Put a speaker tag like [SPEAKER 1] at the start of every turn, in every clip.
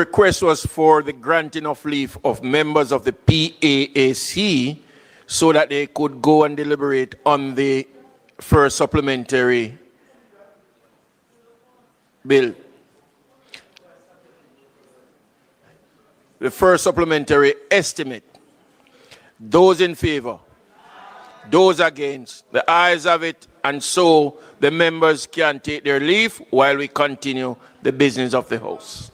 [SPEAKER 1] Request was for the granting of leave of members of the PAAC so that they could go and deliberate on the first supplementary bill. The first supplementary estimate. Those in favor? Those against? The ayes have it, and so the members can take their leave while we continue the business of the House.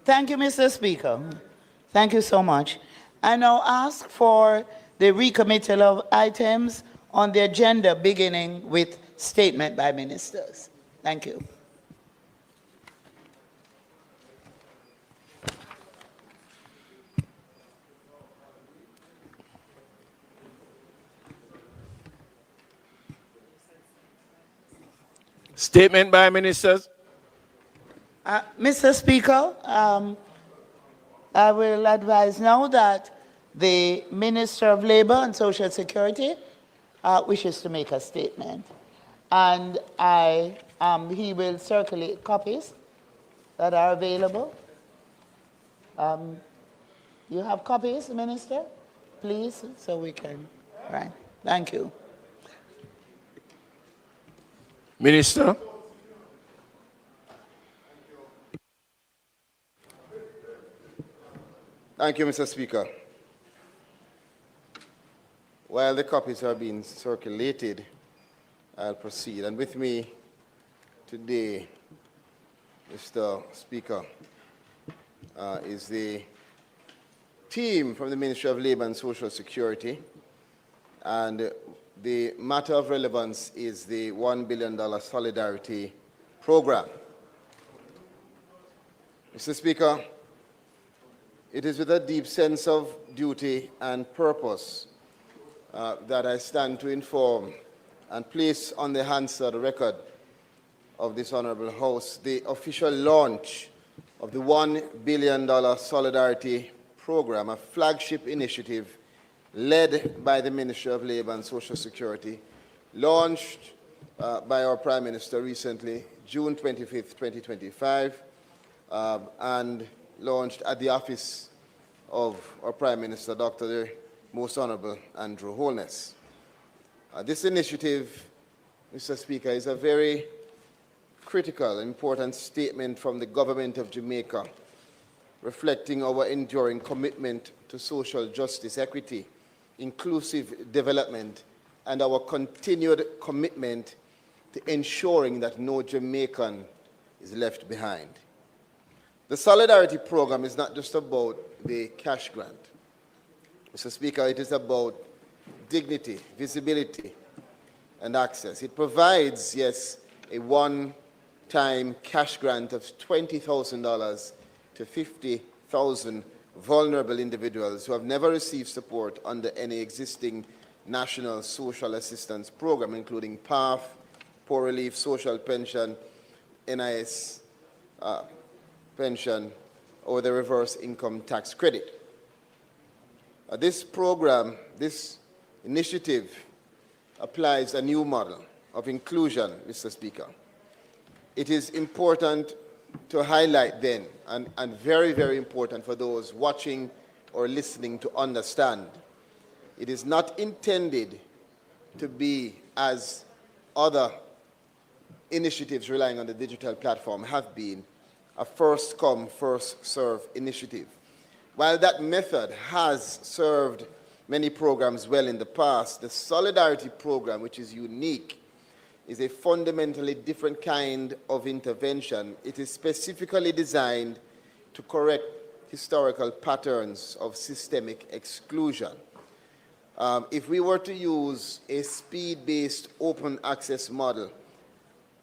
[SPEAKER 2] Thank you, Mr. Speaker. Thank you so much. I now ask for the recommittal of items on the agenda, beginning with statement by ministers. Thank you.
[SPEAKER 1] Statement by ministers.
[SPEAKER 2] Mr. Speaker, I will advise now that the Minister of Labor and Social Security wishes to make a statement. And he will circulate copies that are available. You have copies, Minister? Please, so we can. Right. Thank you.
[SPEAKER 1] Minister.
[SPEAKER 3] Thank you, Mr. Speaker. While the copies are being circulated, I'll proceed. And with me today, Mr. Speaker, is the team from the Ministry of Labor and Social Security. And the matter of relevance is the $1 billion Solidarity Program. Mr. Speaker, it is with a deep sense of duty and purpose that I stand to inform and place on the Hansard record of this Honorable House the official launch of the $1 billion Solidarity Program, a flagship initiative led by the Ministry of Labor and Social Security, launched by our Prime Minister recently, June 25th, 2025, and launched at the office of our Prime Minister, Dr. the Most Honorable Andrew Holness. This initiative, Mr. Speaker, is a very critical, important statement from the government of Jamaica, reflecting our enduring commitment to social justice, equity, inclusive development, and our continued commitment to ensuring that no Jamaican is left behind. The Solidarity Program is not just about the cash grant. Mr. Speaker, it is about dignity, visibility, and access. It provides, yes, a one-time cash grant of $20,000 to 50,000 vulnerable individuals who have never received support under any existing national social assistance program, including PAF, Poor Relief, Social Pension, NIS, pension, or the reverse income tax credit. This program, this initiative, applies a new model of inclusion, Mr. Speaker. It is important to highlight then, and very, very important for those watching or listening to understand, it is not intended to be, as other initiatives relying on the digital platform have been, a first-come, first-served initiative. While that method has served many programs well in the past, the Solidarity Program, which is unique, is a fundamentally different kind of intervention. It is specifically designed to correct historical patterns of systemic exclusion. If we were to use a speed-based open access model,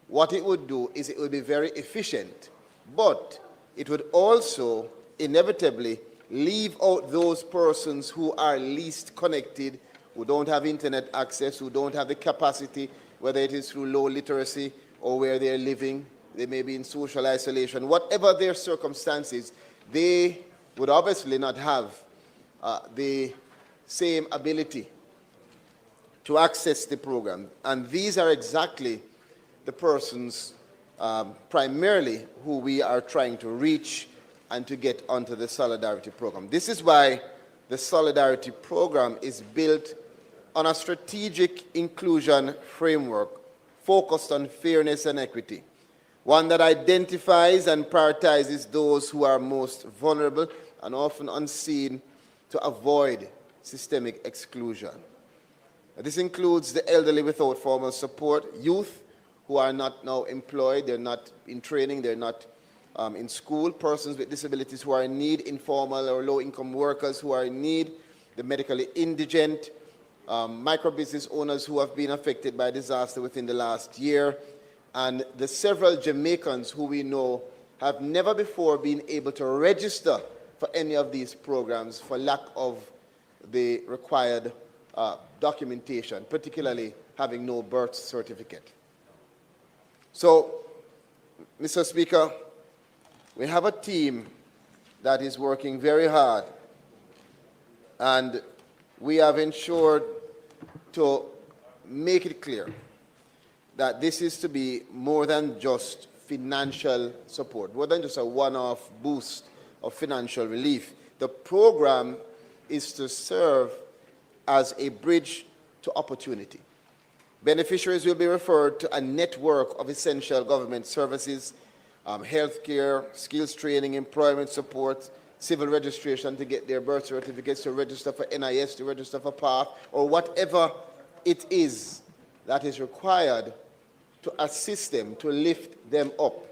[SPEAKER 3] what it would do is it would be very efficient, but it would also inevitably leave out those persons who are least connected, who don't have internet access, who don't have the capacity, whether it is through low literacy or where they're living, they may be in social isolation. Whatever their circumstances, they would obviously not have the same ability to access the program. And these are exactly the persons primarily who we are trying to reach and to get onto the Solidarity Program. This is why the Solidarity Program is built on a strategic inclusion framework focused on fairness and equity, one that identifies and prioritizes those who are most vulnerable and often unseen to avoid systemic exclusion. This includes the elderly without formal support, youth who are not now employed, they're not in training, they're not in school, persons with disabilities who are in need, informal or low-income workers who are in need, the medically indigent, micro-business owners who have been affected by disaster within the last year, and the several Jamaicans who we know have never before been able to register for any of these programs for lack of the required documentation, particularly having no birth certificate. So, Mr. Speaker, we have a team that is working very hard, and we have ensured to make it clear that this is to be more than just financial support, more than just a one-off boost of financial relief. The program is to serve as a bridge to opportunity. Beneficiaries will be referred to a network of essential government services, healthcare, skills training, employment support, civil registration to get their birth certificates, to register for NIS, to register for PATH, or whatever it is that is required to assist them, to lift them up,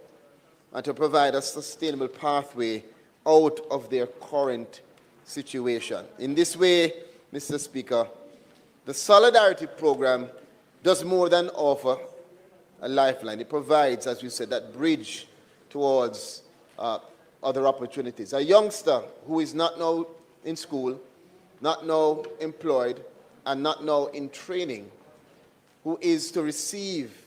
[SPEAKER 3] and to provide a sustainable pathway out of their current situation. In this way, Mr. Speaker, the Solidarity Program does more than offer a lifeline. It provides, as we said, that bridge towards other opportunities. A youngster who is not now in school, not now employed, and not now in training, who is to receive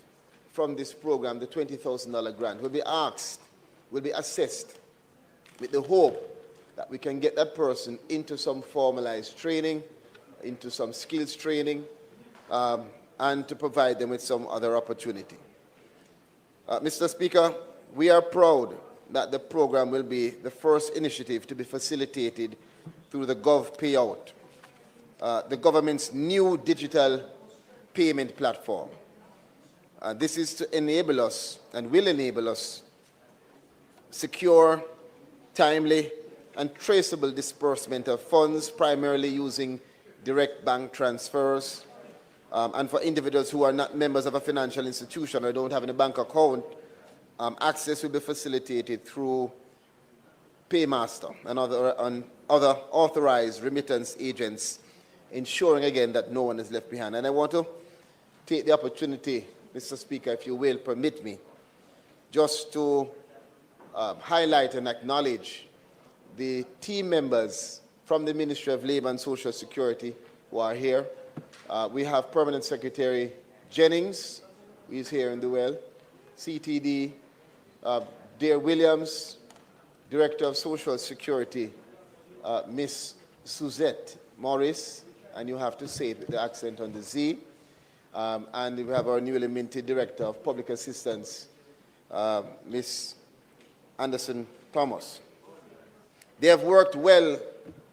[SPEAKER 3] from this program the $20,000 grant, will be asked, will be assessed with the hope that we can get that person into some formalized training, into some skills training, and to provide them with some other opportunity. Mr. Speaker, we are proud that the program will be the first initiative to be facilitated through the Gov Payout, the government's new digital payment platform. This is to enable us, and will enable us, secure, timely, and traceable disbursement of funds, primarily using direct bank transfers. And for individuals who are not members of a financial institution or don't have any bank account, access will be facilitated through Paymaster and other authorized remittance agents, ensuring again that no one is left behind. And I want to take the opportunity, Mr. Speaker, if you will permit me, just to highlight and acknowledge the team members from the Ministry of Labor and Social Security who are here. We have Permanent Secretary Jennings, who is here in the well, CTD, Dare Williams, Director of Social Security, Miss Suzette Morris, and you have to say it with the accent on the Z. And we have our newly minted Director of Public Assistance, Miss Anderson Thomas. They have worked well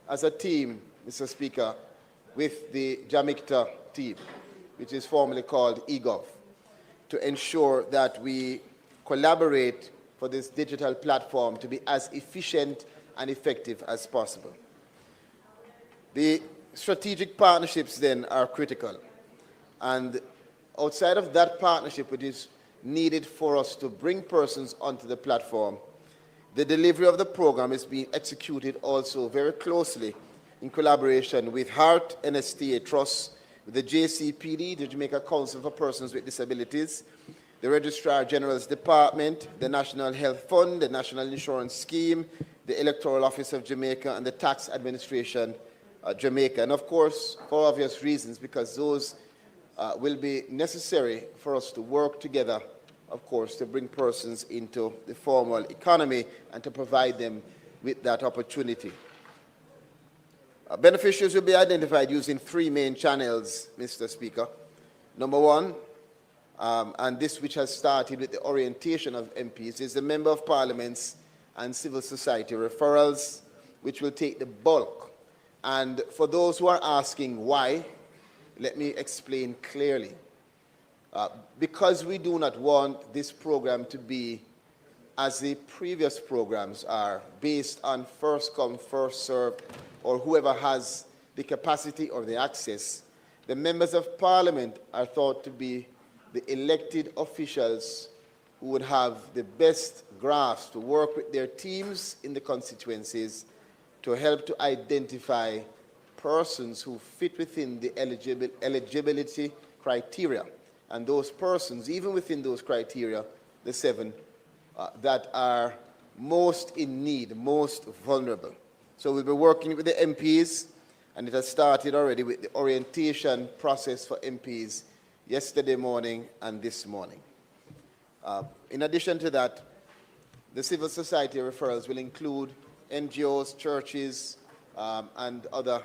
[SPEAKER 3] as a team, Mr. Speaker, with the Jamaica team, which is formerly called eGov, to ensure that we collaborate for this digital platform to be as efficient and effective as possible. The strategic partnerships then are critical. And outside of that partnership, which is needed for us to bring persons onto the platform, the delivery of the program is being executed also very closely in collaboration with HEART, NSTA Trust, with the JCPD, the Jamaica Council for Persons with Disabilities, the Registrar General's Department, the National Health Fund, the National Insurance Scheme, the Electoral Office of Jamaica, and the Tax Administration Jamaica. And of course, for obvious reasons, because those will be necessary for us to work together, of course, to bring persons into the formal economy and to provide them with that opportunity. Beneficiaries will be identified using three main channels, Mr. Speaker. Number one, and this which has started with the orientation of MPs, is the Member of Parliament's and civil society referrals, which will take the bulk. And for those who are asking why, let me explain clearly. Because we do not want this program to be, as the previous programs are, based on first come, first served, or whoever has the capacity or the access, the members of Parliament are thought to be the elected officials who would have the best grasp to work with their teams in the constituencies to help to identify persons who fit within the eligibility criteria. And those persons, even within those criteria, the 7, that are most in need, most vulnerable. So we'll be working with the MPs, and it has started already with the orientation process for MPs yesterday morning and this morning. In addition to that, the civil society referrals will include NGOs, churches, and other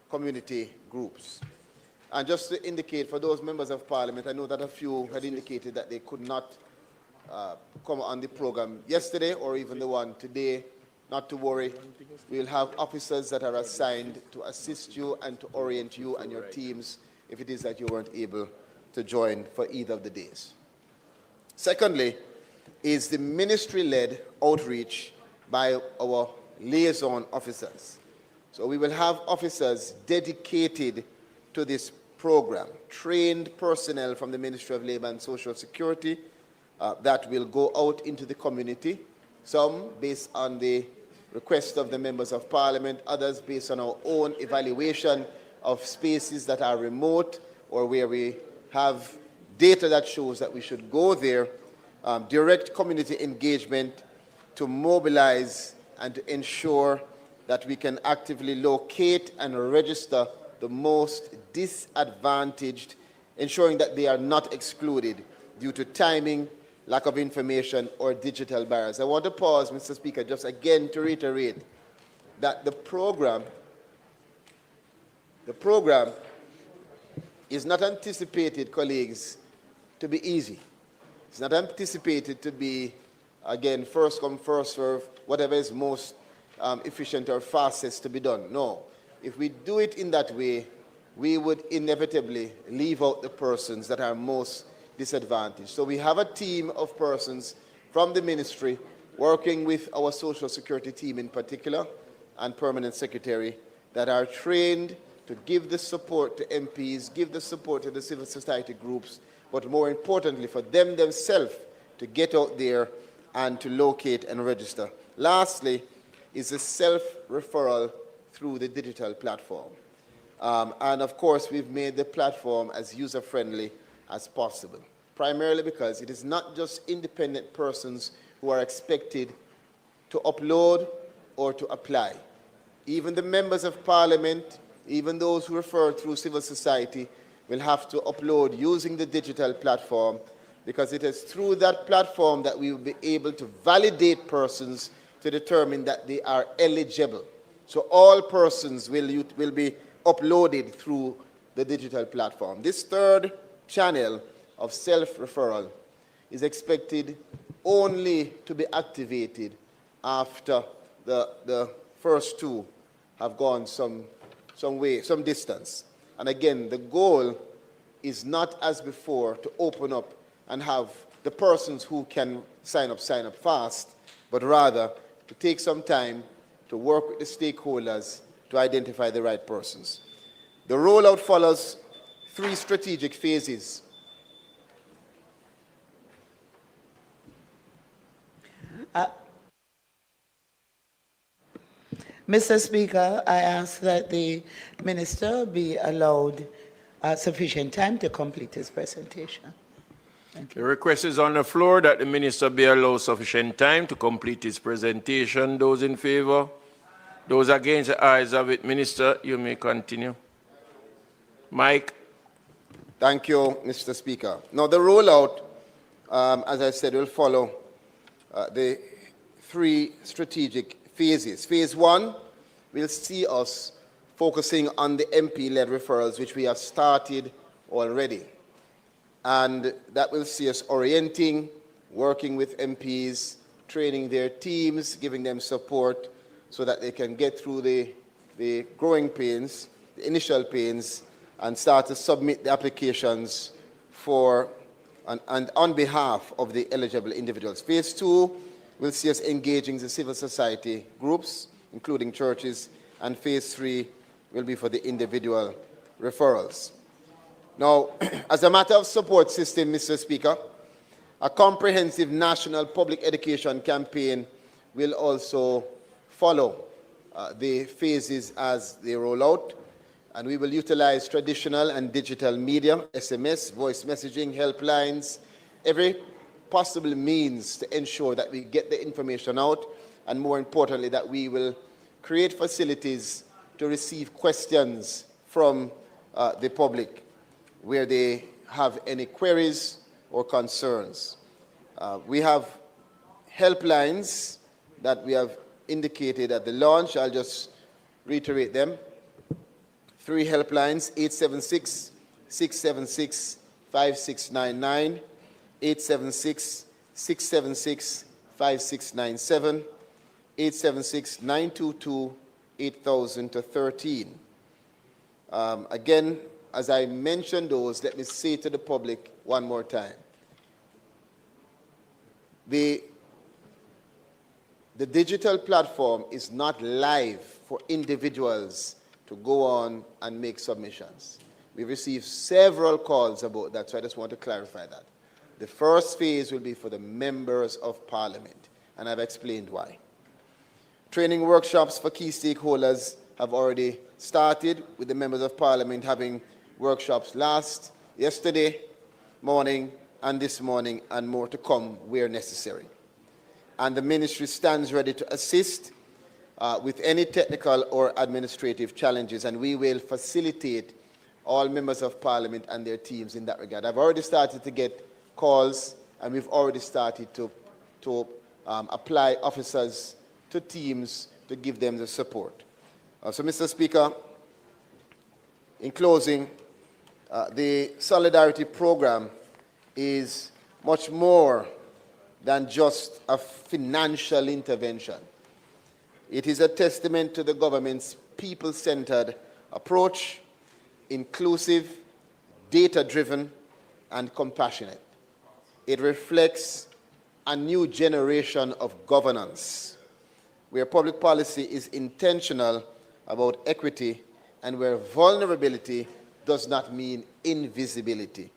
[SPEAKER 3] community groups. And just to indicate for those members of Parliament, I know that a few had indicated that they could not come on the program yesterday or even the one today. Not to worry, we'll have officers that are assigned to assist you and to orient you and your teams if it is that you weren't able to join for either of the days. Secondly, is the ministry-led outreach by our liaison officers. So we will have officers dedicated to this program, trained personnel from the Ministry of Labour and Social Security that will go out into the community, some based on the request of the members of Parliament, others based on our own evaluation of spaces that are remote or where we have data that shows that we should go there, direct community engagement to mobilize and to ensure that we can actively locate and register the most disadvantaged, ensuring that they are not excluded due to timing, lack of information, or digital barriers. I want to pause, Mr. Speaker, just again to reiterate that the program is not anticipated, colleagues, to be easy. It's not anticipated to be, again, first come, first serve, whatever is most efficient or fastest to be done. No. If we do it in that way, we would inevitably leave out the persons that are most disadvantaged. So we have a team of persons from the ministry working with our Social Security team in particular and Permanent Secretary that are trained to give the support to MPs, give the support to the civil society groups, but more importantly for them themselves to get out there and to locate and register. Lastly is the self-referral through the digital platform. And of course, we've made the platform as user-friendly as possible, primarily because it is not just independent persons who are expected to upload or to apply. Even the members of Parliament, even those who refer through civil society, will have to upload using the digital platform, because it is through that platform that we will be able to validate persons to determine that they are eligible. So all persons will be uploaded through the digital platform. This third channel of self-referral is expected only to be activated after the first two have gone some distance. And again, the goal is not as before to open up and have the persons who can sign up fast, but rather to take some time to work with the stakeholders to identify the right persons. The rollout follows 3 strategic phases.
[SPEAKER 2] Mr. Speaker, I ask that the minister be allowed sufficient time to complete his presentation.
[SPEAKER 1] The request is on the floor that the minister be allowed sufficient time to complete his presentation. Those in favor? Those against, the ayes have it. Minister, you may continue. Mike.
[SPEAKER 3] Thank you, Mr. Speaker. Now, the rollout, as I said, will follow the 3 strategic phases. Phase 1 will see us focusing on the MP-led referrals, which we have started already. And that will see us orienting, working with MPs, training their teams, giving them support so that they can get through the growing pains, the initial pains, and start to submit the applications for and on behalf of the eligible individuals. Phase 2 will see us engaging the civil society groups, including churches, and phase 3 will be for the individual referrals. Now, as a matter of support system, Mr. Speaker, a comprehensive national public education campaign will also follow the phases as they roll out, and we will utilize traditional and digital media, SMS, voice messaging, helplines, every possible means to ensure that we get the information out, and more importantly, that we will create facilities to receive questions from the public where they have any queries or concerns. We have helplines that we have indicated at the launch. I'll just reiterate them. 3 helplines: 876-676-5699, 876-676-5697, 876-922-8000-13. Again, as I mentioned those, let me say to the public one more time. The digital platform is not live for individuals to go on and make submissions. We've received several calls about that, so I just want to clarify that. The first phase will be for the members of parliament, and I've explained why. Training workshops for key stakeholders have already started, with the members of parliament having workshops yesterday morning and this morning, and more to come where necessary. And the ministry stands ready to assist with any technical or administrative challenges, and we will facilitate all members of parliament and their teams in that regard. I've already started to get calls, and we've already started to apply officers to teams to give them the support. So, Mr. Speaker, in closing, the Solidarity Program is much more than just a financial intervention. It is a testament to the government's people-centered approach, inclusive, data-driven, and compassionate. It reflects a new generation of governance, where public policy is intentional about equity and where vulnerability does not mean invisibility.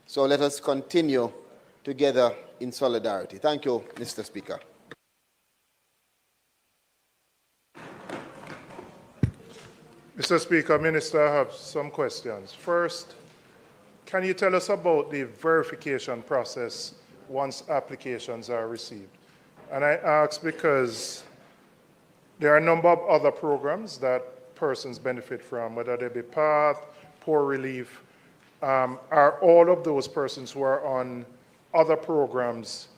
[SPEAKER 3] So let us continue together in solidarity. Thank you, Mr. Speaker.
[SPEAKER 4] Mr. Speaker, Minister, I have some questions. First, can you tell us about the verification process once applications are received? And I ask because there are a number of other programs that persons benefit from, whether they be PATH, Poor Relief. Are all of those persons who are on other programs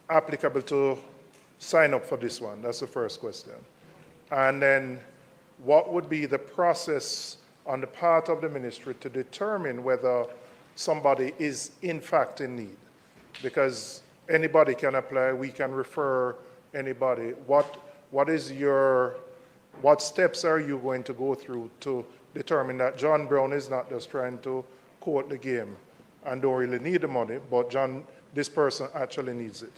[SPEAKER 4] applicable to sign up for this one? That's the first question. And then, what would be the process on the part of the ministry to determine whether somebody is in fact in need? Because anybody can apply, we can refer anybody. What steps are you going to go through to determine that John Brown is not just trying to court the game and don't really need the money, but this person actually needs it?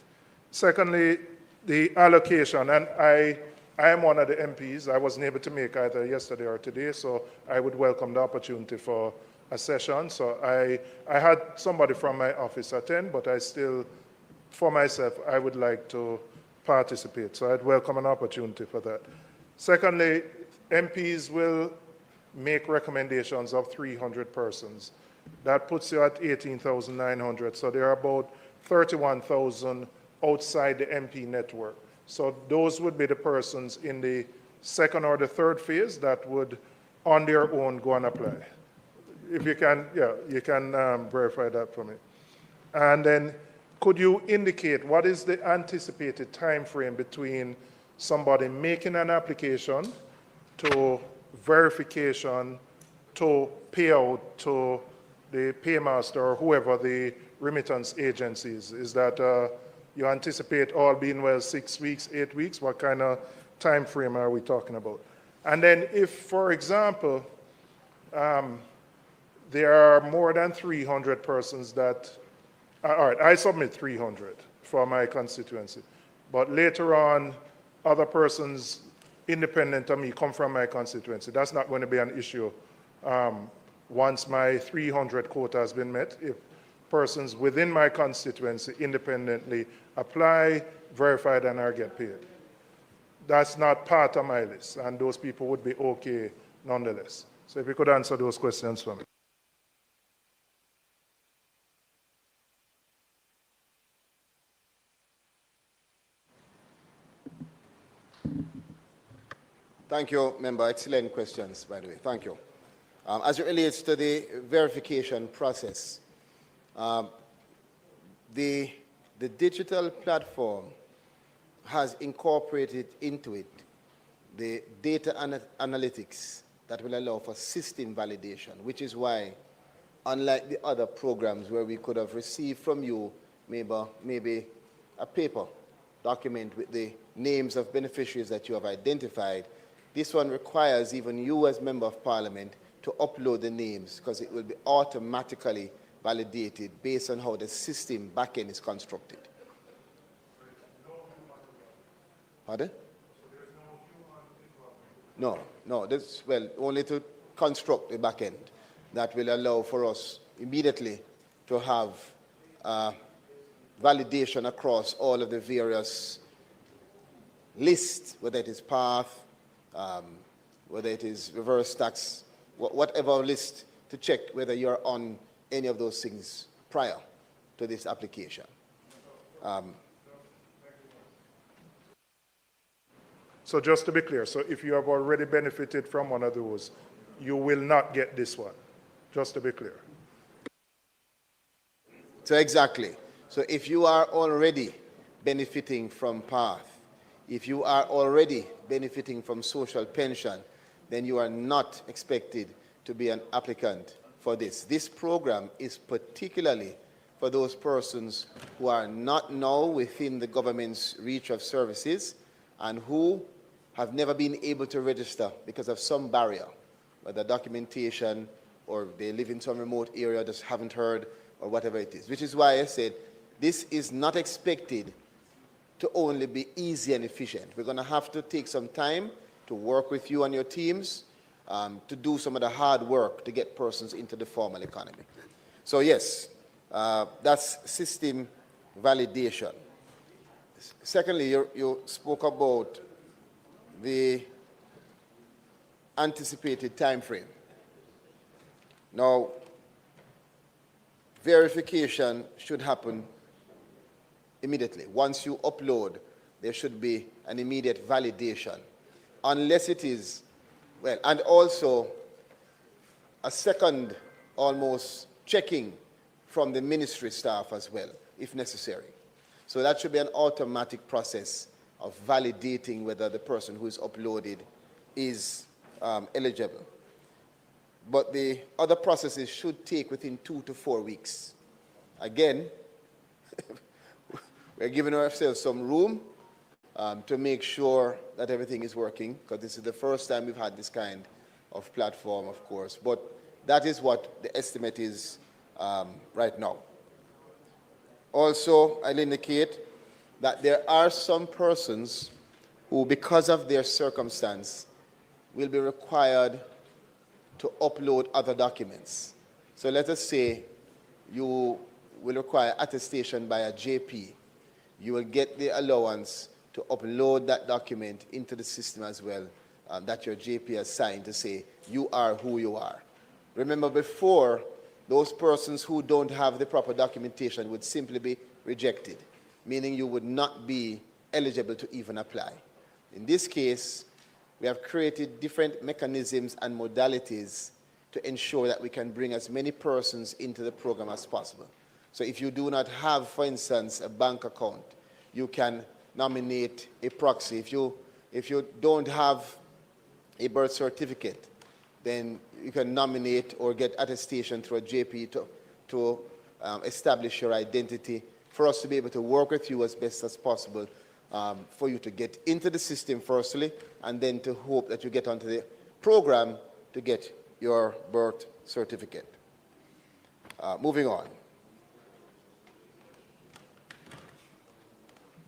[SPEAKER 4] Secondly, the allocation, and I am one of the MPs. I wasn't able to make either yesterday or today, so I would welcome the opportunity for a session. So I had somebody from my office attend, but I still, for myself, I would like to participate. So I'd welcome an opportunity for that. Secondly, MPs will make recommendations of 300 persons. That puts you at 18,900. So there are about 31,000 outside the MP network. So those would be the persons in the second or the third phase that would, on their own, go and apply. If you can, you can verify that for me. And then, could you indicate what is the anticipated time frame between somebody making an application to verification to pay out to the paymaster or whoever the remittance agency is that you anticipate all being well 6 weeks, 8 weeks? What kind of time frame are we talking about? And then if, for example, there are more than 300 persons that, all right, I submit 300 for my constituency, but later on, other persons independent of me come from my constituency. That's not going to be an issue once my 300 quota has been met. If persons within my constituency independently apply, verified, and are get paid. That's not part of my list, and those people would be okay nonetheless. So if you could answer those questions for me.
[SPEAKER 3] Thank you, member. Excellent questions, by the way. Thank you. As it relates to the verification process, the digital platform has incorporated into it the data analytics that will allow for system validation, which is why, unlike the other programs where we could have received from you maybe a paper document with the names of beneficiaries that you have identified, this one requires even you as Member of Parliament to upload the names because it will be automatically validated based on how the system backend is constructed. Pardon? No, this, well, only to construct the backend that will allow for us immediately to have validation across all of the various lists, whether it is path, whether it is reverse tax, whatever list, to check whether you're on any of those things prior to this application.
[SPEAKER 4] So just to be clear, so if you have already benefited from one of those, you will not get this one, just to be clear.
[SPEAKER 3] So exactly. So if you are already benefiting from PATH, if you are already benefiting from social pension, then you are not expected to be an applicant for this. This program is particularly for those persons who are not now within the government's reach of services and who have never been able to register because of some barrier, whether documentation or they live in some remote area, just haven't heard, or whatever it is. Which is why I said this is not expected to only be easy and efficient. We're going to have to take some time to work with you and your teams to do some of the hard work to get persons into the formal economy. So yes, that's system validation. Secondly, you spoke about the anticipated time frame. Now, verification should happen immediately. Once you upload, there should be an immediate validation, unless it is, well, and also a second almost checking from the ministry staff as well, if necessary. So that should be an automatic process of validating whether the person who is uploaded is eligible. But the other processes should take within 2 to 4 weeks. Again, we're giving ourselves some room to make sure that everything is working, because this is the first time we've had this kind of platform, of course. But that is what the estimate is right now. Also, I'll indicate that there are some persons who, because of their circumstance, will be required to upload other documents. So let us say you will require attestation by a JP. You will get the allowance to upload that document into the system as well that your JP has signed to say you are who you are. Remember, before, those persons who don't have the proper documentation would simply be rejected, meaning you would not be eligible to even apply. In this case, we have created different mechanisms and modalities to ensure that we can bring as many persons into the program as possible. So if you do not have, for instance, a bank account, you can nominate a proxy. If you don't have a birth certificate, then you can nominate or get attestation through a JP to establish your identity, for us to be able to work with you as best as possible, for you to get into the system firstly, and then to hope that you get onto the program to get your birth certificate. Moving on.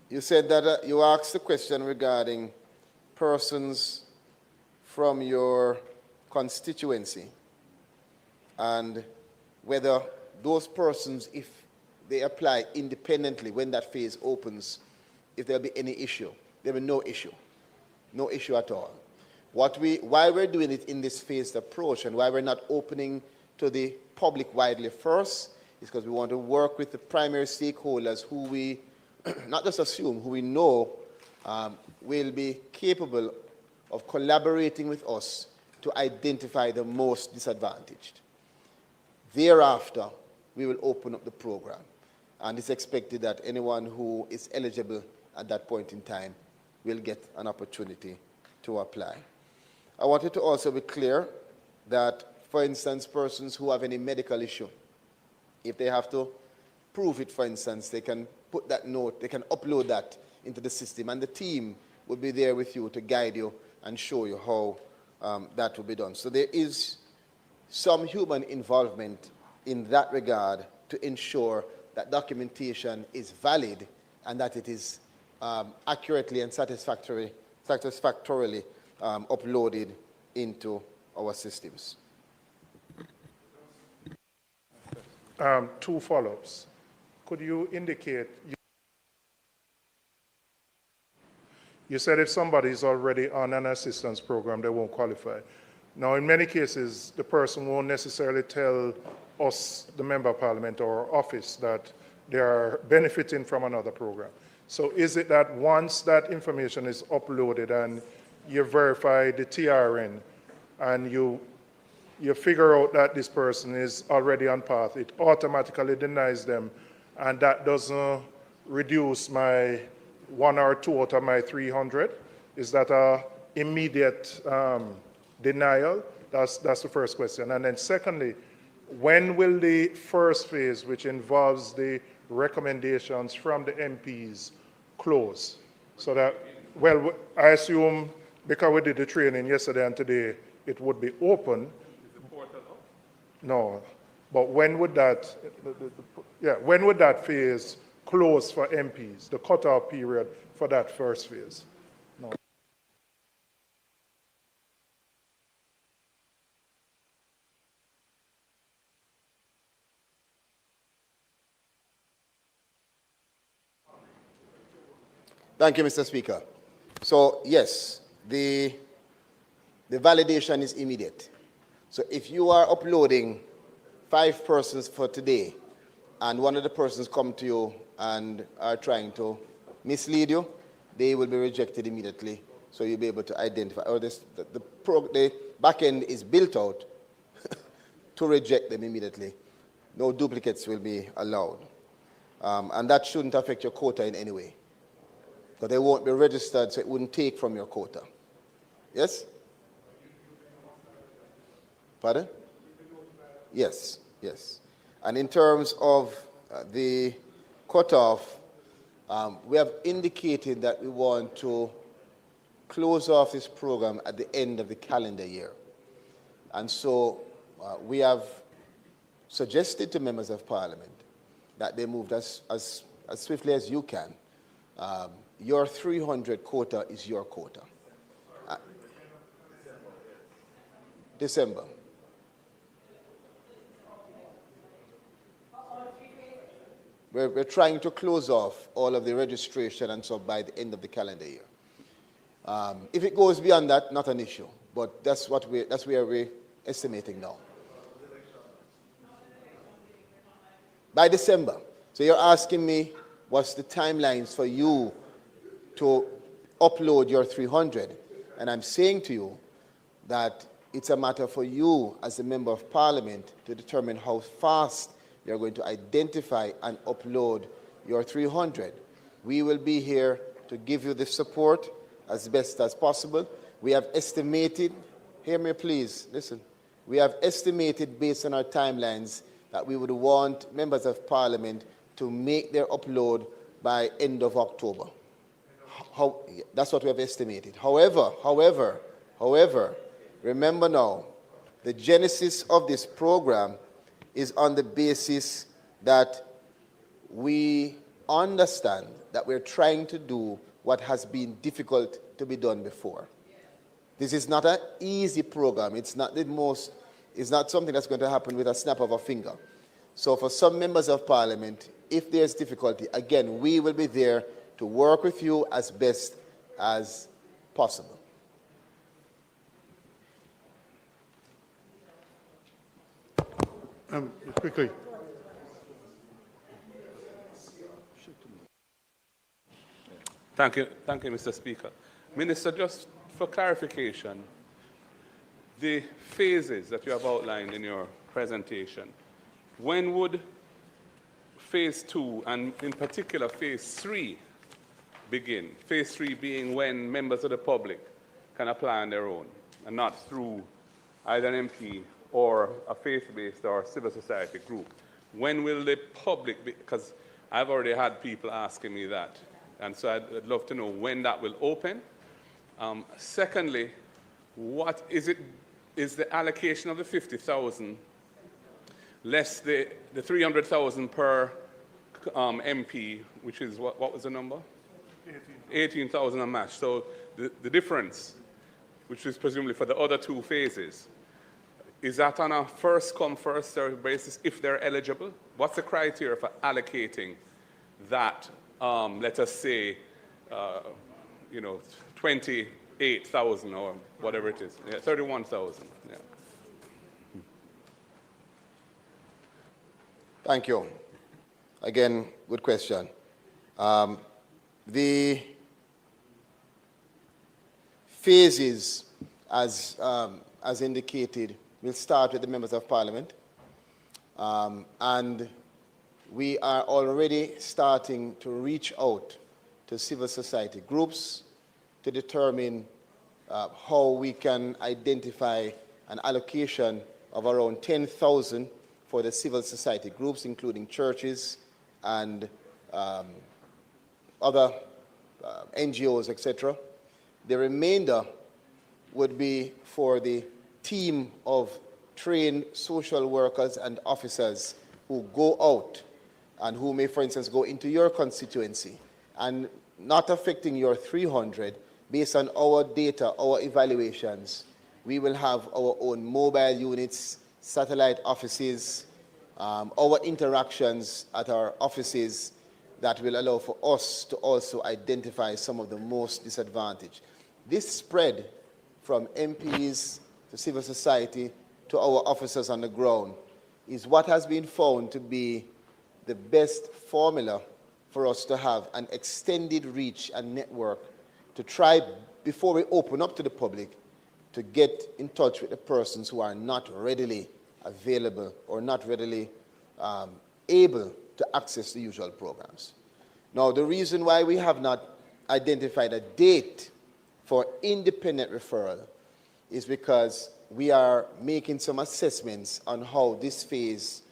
[SPEAKER 3] You said that you asked the question regarding persons from your constituency and whether those persons, if they apply independently when that phase opens, if there'll be any issue. There will be no issue. No issue at all. Why we're doing it in this phased approach and why we're not opening to the public widely first is because we want to work with the primary stakeholders who we not just assume, who we know will be capable of collaborating with us to identify the most disadvantaged. Thereafter, we will open up the program, and it's expected that anyone who is eligible at that point in time will get an opportunity to apply. I wanted to also be clear that, for instance, persons who have any medical issue, if they have to prove it, for instance, they can put that note, they can upload that into the system, and the team will be there with you to guide you and show you how that will be done. So there is some human involvement in that regard to ensure that documentation is valid and that it is accurately and satisfactorily uploaded into our systems.
[SPEAKER 4] 2 follow-ups. Could you indicate, you said if somebody is already on an assistance program, they won't qualify. Now, in many cases, the person won't necessarily tell us, the Member of Parliament or our office, that they are benefiting from another program. So is it that once that information is uploaded and you verify the TRN and you figure out that this person is already on path, it automatically denies them, and that doesn't reduce my 1 or 2 out of my 300? Is that a immediate denial? That's the first question. And then secondly, when will the first phase, which involves the recommendations from the MPs, close? So that, well, I assume because we did the training yesterday and today, it would be open. Is the portal up? No, but when would that, when would that phase close for MPs, the cutoff period for that first phase? No.
[SPEAKER 3] Thank you, Mr. Speaker. So, yes, the validation is immediate. So if you are uploading 5 persons for today, and one of the persons come to you and are trying to mislead you, they will be rejected immediately. So you'll be able to identify, or the back end is built out to reject them immediately. No duplicates will be allowed. And that shouldn't affect your quota in any way, because they won't be registered, so it wouldn't take from your quota. Yes? Pardon? Yes, yes. And in terms of the cutoff, we have indicated that we want to close off this program at the end of the calendar year. And so we have suggested to members of Parliament that they move as swiftly as you can. Your 300 quota is your quota. December. We're trying to close off all of the registration and so by the end of the calendar year. If it goes beyond that, not an issue, but that's where we're estimating now. By December. So you're asking me what's the timelines for you to upload your 300, and I'm saying to you that it's a matter for you as a Member of Parliament to determine how fast you're going to identify and upload your 300. We will be here to give you the support as best as possible. We have estimated, hear me please, listen. We have estimated based on our timelines that we would want members of parliament to make their upload by end of October. That's what we have estimated. However, remember now, the genesis of this program is on the basis that we understand that we're trying to do what has been difficult to be done before. This is not an easy program. It's not something that's going to happen with a snap of a finger. So for some members of parliament, if there's difficulty, again, we will be there to work with you as best as possible.
[SPEAKER 4] Quickly.
[SPEAKER 5] Thank you, Mr. Speaker. Minister, just for clarification, the phases that you have outlined in your presentation, when would phase 2 and in particular phase 3 begin? Phase 3 being when members of the public can apply on their own and not through either an MP or a faith-based or civil society group. When will the public be, because I've already had people asking me that, and so I'd love to know when that will open. Secondly, what is the allocation of the 50,000 less the 300,000 per MP, which is what was the number? 18,000 a match. So the difference, which is presumably for the other two phases, is that on a first come, first served basis if they're eligible? What's the criteria for allocating that, let us say, 28,000 or whatever it is, 31,000, yeah.
[SPEAKER 3] Thank you. Again, good question. The phases, as indicated, will start with the members of parliament. And we are already starting to reach out to civil society groups to determine how we can identify an allocation of around 10,000 for the civil society groups, including churches and other NGOs, etc. The remainder would be for the team of trained social workers and officers who go out and who may, for instance, go into your constituency and not affecting your 300, based on our data, our evaluations, we will have our own mobile units, satellite offices, our interactions at our offices that will allow for us to also identify some of the most disadvantaged. This spread from MPs to civil society to our officers on the ground is what has been found to be the best formula for us to have an extended reach and network to try, before we open up to the public, to get in touch with the persons who are not readily available or not readily able to access the usual programs. Now, the reason why we have not identified a date for independent referral is because we are making some assessments on how this phase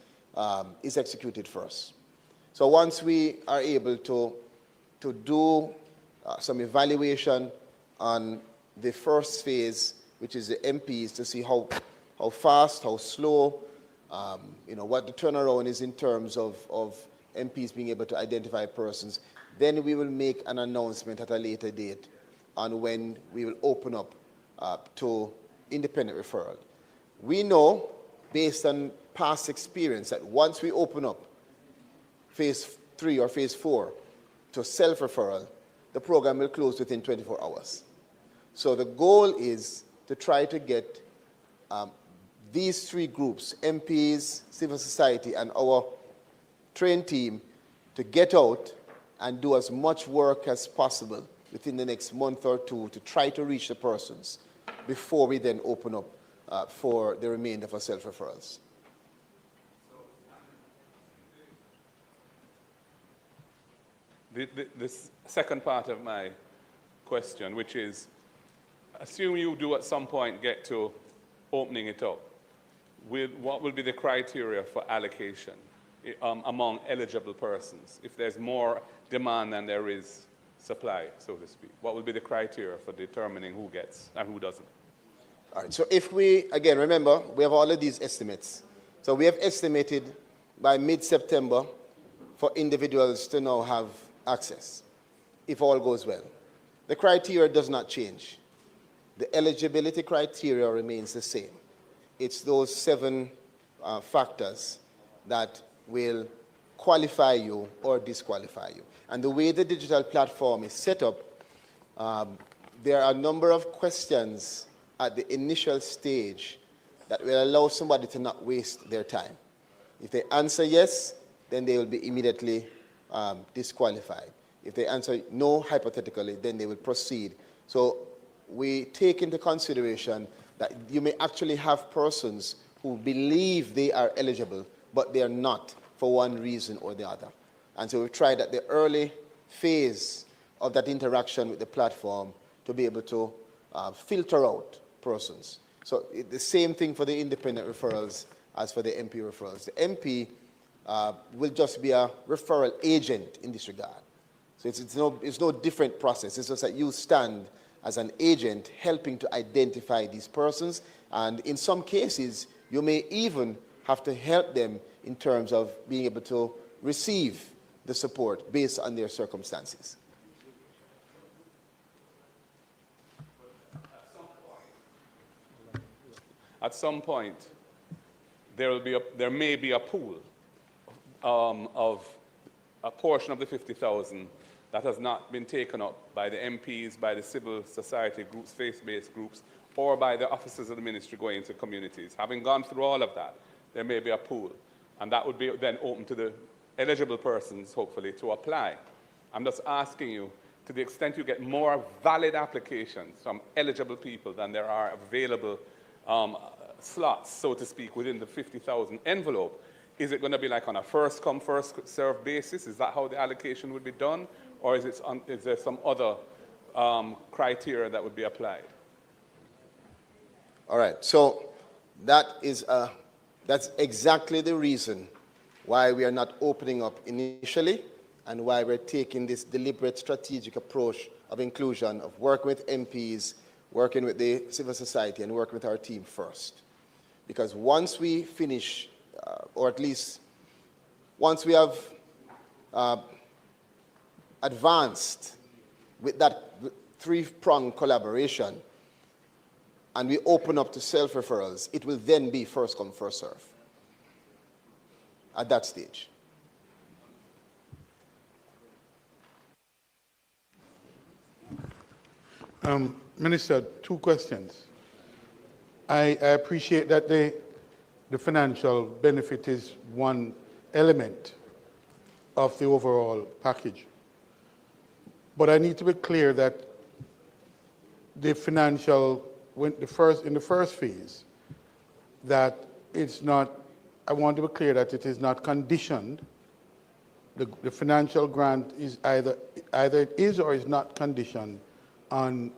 [SPEAKER 3] is executed for us. So once we are able to do some evaluation on the first phase, which is the MPs, to see how fast, how slow, what the turnaround is in terms of MPs being able to identify persons, then we will make an announcement at a later date on when we will open up to independent referral. We know, based on past experience, that once we open up phase 3 or phase 4 to self-referral, the program will close within 24 hours. So the goal is to try to get these three groups, MPs, civil society, and our trained team, to get out and do as much work as possible within the next month or two to try to reach the persons before we then open up for the remainder of our self-referrals.
[SPEAKER 5] This second part of my question, which is, assume you do at some point get to opening it up, what will be the criteria for allocation among eligible persons? If there's more demand than there is supply, so to speak, what will be the criteria for determining who gets and who doesn't?
[SPEAKER 3] All right, so if we, again, remember, we have all of these estimates. So we have estimated by mid-September for individuals to now have access, if all goes well. The criteria does not change. The eligibility criteria remains the same. It's those 7 factors that will qualify you or disqualify you. And the way the digital platform is set up, there are a number of questions at the initial stage that will allow somebody to not waste their time. If they answer yes, then they will be immediately disqualified. If they answer no, hypothetically, then they will proceed. So we take into consideration that you may actually have persons who believe they are eligible, but they are not for one reason or the other. And so we've tried at the early phase of that interaction with the platform to be able to filter out persons. So the same thing for the independent referrals as for the MP referrals. The MP will just be a referral agent in this regard. So it's no different process. It's just that you stand as an agent helping to identify these persons, and in some cases, you may even have to help them in terms of being able to receive the support based on their circumstances.
[SPEAKER 5] At some point, there may be a pool of a portion of the 50,000 that has not been taken up by the MPs, by the civil society groups, faith-based groups, or by the officers of the ministry going into communities. Having gone through all of that, there may be a pool, and that would be then open to the eligible persons, hopefully, to apply. I'm just asking you, to the extent you get more valid applications from eligible people than there are available slots, so to speak, within the 50,000 envelope, is it going to be like on a first-come, first-served basis? Is that how the allocation would be done? Or is there some other criteria that would be applied?
[SPEAKER 3] All right, so that's exactly the reason why we are not opening up initially and why we're taking this deliberate strategic approach of inclusion, of working with MPs, working with the civil society, and working with our team first. Because once we finish, or at least once we have advanced with that 3-pronged collaboration, and we open up to self-referrals, it will then be first come, first serve at that stage.
[SPEAKER 6] Minister, 2 questions. I appreciate that the financial benefit is one element of the overall package. But I need to be clear that the financial, in the first phase, that it's not, I want to be clear that it is not conditioned. The financial grant is either it is or is not conditioned on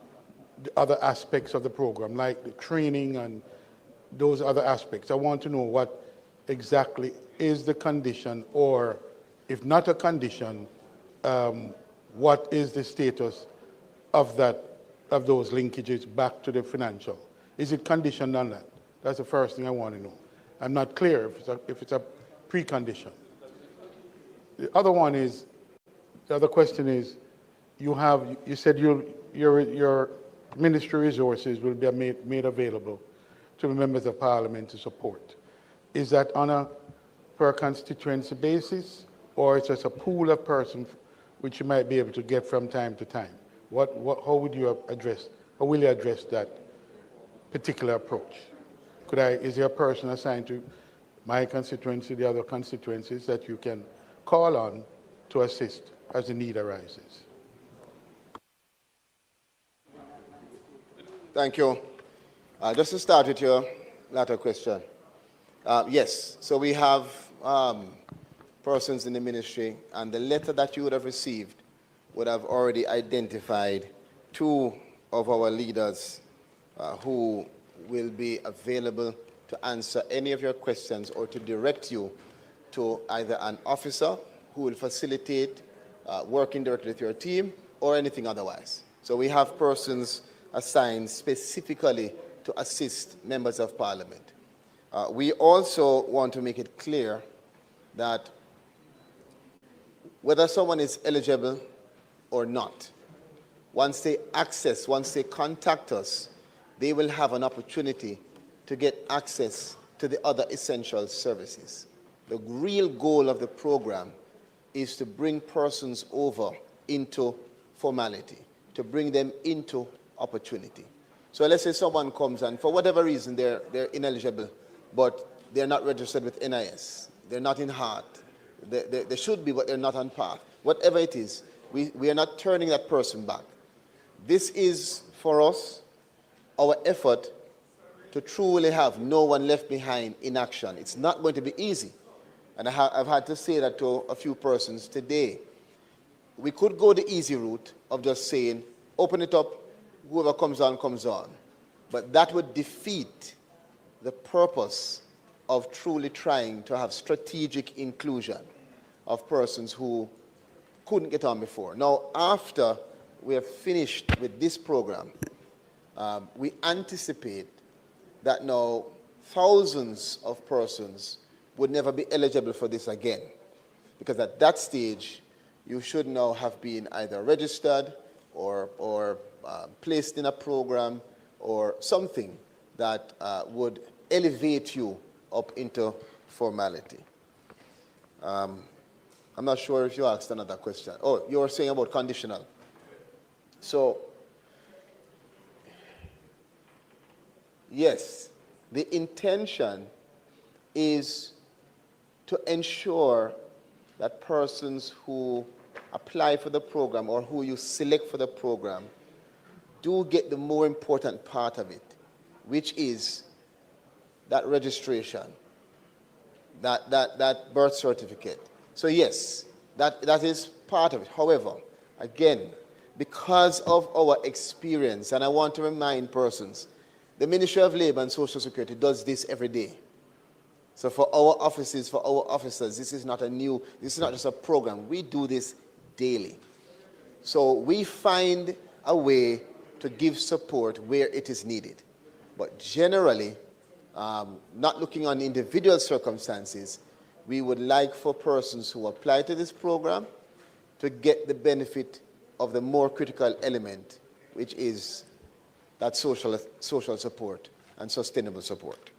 [SPEAKER 6] the other aspects of the program, like the training and those other aspects. I want to know what exactly is the condition, or if not a condition, what is the status of those linkages back to the financial? Is it conditioned on that? That's the first thing I want to know. I'm not clear if it's a precondition. The other question is, you said your ministry resources will be made available to the members of parliament to support. Is that on a per constituency basis, or it's just a pool of persons which you might be able to get from time to time? How will you address that particular approach? Is there a person assigned to my constituency, the other constituencies, that you can call on to assist as the need arises?
[SPEAKER 3] Thank you. Just to start with your latter question. Yes, so we have persons in the ministry, and the letter that you would have received would have already identified 2 of our leaders who will be available to answer any of your questions or to direct you to either an officer who will facilitate working directly with your team or anything otherwise. So we have persons assigned specifically to assist members of parliament. We also want to make it clear that whether someone is eligible or not, once they contact us, they will have an opportunity to get access to the other essential services. The real goal of the program is to bring persons over into formality, to bring them into opportunity. So let's say someone comes and for whatever reason they're ineligible, but they're not registered with NIS, they're not in heart, they should be, but they're not on path. Whatever it is, we are not turning that person back. This is, for us, our effort to truly have no one left behind in action. It's not going to be easy. And I've had to say that to a few persons today. We could go the easy route of just saying, open it up, whoever comes on, comes on. But that would defeat the purpose of truly trying to have strategic inclusion of persons who couldn't get on before. Now, after we have finished with this program, we anticipate that now thousands of persons would never be eligible for this again. Because at that stage, you should now have been either registered or placed in a program or something that would elevate you up into formality. I'm not sure if you asked another question. Oh, you were saying about conditional. So, yes, the intention is to ensure that persons who apply for the program or who you select for the program do get the more important part of it, which is that registration, that birth certificate. So yes, that is part of it. However, again, because of our experience, and I want to remind persons, the Ministry of Labor and Social Security does this every day. So for our offices, for our officers, this is not just a program. We do this daily. So we find a way to give support where it is needed. But generally, not looking on individual circumstances, we would like for persons who apply to this program to get the benefit of the more critical element, which is that social support and sustainable support.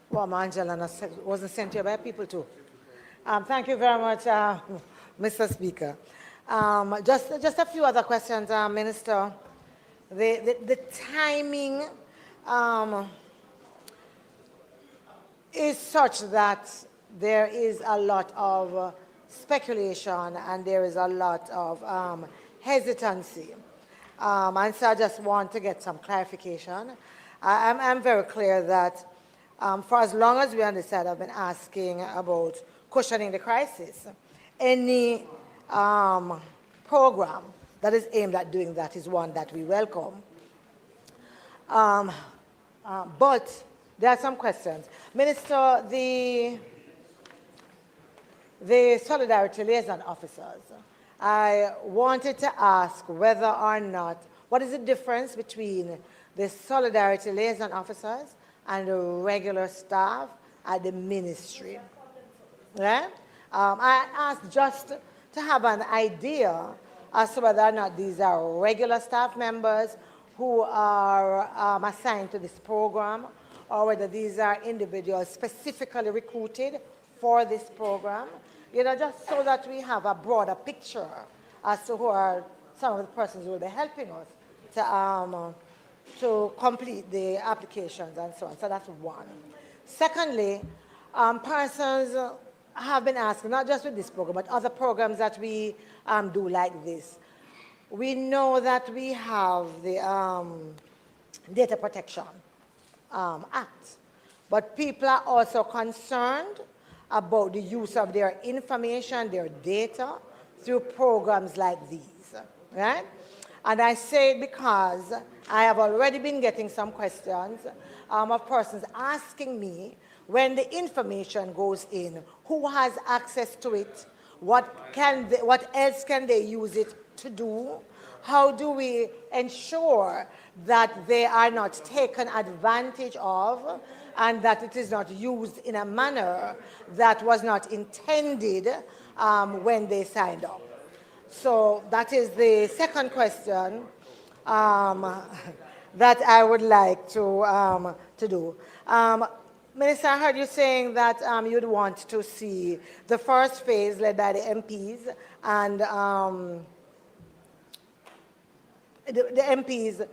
[SPEAKER 7] Well, Angela wasn't sent here by people too. Thank you very much, Mr. Speaker. Just a few other questions, Minister. The timing is such that there is a lot of speculation and there is a lot of hesitancy. And so I just want to get some clarification. I'm very clear that for as long as we on this side have been asking about cushioning the crisis, any program that is aimed at doing that is one that we welcome. But there are some questions. Minister, the Solidarity Liaison Officers, I wanted to ask whether or not, what is the difference between the Solidarity Liaison Officers and the regular staff at the ministry? Yeah? I asked just to have an idea as to whether or not these are regular staff members who are assigned to this program, or whether these are individuals specifically recruited for this program. You know, just so that we have a broader picture as to who are some of the persons who will be helping us to complete the applications and so on. So that's one. Secondly, persons have been asking, not just with this program, but other programs that we do like this. We know that we have the Data Protection Act, but people are also concerned about the use of their information, their data, through programs like these. right? And I say it because I have already been getting some questions of persons asking me when the information goes in, who has access to it, what else can they use it to do, how do we ensure that they are not taken advantage of and that it is not used in a manner that was not intended when they signed up. So that is the second question that I would like to do. Minister, I heard you saying that you'd want to see the first phase led by the MPs and the MPs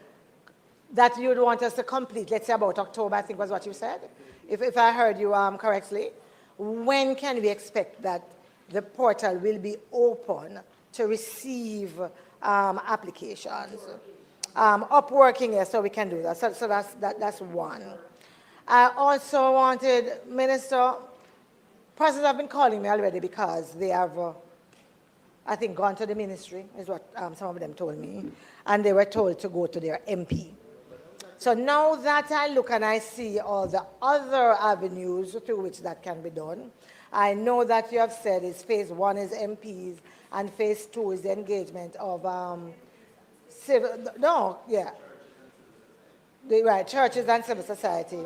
[SPEAKER 7] that you'd want us to complete, let's say about October, I think was what you said, if I heard you correctly. When can we expect that the portal will be open to receive applications? Upworking, yes, so we can do that. So that's one. I also wanted, Minister, persons have been calling me already because they have, I think, gone to the ministry, is what some of them told me, and they were told to go to their MP. So now that I look and I see all the other avenues through which that can be done, I know that you have said is phase one is MPs and phase two is the engagement of churches and civil society.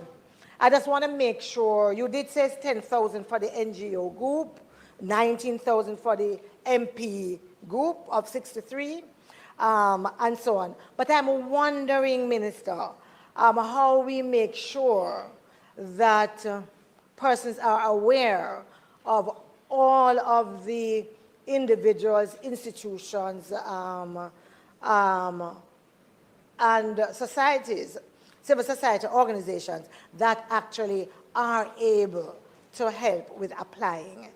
[SPEAKER 7] I just want to make sure, you did say 10,000 for the NGO group, 19,000 for the MP group of 63, and so on. But I'm wondering, Minister, how we make sure that persons are aware of all of the individuals, institutions, and societies, civil society organizations that actually are able to help with applying,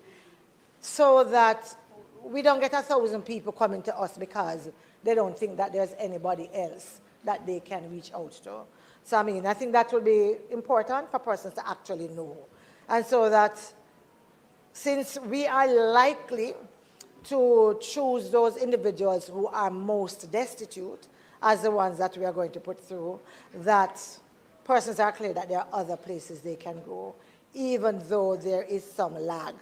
[SPEAKER 7] so that we don't get 1,000 people coming to us because they don't think that there's anybody else that they can reach out to. So I mean, I think that will be important for persons to actually know. And so that since we are likely to choose those individuals who are most destitute as the ones that we are going to put through, that persons are clear that there are other places they can go, even though there is some lag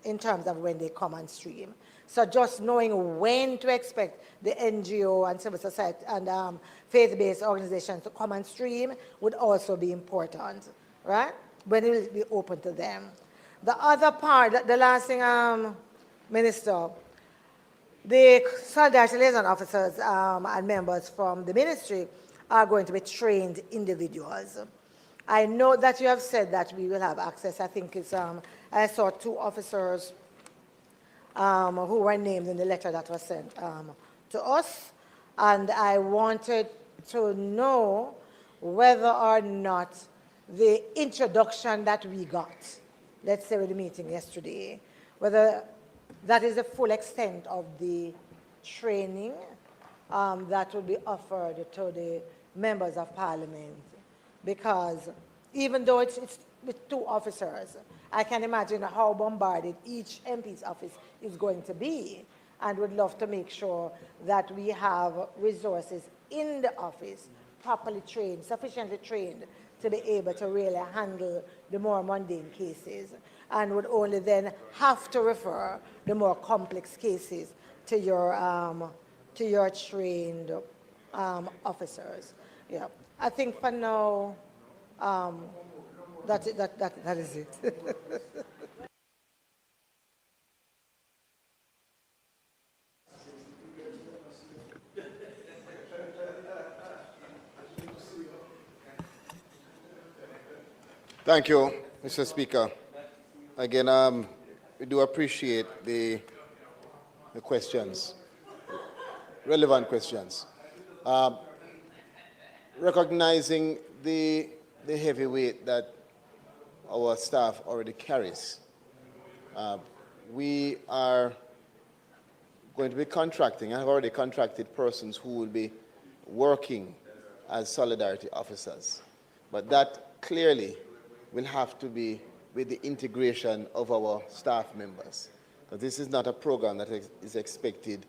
[SPEAKER 7] in terms of when they come on stream. So just knowing when to expect the NGO and civil society and faith-based organizations to come on stream would also be important, right? When it will be open to them. The other part, the last thing, Minister, the solidarity liaison officers and members from the ministry are going to be trained individuals. I know that you have said that we will have access. I think it's, I saw 2 officers who were named in the letter that was sent to us. And I wanted to know whether or not the introduction that we got, let's say with the meeting yesterday, whether that is the full extent of the training that will be offered to the members of parliament. Because even though it's with 2 officers, I can imagine how bombarded each MP's office is going to be, and would love to make sure that we have resources in the office properly trained, sufficiently trained to be able to really handle the more mundane cases, and would only then have to refer the more complex cases to your trained officers. Yeah, I think for now, that is it.
[SPEAKER 3] Thank you, Mr. Speaker. Again, we do appreciate the questions, relevant questions. Recognizing the heavy weight that our staff already carries, we are going to be contracting, and have already contracted persons who will be working as solidarity officers. But that clearly will have to be with the integration of our staff members. But this is not a program that is expected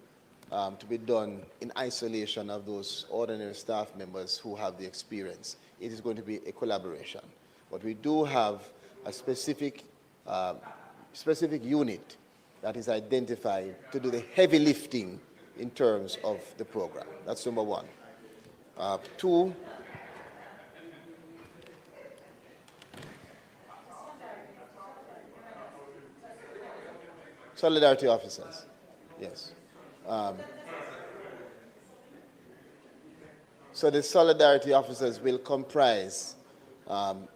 [SPEAKER 3] to be done in isolation of those ordinary staff members who have the experience. It is going to be a collaboration. But we do have a specific unit that is identified to do the heavy lifting in terms of the program. That's number one. Two, solidarity officers, yes. So the solidarity officers will comprise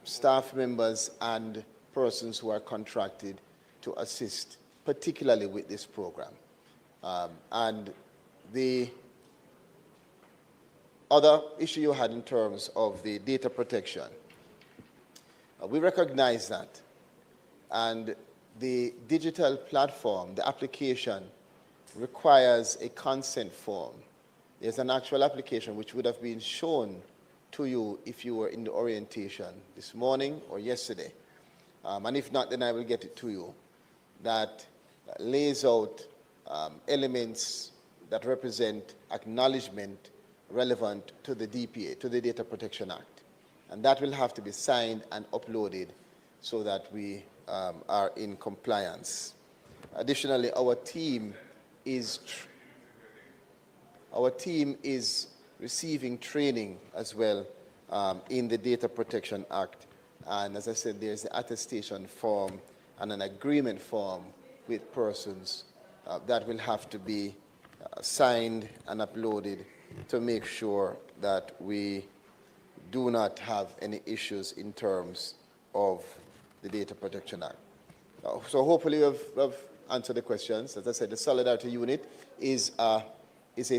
[SPEAKER 3] staff members and persons who are contracted to assist, particularly with this program. And the other issue you had in terms of the data protection, we recognize that. And the digital platform, the application, requires a consent form. There's an actual application which would have been shown to you if you were in the orientation this morning or yesterday. And if not, then I will get it to you. That lays out elements that represent acknowledgement relevant to the DPA, to the Data Protection Act. And that will have to be signed and uploaded so that we are in compliance. Additionally, our team is receiving training as well in the Data Protection Act. And as I said, there's the attestation form and an agreement form with persons that will have to be signed and uploaded to make sure that we do not have any issues in terms of the Data Protection Act. So hopefully we've answered the questions. As I said, the Solidarity Unit is a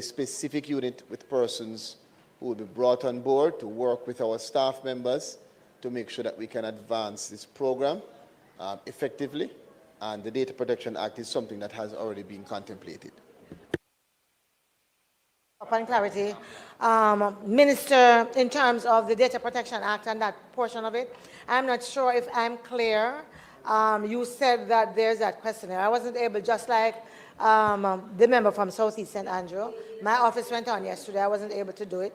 [SPEAKER 3] specific unit with persons who will be brought on board to work with our staff members to make sure that we can advance this program effectively. And the Data Protection Act is something that has already been contemplated.
[SPEAKER 7] Upon clarity, Minister, in terms of the Data Protection Act and that portion of it, I'm not sure if I'm clear. You said that there's that questionnaire. I wasn't able, just like the member from Southeast St. Andrew. My office went on yesterday. I wasn't able to do it.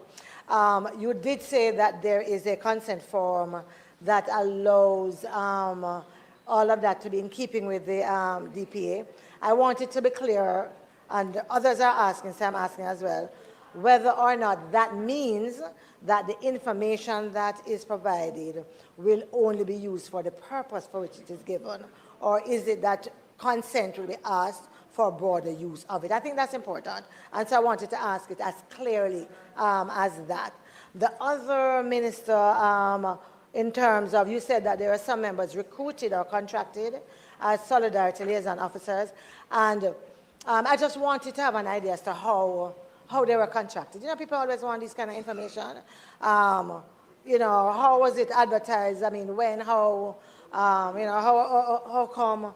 [SPEAKER 7] You did say that there is a consent form that allows all of that to be in keeping with the DPA. I want it to be clear, and others are asking, so I'm asking as well, whether or not that means that the information that is provided will only be used for the purpose for which it is given, or is it that consent will be asked for broader use of it? I think that's important, and so I wanted to ask it as clearly as that. The other, Minister, in terms of, you said that there are some members recruited or contracted as Solidarity Liaison Officers, and I just wanted to have an idea as to how they were contracted. You know, people always want this kind of information. You know, how was it advertised? I mean, when, how, you know, how come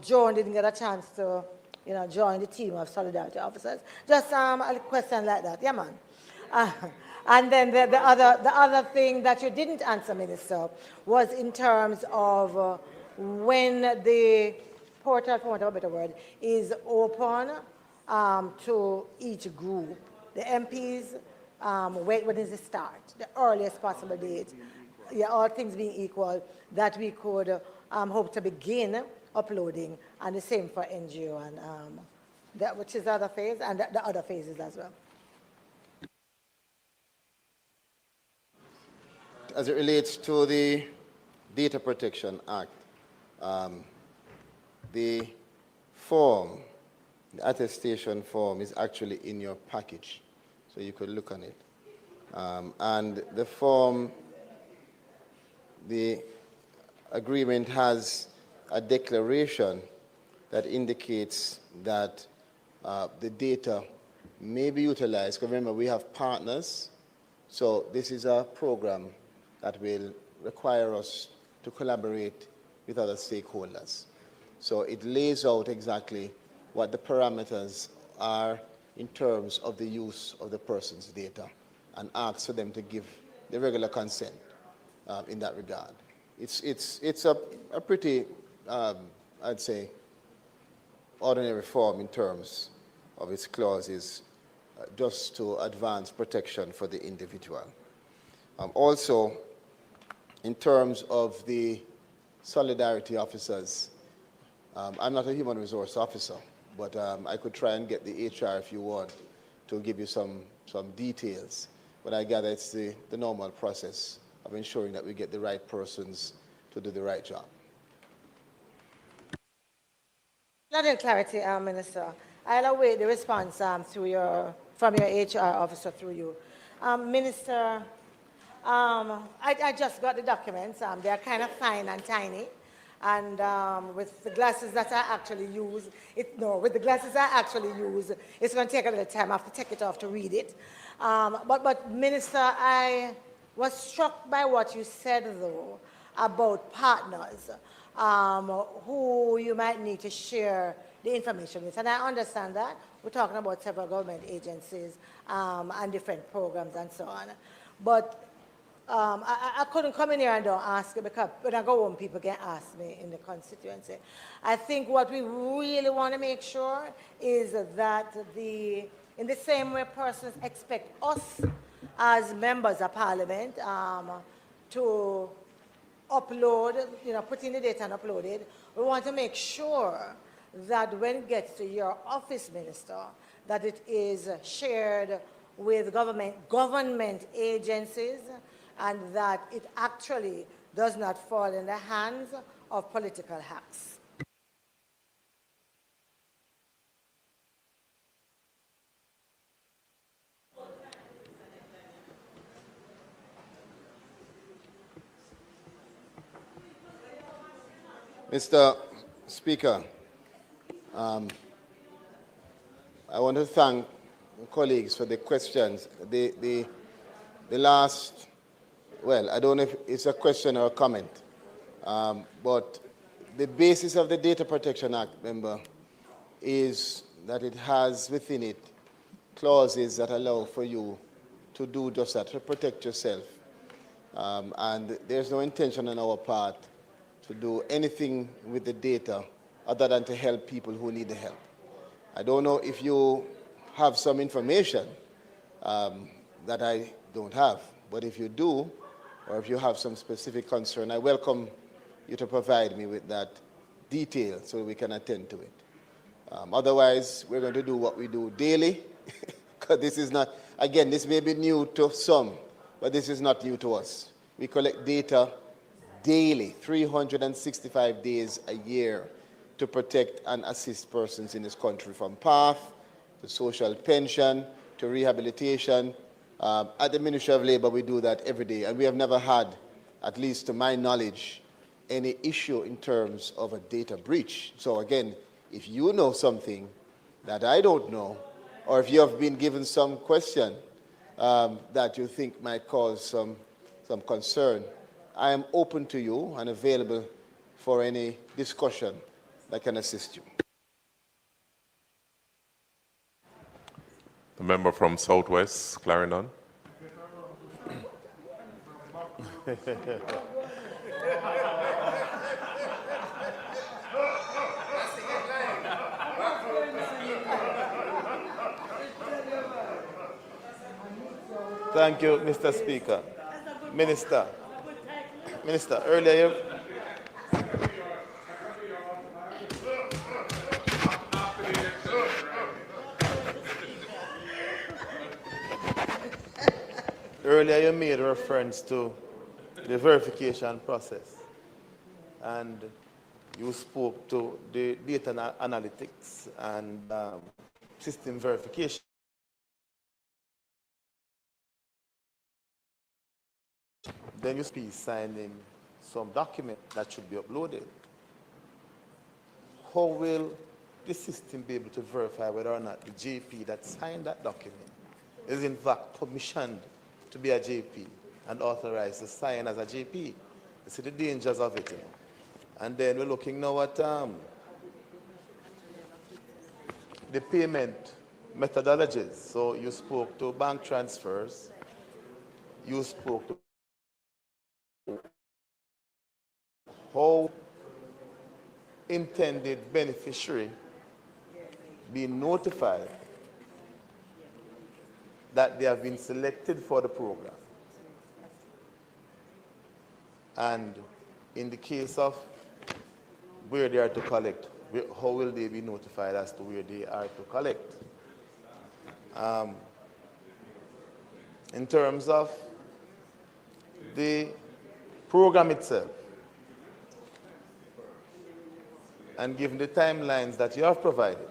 [SPEAKER 7] Joan didn't get a chance to, you know, join the team of Solidarity Officers? Just a question like that. Yeah, man. And then the other thing that you didn't answer, Minister, was in terms of when the portal, for want of a better word, is open to each group. The MPs, when is the start? The earliest possible date. Yeah, all things being equal, that we could hope to begin uploading, and the same for NGO, and that, which is the other phase, and the other phases as well.
[SPEAKER 3] As it relates to the Data Protection Act, the form, the attestation form, is actually in your package, so you could look on it. And the form, the agreement has a declaration that indicates that the data may be utilized. Because remember, we have partners, so this is a program that will require us to collaborate with other stakeholders. So it lays out exactly what the parameters are in terms of the use of the person's data, and asks for them to give the regular consent in that regard. It's a pretty, I'd say, ordinary form in terms of its clauses just to advance protection for the individual. Also, in terms of the solidarity officers, I'm not a human resource officer, but I could try and get the HR if you want to give you some details. But I gather it's the normal process of ensuring that we get the right persons to do the right job.
[SPEAKER 7] Not clarity, Minister. I'll await the response from your HR officer through you. Minister, I just got the documents. They're kind of fine and tiny. And with the glasses that I actually use, with the glasses I actually use, it's going to take a little time. I have to take it off to read it. But Minister, I was struck by what you said, though, about partners who you might need to share the information with. And I understand that. We're talking about several government agencies and different programs and so on. But I couldn't come in here and don't ask you, because when I go home, people can ask me in the constituency. I think what we really want to make sure is that in the same way persons expect us as members of parliament to upload, put in the data and upload it, we want to make sure that when it gets to your office, Minister, that it is shared with government agencies, and that it actually does not fall in the hands of political hacks.
[SPEAKER 3] Mr. Speaker, I want to thank colleagues for the questions. The last, well, I don't know if it's a question or a comment, but the basis of the Data Protection Act, member, is that it has within it clauses that allow for you to do just that, to protect yourself. And there's no intention on our part to do anything with the data other than to help people who need the help. I don't know if you have some information that I don't have, but if you do, or if you have some specific concern, I welcome you to provide me with that detail so we can attend to it. Otherwise, we're going to do what we do daily, because this is not, again, this may be new to some, but this is not new to us. We collect data daily, 365 days a year, to protect and assist persons in this country, from PATH to social pension to rehabilitation. At the Ministry of Labour, we do that every day, and we have never had, at least to my knowledge, any issue in terms of a data breach. So again, if you know something that I don't know, or if you have been given some question that you think might cause some concern, I am open to you and available for any discussion that can assist you.
[SPEAKER 8] The member from Southwest, Clarendon.
[SPEAKER 9] Thank you, Mr. Speaker. Minister, earlier you made reference to the verification process, and you spoke to the data analytics and system verification. Then you be signing some document that should be uploaded. How will the system be able to verify whether or not the JP that signed that document is in fact permissioned to be a JP and authorized to sign as a JP? You see the dangers of it. And then we're looking now at the payment methodologies. So you spoke to bank transfers, you spoke to how intended beneficiary be notified that they have been selected for the program. And in the case of where they are to collect, how will they be notified as to where they are to collect? In terms of the program itself, and given the timelines that you have provided,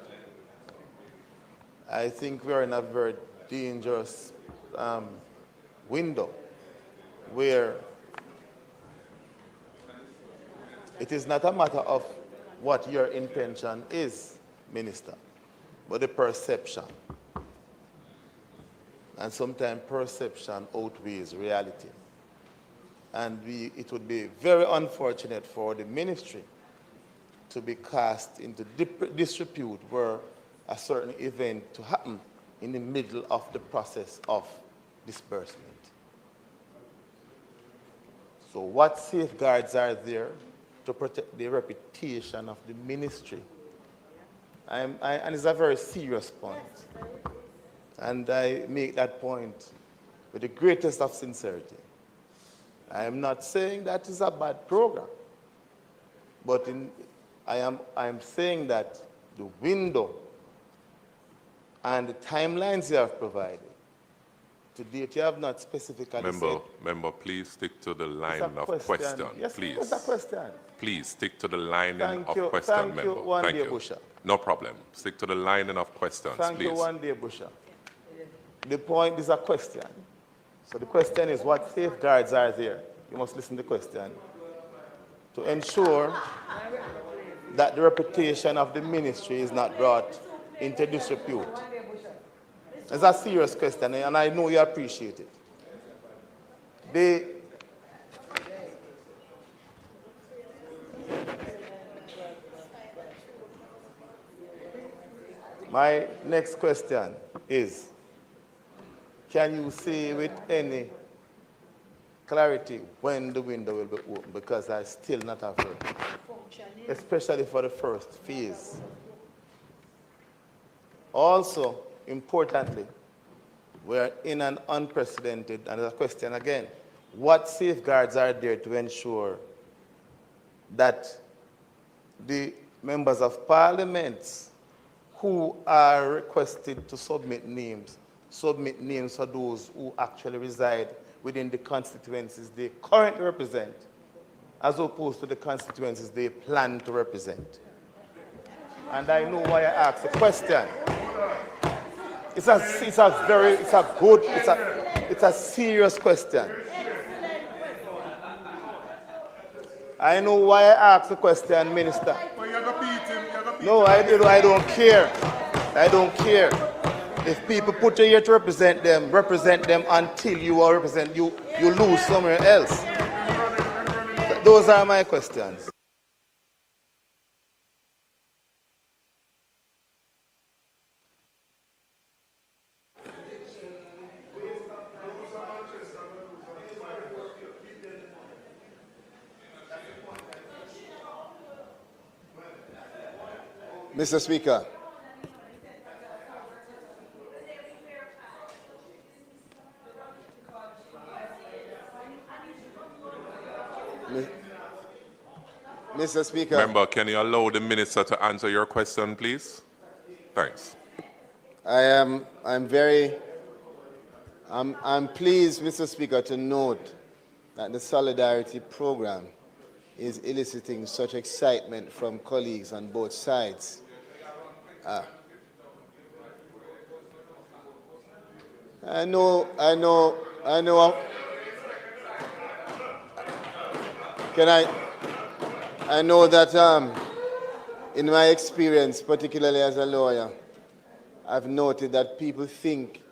[SPEAKER 9] I think we are in a very dangerous window where it is not a matter of what your intention is, Minister, but the perception. And sometimes perception outweighs reality. And it would be very unfortunate for the ministry to be cast into disrepute were a certain event to happen in the middle of the process of disbursement. So what safeguards are there to protect the reputation of the ministry? And it's a very serious point. And I make that point with the greatest of sincerity. I am not saying that is a bad program, but I am saying that the window and the timelines you have provided, to date you have not specifically said.
[SPEAKER 8] Member, please stick to the line of
[SPEAKER 9] question.
[SPEAKER 8] question.
[SPEAKER 9] Yes,
[SPEAKER 8] please.
[SPEAKER 9] it's a question.
[SPEAKER 8] Please stick to the lining of question,
[SPEAKER 9] Thank
[SPEAKER 8] member.
[SPEAKER 9] you, one
[SPEAKER 8] Thank
[SPEAKER 9] day,
[SPEAKER 8] you.
[SPEAKER 9] Busha.
[SPEAKER 8] No problem. Stick to the lining of questions,
[SPEAKER 9] Thank
[SPEAKER 8] please.
[SPEAKER 9] you, one day, Busha. The point is a question. So the question is, what safeguards are there? You must listen to the question. To ensure that the reputation of the ministry is not brought into disrepute. It's a serious question, and I know you appreciate it. My next question is, can you say with any clarity when the window will be open? Because I still not have heard, especially for the first phase. Also, importantly, we're in an unprecedented, and the question again, what safeguards are there to ensure that the members of parliament who are requested to submit names for those who actually reside within the constituencies they currently represent, as opposed to the constituencies they plan to represent? And I know why I asked the question. It's a serious question. I know why I asked the question, Minister. No, I don't care. I don't care. If people put you here to represent them until you are represent you lose somewhere else. Those are my questions.
[SPEAKER 3] Mr. Speaker. Mr. Speaker.
[SPEAKER 8] Member, can you allow the minister to answer your question, please? Thanks.
[SPEAKER 3] I'm pleased, Mr. Speaker, to note that the Solidarity Program is eliciting such excitement from colleagues on both sides. I know. I know that in my experience, particularly as a lawyer, I've noted that people think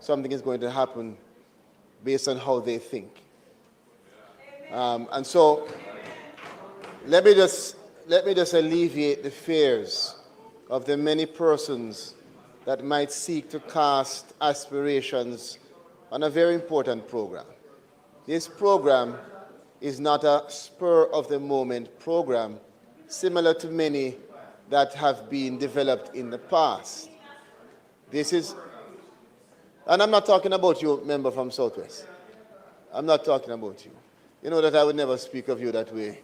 [SPEAKER 3] something is going to happen based on how they think. And so let me just alleviate the fears of the many persons that might seek to cast aspirations on a very important program. This program is not a spur-of-the-moment program, similar to many that have been developed in the past. This is And I'm not talking about you, member from Southwest. I'm not talking about you. You know that I would never speak of you that way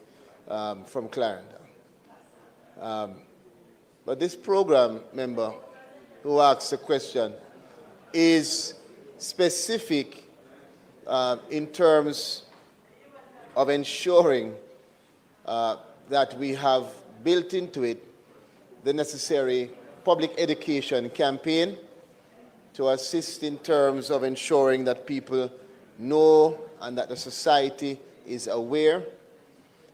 [SPEAKER 3] from Clarendon. But this program member who asked the question is specific in terms of ensuring that we have built into it the necessary public education campaign to assist in terms of ensuring that people know and that the society is aware.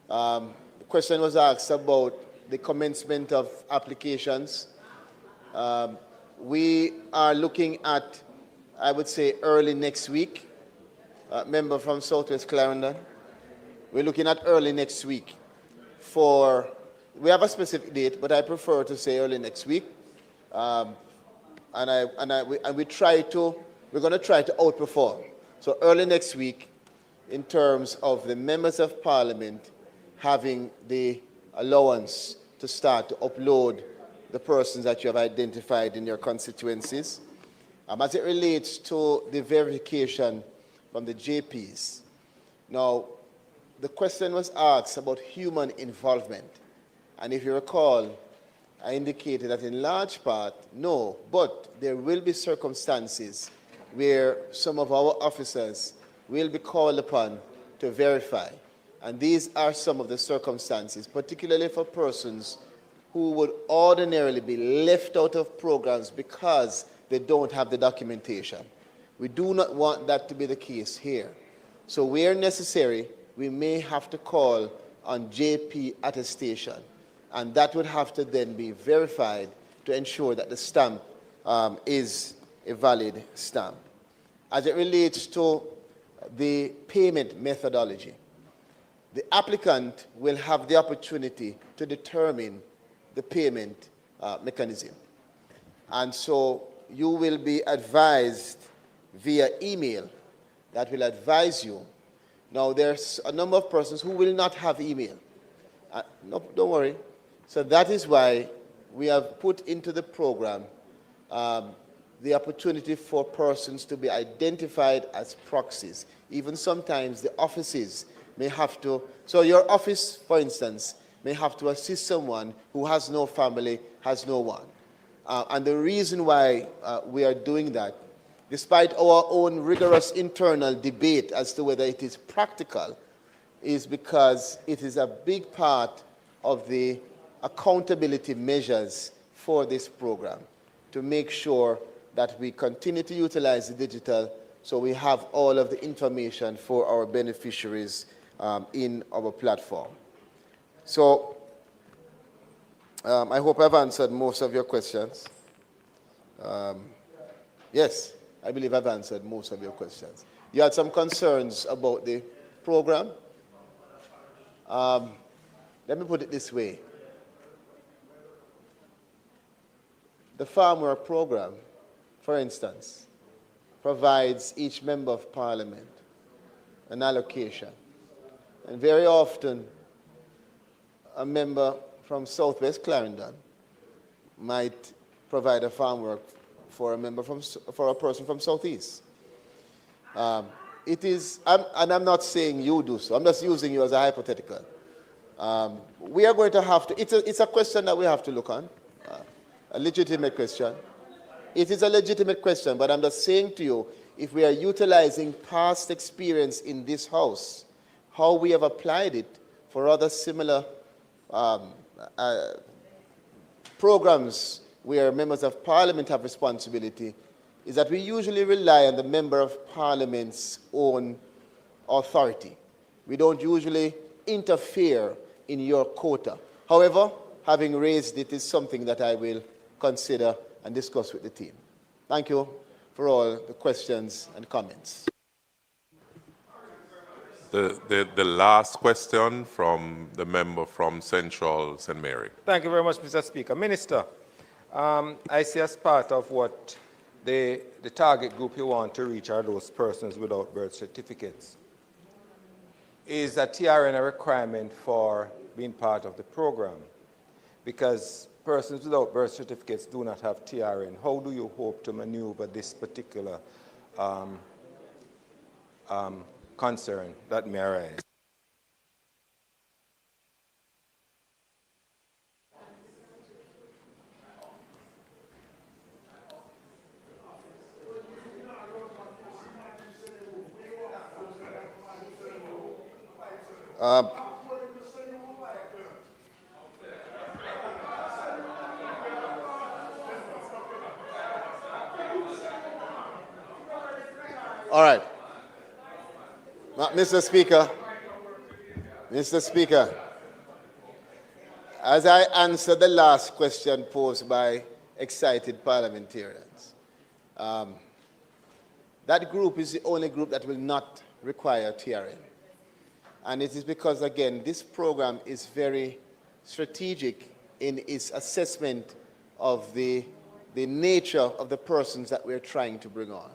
[SPEAKER 3] The question was asked about the commencement of applications. We are looking at, I would say, early next week. Member from Southwest Clarendon. We're looking at early next week we have a specific date, but I prefer to say early next week. We're going to try to outperform. So early next week, in terms of the members of parliament having the allowance to start to upload the persons that you have identified in your constituencies. As it relates to the verification from the JPs. Now, the question was asked about human involvement. And if you recall, I indicated that in large part, no, but there will be circumstances where some of our officers will be called upon to verify. And these are some of the circumstances, particularly for persons who would ordinarily be left out of programs because they don't have the documentation. We do not want that to be the case here. So where necessary, we may have to call on JP attestation, and that would have to then be verified to ensure that the stamp is a valid stamp. As it relates to the payment methodology, the applicant will have the opportunity to determine the payment mechanism. And so you will be advised via email that will advise you. Now, there's a number of persons who will not have email. No, don't worry. So that is why we have put into the program the opportunity for persons to be identified as proxies. Even sometimes the offices may have to, so your office, for instance, may have to assist someone who has no family, has no one. And the reason why we are doing that, despite our own rigorous internal debate as to whether it is practical, is because it is a big part of the accountability measures for this program to make sure that we continue to utilize the digital so we have all of the information for our beneficiaries in our platform. So I hope I've answered most of your questions. Yes, I believe I've answered most of your questions. You had some concerns about the program. Let me put it this way. The Farm Work program, for instance, provides each member of parliament an allocation. And very often, a member from Southwest Clarendon might provide a farm work for a person from Southeast. It is, and I'm not saying you do so, I'm just using you as a hypothetical. We are going to have to, it's a question that we have to look on, a legitimate question. It is a legitimate question, but I'm just saying to you, if we are utilizing past experience in this House, how we have applied it for other similar programs where members of parliament have responsibility, is that we usually rely on the member of parliament's own authority. We don't usually interfere in your quota. However, having raised it is something that I will consider and discuss with the team. Thank you for all the questions and comments.
[SPEAKER 8] The last question from the member from Central St. Mary.
[SPEAKER 10] Thank you very much, Mr. Speaker. Minister, I see as part of what the target group you want to reach are those persons without birth certificates. Is a TRN a requirement for being part of the program? Because persons without birth certificates do not have TRN. How do you hope to maneuver this particular concern that may arise.
[SPEAKER 3] All right. Mr. Speaker, as I answer the last question posed by excited parliamentarians, that group is the only group that will not require TRN. And it is because, again, this program is very strategic in its assessment of the nature of the persons that we're trying to bring on.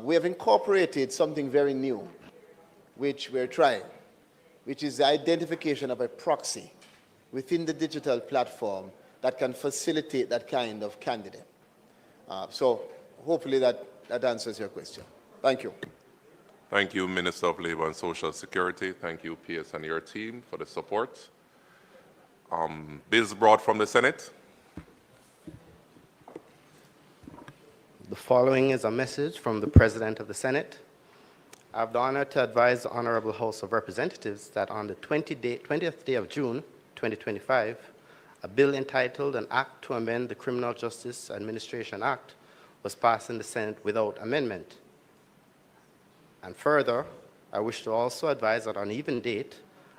[SPEAKER 3] We have incorporated something very new, which we're trying, which is the identification of a proxy within the digital platform that can facilitate that kind of candidate. So hopefully that answers your question. Thank you.
[SPEAKER 8] Thank you, Minister of Labor and Social Security. Thank you, Pierce, and your team for the support. Bills brought from the Senate.
[SPEAKER 11] The following is a message from the President of the Senate. I have the honor to advise the Honorable House of Representatives that on the 20th day of June, 2025, a bill entitled An Act to Amend the Criminal Justice Administration Act was passed in the Senate without amendment. And further, I wish to also advise that on even date,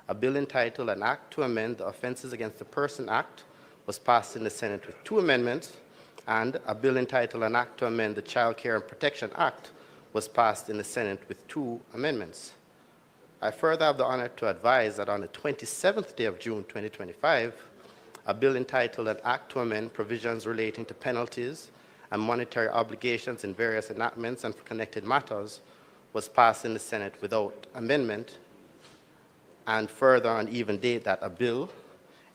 [SPEAKER 11] a bill entitled An Act to Amend the Offenses Against the Person Act was passed in the Senate with 2 amendments, and a bill entitled An Act to Amend the Child Care and Protection Act was passed in the Senate with 2 amendments. I further have the honor to advise that on the 27th day of June 2025, a bill entitled An Act to Amend Provisions Relating to Penalties and Monetary Obligations in Various Enactments and Connected Matters was passed in the Senate without amendment. And further, on even date, that a bill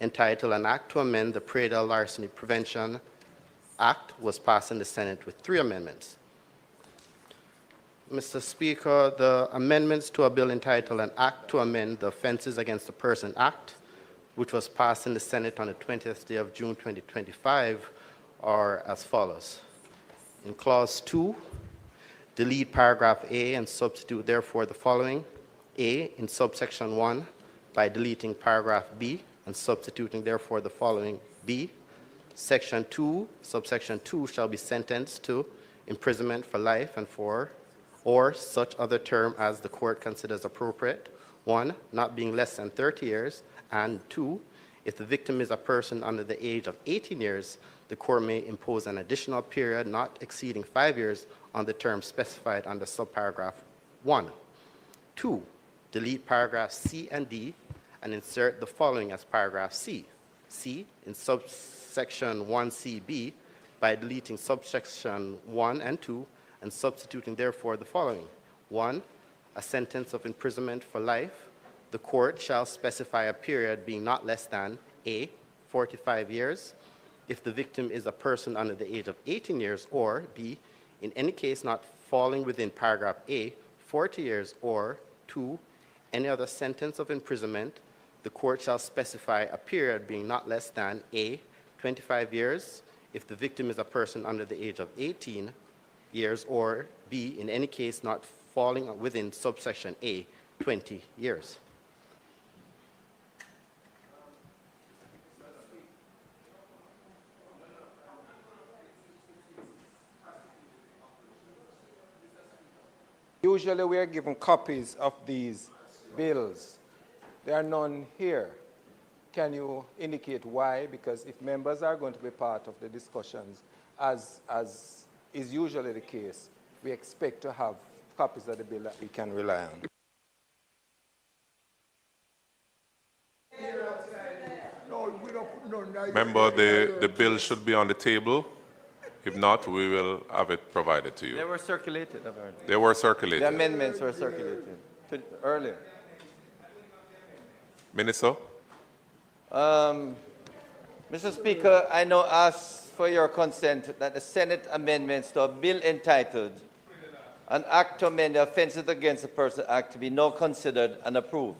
[SPEAKER 11] entitled An Act to Amend the Cradle Larceny Prevention Act was passed in the Senate with 3 amendments. Mr. Speaker, the amendments to a bill entitled An Act to Amend the Offenses Against the Person Act, which was passed in the Senate on the 20th day of June 2025, are as follows. In Clause 2, delete paragraph A and substitute therefore the following. A in subsection 1 by deleting paragraph B and substituting therefore the following B. Section 2, subsection 2 shall be sentenced to imprisonment for life and for or such other term as the court considers appropriate. 1, not being less than 30 years, and 2, if the victim is a person under the age of 18 years, the court may impose an additional period not exceeding 5 years on the term specified under subparagraph 1. 2, delete paragraphs C and D and insert the following as paragraph C. C in subsection 1CB by deleting subsection 1 and 2 and substituting therefore the following. 1, a sentence of imprisonment for life. The court shall specify a period being not less than A, 45 years, if the victim is a person under the age of 18 years, or B, in any case not falling within paragraph A, 40 years, or 2, any other sentence of imprisonment. The court shall specify a period being not less than A, 25 years, if the victim is a person under the age of 18 years, or B, in any case not falling within subsection A, 20 years.
[SPEAKER 10] Usually we are given copies of these bills. There are none here. Can you indicate why? Because if members are going to be part of the discussions, as is usually the case, we expect to have copies of the bill that we can rely on.
[SPEAKER 8] Member, the bill should be on the table. If not, we will have it provided to you.
[SPEAKER 9] They were circulated, apparently.
[SPEAKER 8] They were circulated.
[SPEAKER 9] The amendments were circulated earlier.
[SPEAKER 8] Minister?
[SPEAKER 9] Mr. Speaker, I now ask for your consent that the Senate amendments to a bill entitled
[SPEAKER 12] An act to amend the Offences Against a Person Act to be now considered and approved.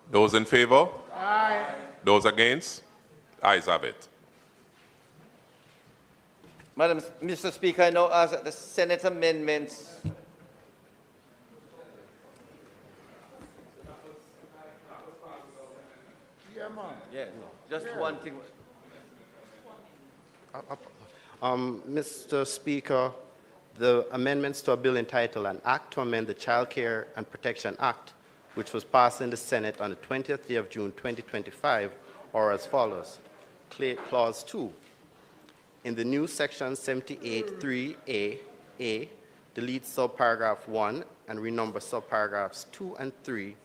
[SPEAKER 8] Those in favor? Aye. Those against? Ayes have it.
[SPEAKER 12] Mr. Speaker, I now ask that the Senate amendments just one thing.
[SPEAKER 11] Mr. Speaker, the amendments to a bill entitled An Act to Amend the Child Care and Protection Act, which was passed in the Senate on the 20th day of June 2025, are as follows. Clause 2. In the new section 78(3)(a), delete subparagraph 1 and renumber subparagraphs 2 and 3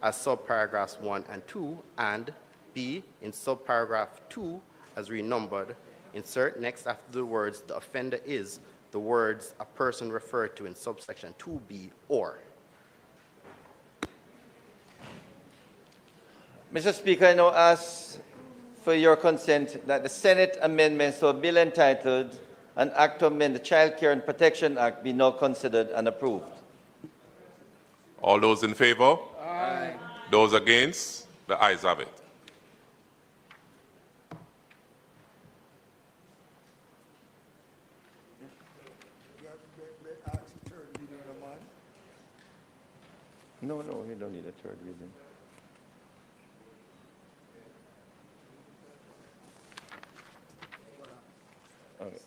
[SPEAKER 11] as subparagraphs 1 and 2, and B, in subparagraph 2 as renumbered, insert next after the words the offender is the words a person referred to in subsection 2B or.
[SPEAKER 12] Mr. Speaker, I now ask for your consent that the Senate amendments to a bill entitled An Act to Amend the Child Care and Protection Act be now considered and approved.
[SPEAKER 8] All those in favor? Aye. Those against? The ayes have it.
[SPEAKER 12] No, you don't need a third reading. Okay.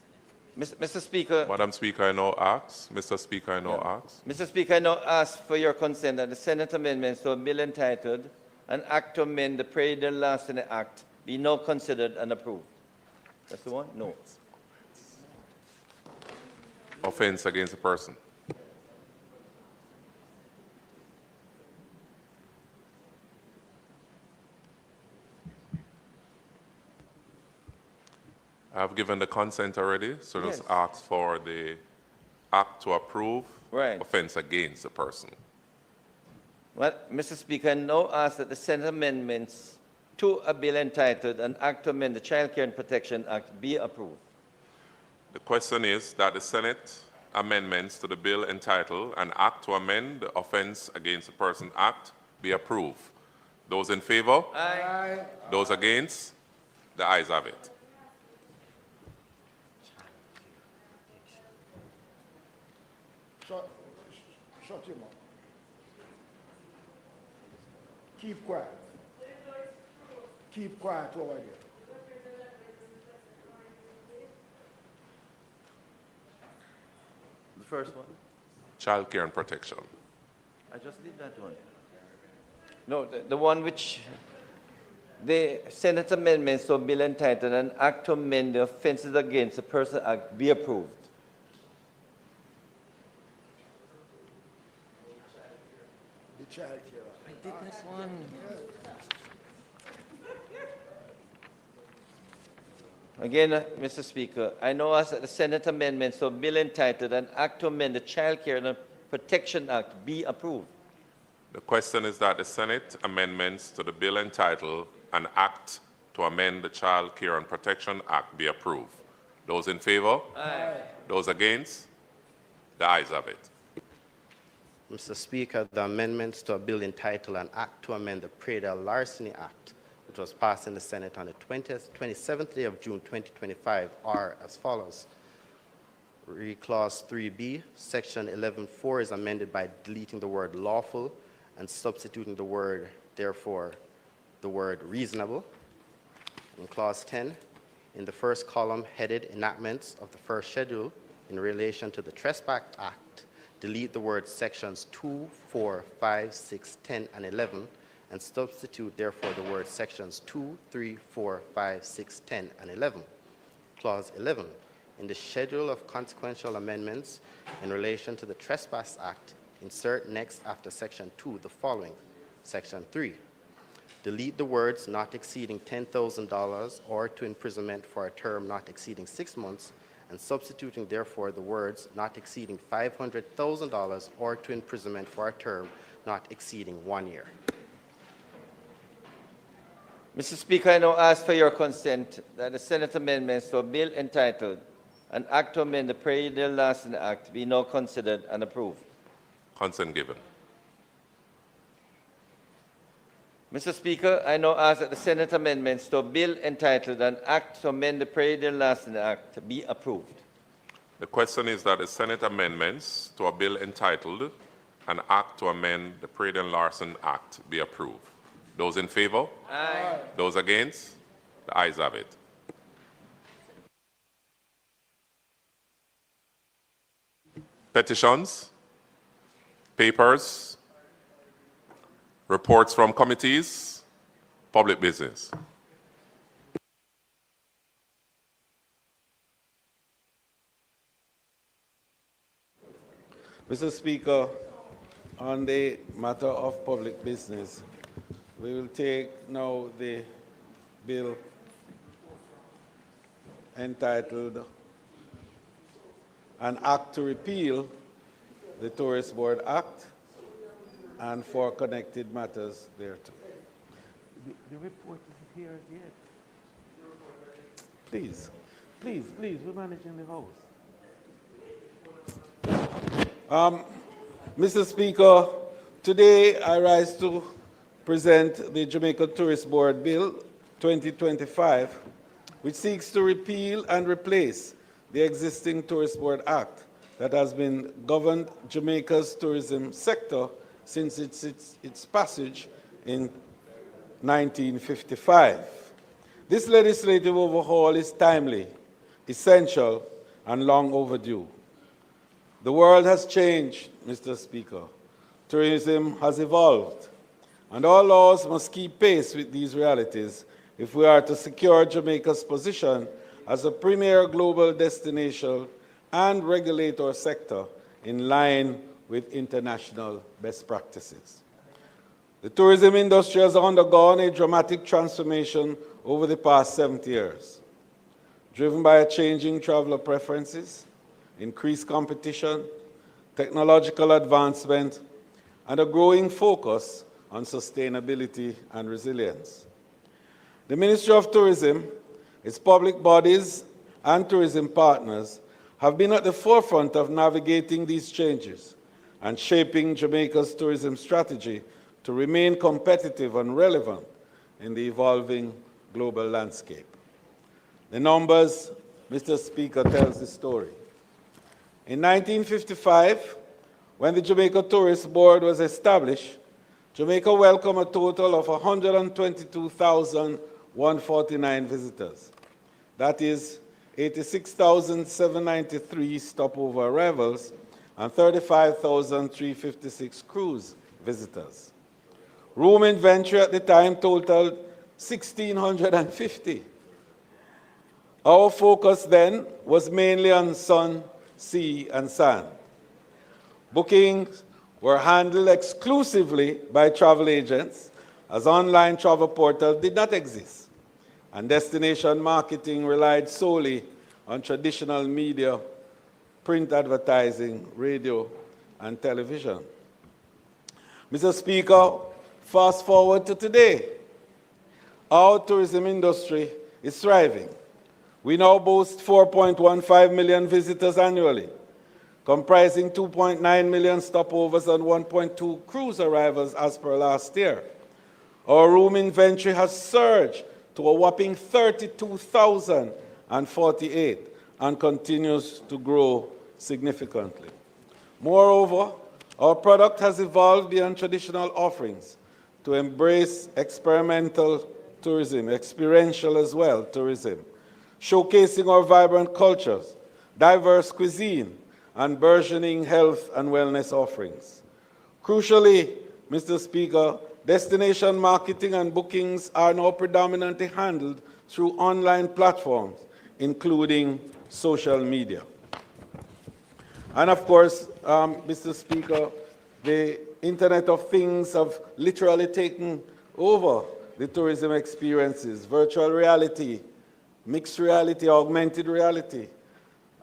[SPEAKER 12] Mr. Speaker.
[SPEAKER 8] Madam Speaker, I now ask. Mr. Speaker, I now ask.
[SPEAKER 12] Mr. Speaker, I now ask for your consent that the Senate amendments to a bill entitled An Act to Amend the Predial Larceny Act be now considered and approved. That's the one? No.
[SPEAKER 8] Offense against a person. I've given the consent already, so just ask for the act to approve offense against the person.
[SPEAKER 12] Well, Mr. Speaker, I now ask that the Senate amendments to a bill entitled An Act to Amend the Child Care and Protection Act be approved.
[SPEAKER 8] The question is that the Senate amendments to the bill entitled An Act to Amend the Offense Against a Person Act be approved. Those in favor?
[SPEAKER 12] Aye.
[SPEAKER 8] Those against? The ayes have it.
[SPEAKER 6] Shut your mouth. Keep quiet. Keep quiet over there.
[SPEAKER 12] The first one?
[SPEAKER 8] Child care and protection.
[SPEAKER 12] I just did that one. No, the one which the Senate amendments to a bill entitled An Act to Amend the Offences Against a Person Act be approved.
[SPEAKER 6] Child care.
[SPEAKER 12] I did that one. Again, Mr. Speaker, I now ask that the Senate amendments to a bill entitled An Act to Amend the Child Care and Protection Act be approved.
[SPEAKER 8] The question is that the Senate amendments to the bill entitled An Act to Amend the Child Care and Protection Act be approved. Those in favor?
[SPEAKER 12] Aye.
[SPEAKER 8] Those against? The ayes have it.
[SPEAKER 11] Mr. Speaker, the amendments to a bill entitled An Act to Amend the Predial Larceny Act, which was passed in the Senate on the 27th day of June 2025, are as follows. Clause 3B, Section 11.4 is amended by deleting the word lawful and substituting the word, therefore, the word reasonable. In Clause 10, in the first column headed enactments of the first schedule in relation to the Trespass Act, delete the words sections 2, 4, 5, 6, 10, and 11, and substitute, therefore, the words sections 2, 3, 4, 5, 6, 10, and 11. Clause 11, in the schedule of consequential amendments in relation to the Trespass Act, insert next after section 2 the following. Section 3, delete the words not exceeding $10,000 or to imprisonment for a term not exceeding 6 months, and substituting, therefore, the words not exceeding $500,000 or to imprisonment for a term not exceeding 1 year.
[SPEAKER 12] Mr. Speaker, I now ask for your consent that the Senate amendments to a bill entitled an act to amend the Perennial Lasting Act be now considered and approved.
[SPEAKER 8] Consent given.
[SPEAKER 12] Mr. Speaker, I now ask that the Senate amendments to a bill entitled An Act to Amend the Perennial Lasting Act be approved.
[SPEAKER 8] The question is that the Senate amendments to a bill entitled An Act to Amend the Braden-Larson Act be approved. Those in favor?
[SPEAKER 12] Aye.
[SPEAKER 8] Those against? The ayes have it. Petitions, papers, reports from committees, public business.
[SPEAKER 13] Mr. Speaker, on the matter of public business, we will take now the bill entitled An Act to Repeal the Tourist Board Act and for connected matters thereto. The report is here yet. Please, we're managing the House. Mr. Speaker, today I rise to present the Jamaica Tourist Board Bill 2025, which seeks to repeal and replace the existing Tourist Board Act that has been governed Jamaica's tourism sector since its passage in 1955. This legislative overhaul is timely, essential, and long overdue. The world has changed, Mr. Speaker. Tourism has evolved, and all laws must keep pace with these realities if we are to secure Jamaica's position as a premier global destination and regulator sector in line with international best practices. The tourism industry has undergone a dramatic transformation over the past 70 years, driven by changing traveler preferences, increased competition, technological advancement, and a growing focus on sustainability and resilience. The Ministry of Tourism, its public bodies, and tourism partners have been at the forefront of navigating these changes and shaping Jamaica's tourism strategy to remain competitive and relevant in the evolving global landscape. The numbers, Mr. Speaker, tells the story. In 1955, when the Jamaica Tourist Board was established, Jamaica welcomed a total of 122,149 visitors. That is 86,793 stopover arrivals and 35,356 cruise visitors. Room inventory at the time totaled 1,650. Our focus then was mainly on sun, sea, and sand. Bookings were handled exclusively by travel agents, as online travel portals did not exist, and destination marketing relied solely on traditional media, print advertising, radio, and television. Mr. Speaker, fast forward to today. Our tourism industry is thriving. We now boast 4.15 million visitors annually, comprising 2.9 million stopovers and 1.2 cruise arrivals as per last year. Our room inventory has surged to a whopping 32,048 and continues to grow significantly. Moreover, our product has evolved beyond traditional offerings to embrace experimental tourism, experiential as well tourism, showcasing our vibrant cultures, diverse cuisine, and burgeoning health and wellness offerings. Crucially, Mr. Speaker, destination marketing and bookings are now predominantly handled through online platforms, including social media. And of course, Mr. Speaker, the Internet of Things have literally taken over the tourism experiences, virtual reality, mixed reality, augmented reality.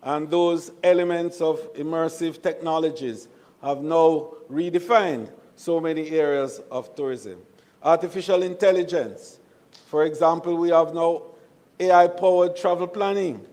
[SPEAKER 13] And those elements of immersive technologies have now redefined so many areas of tourism. Artificial intelligence. For example, we have now AI-powered travel planning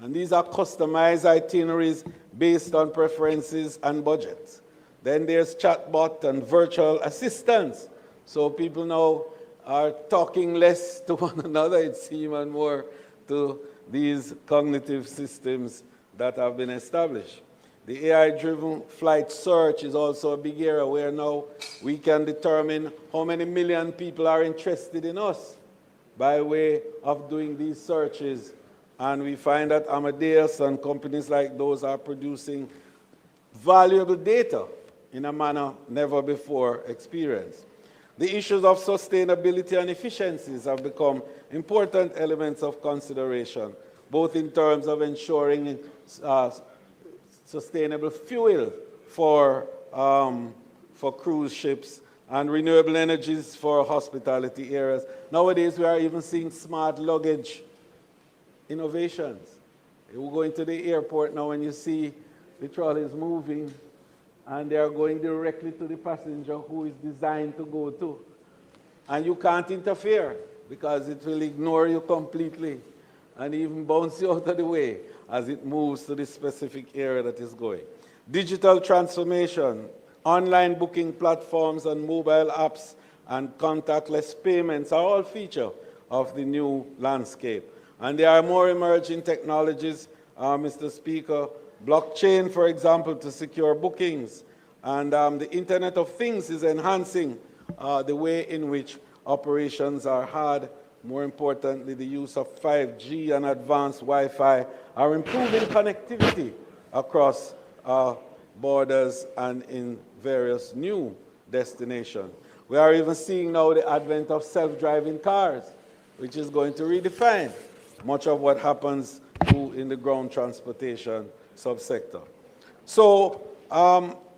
[SPEAKER 13] And these are customized itineraries based on preferences and budgets. Then there's chatbot and virtual assistants. So people now are talking less to one another, it seems, and more to these cognitive systems that have been established. The AI-driven flight search is also a big area where now we can determine how many million people are interested in us by way of doing these searches. And we find that Amadeus and companies like those are producing valuable data in a manner never before experienced. The issues of sustainability and efficiencies have become important elements of consideration, both in terms of ensuring sustainable fuel for cruise ships and renewable energies for hospitality areas. Nowadays, we are even seeing smart luggage innovations. You go into the airport now and you see the trolleys moving, and they are going directly to the passenger who is designed to go to. And you can't interfere because it will ignore you completely and even bounce you out of the way as it moves to the specific area that is going. Digital transformation, online booking platforms and mobile apps and contactless payments are all features of the new landscape. And there are more emerging technologies, Mr. Speaker, blockchain, for example, to secure bookings. And the Internet of Things is enhancing the way in which operations are had. More importantly, the use of 5G and advanced Wi-Fi are improving connectivity across borders and in various new destinations. We are even seeing now the advent of self-driving cars, which is going to redefine much of what happens in the ground transportation subsector. So,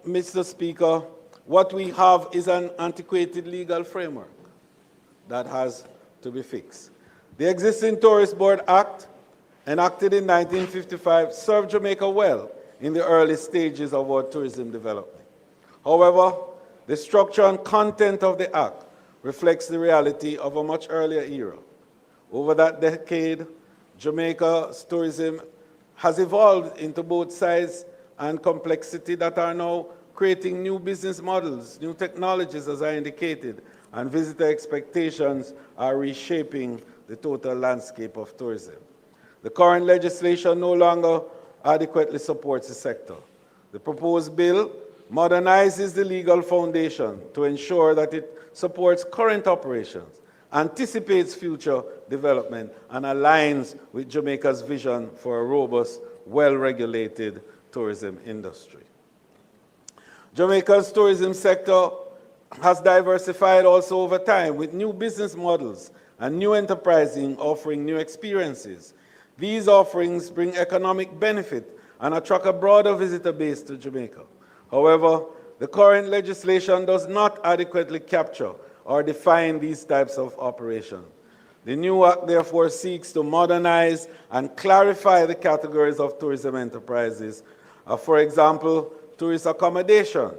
[SPEAKER 13] Mr. Speaker, what we have is an antiquated legal framework that has to be fixed. The existing Tourist Board Act, enacted in 1955, served Jamaica well in the early stages of our tourism development. However, the structure and content of the Act reflects the reality of a much earlier era. Over that decade, Jamaica's tourism has evolved into both size and complexity that are now creating new business models, new technologies, as I indicated, and visitor expectations are reshaping the total landscape of tourism. The current legislation no longer adequately supports the sector. The proposed bill modernizes the legal foundation to ensure that it supports current operations, anticipates future development, and aligns with Jamaica's vision for a robust, well-regulated tourism industry. Jamaica's tourism sector has diversified also over time with new business models and new enterprising offering new experiences. These offerings bring economic benefit and attract a broader visitor base to Jamaica. However, the current legislation does not adequately capture or define these types of operations. The new Act therefore seeks to modernize and clarify the categories of tourism enterprises. For example, tourist accommodation,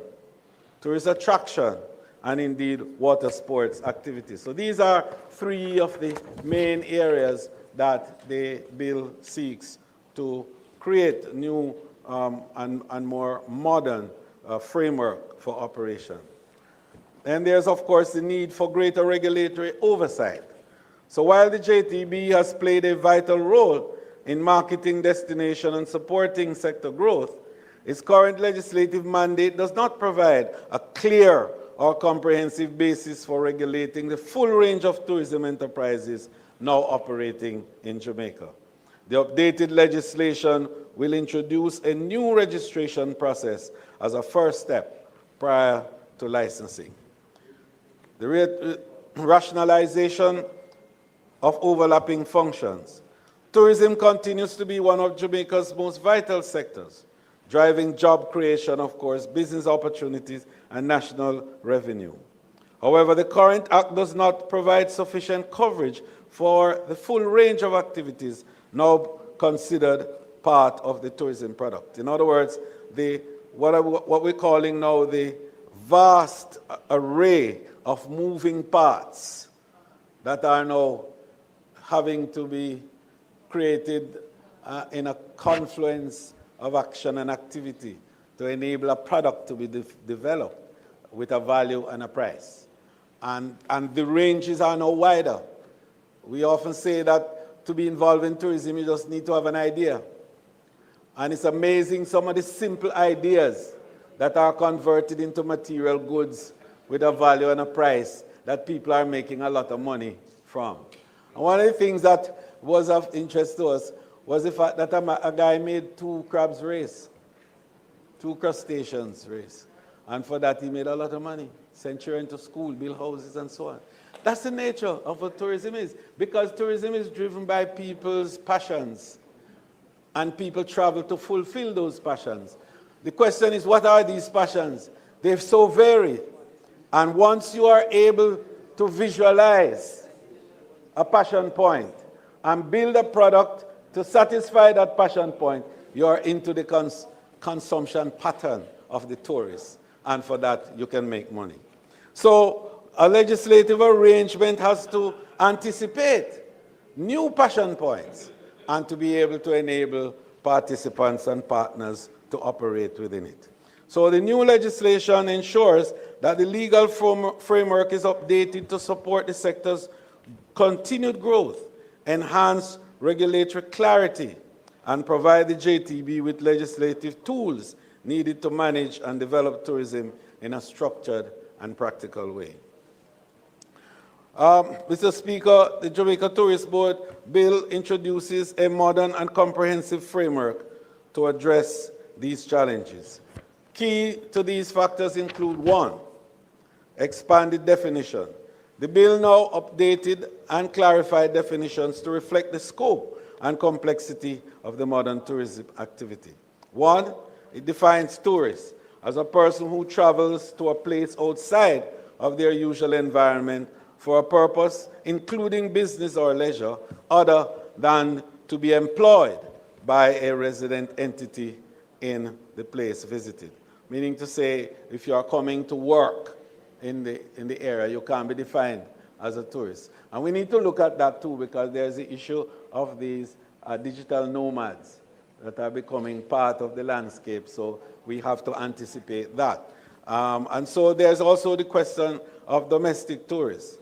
[SPEAKER 13] tourist attraction, and indeed water sports activities. So these are three of the main areas that the bill seeks to create new and more modern framework for operation. And there's, of course, the need for greater regulatory oversight. So while the JTB has played a vital role in marketing destination and supporting sector growth, its current legislative mandate does not provide a clear or comprehensive basis for regulating the full range of tourism enterprises now operating in Jamaica. The updated legislation will introduce a new registration process as a first step prior to licensing. The rationalization of overlapping functions. Tourism continues to be one of Jamaica's most vital sectors, driving job creation, of course, business opportunities, and national revenue. However, the current Act does not provide sufficient coverage for the full range of activities now considered part of the tourism product. In other words, what we're calling now the vast array of moving parts that are now having to be created in a confluence of action and activity to enable a product to be developed with a value and a price. And the ranges are now wider. We often say that to be involved in tourism, you just need to have an idea. And it's amazing some of the simple ideas that are converted into material goods with a value and a price that people are making a lot of money from. And one of the things that was of interest to us was the fact that a guy made 2 crabs race, 2 crustaceans race. And for that, he made a lot of money. Sent children to school, build houses, and so on. That's the nature of what tourism is, because tourism is driven by people's passions, and people travel to fulfill those passions. The question is, what are these passions? They're so varied. And once you are able to visualize a passion point and build a product to satisfy that passion point, you are into the consumption pattern of the tourist. And for that, you can make money. So a legislative arrangement has to anticipate new passion points and to be able to enable participants and partners to operate within it. So the new legislation ensures that the legal framework is updated to support the sector's continued growth, enhance regulatory clarity, and provide the JTB with legislative tools needed to manage and develop tourism in a structured and practical way. Mr. Speaker, the Jamaica Tourist Board bill introduces a modern and comprehensive framework to address these challenges. Key to these factors include: 1, expanded definition. The bill now updated and clarified definitions to reflect the scope and complexity of the modern tourism activity. 1, it defines tourists as a person who travels to a place outside of their usual environment for a purpose, including business or leisure, other than to be employed by a resident entity in the place visited. Meaning to say, if you are coming to work in the area, you can't be defined as a tourist. And we need to look at that too, because there's the issue of these digital nomads that are becoming part of the landscape. So we have to anticipate that. And so there's also the question of domestic tourists,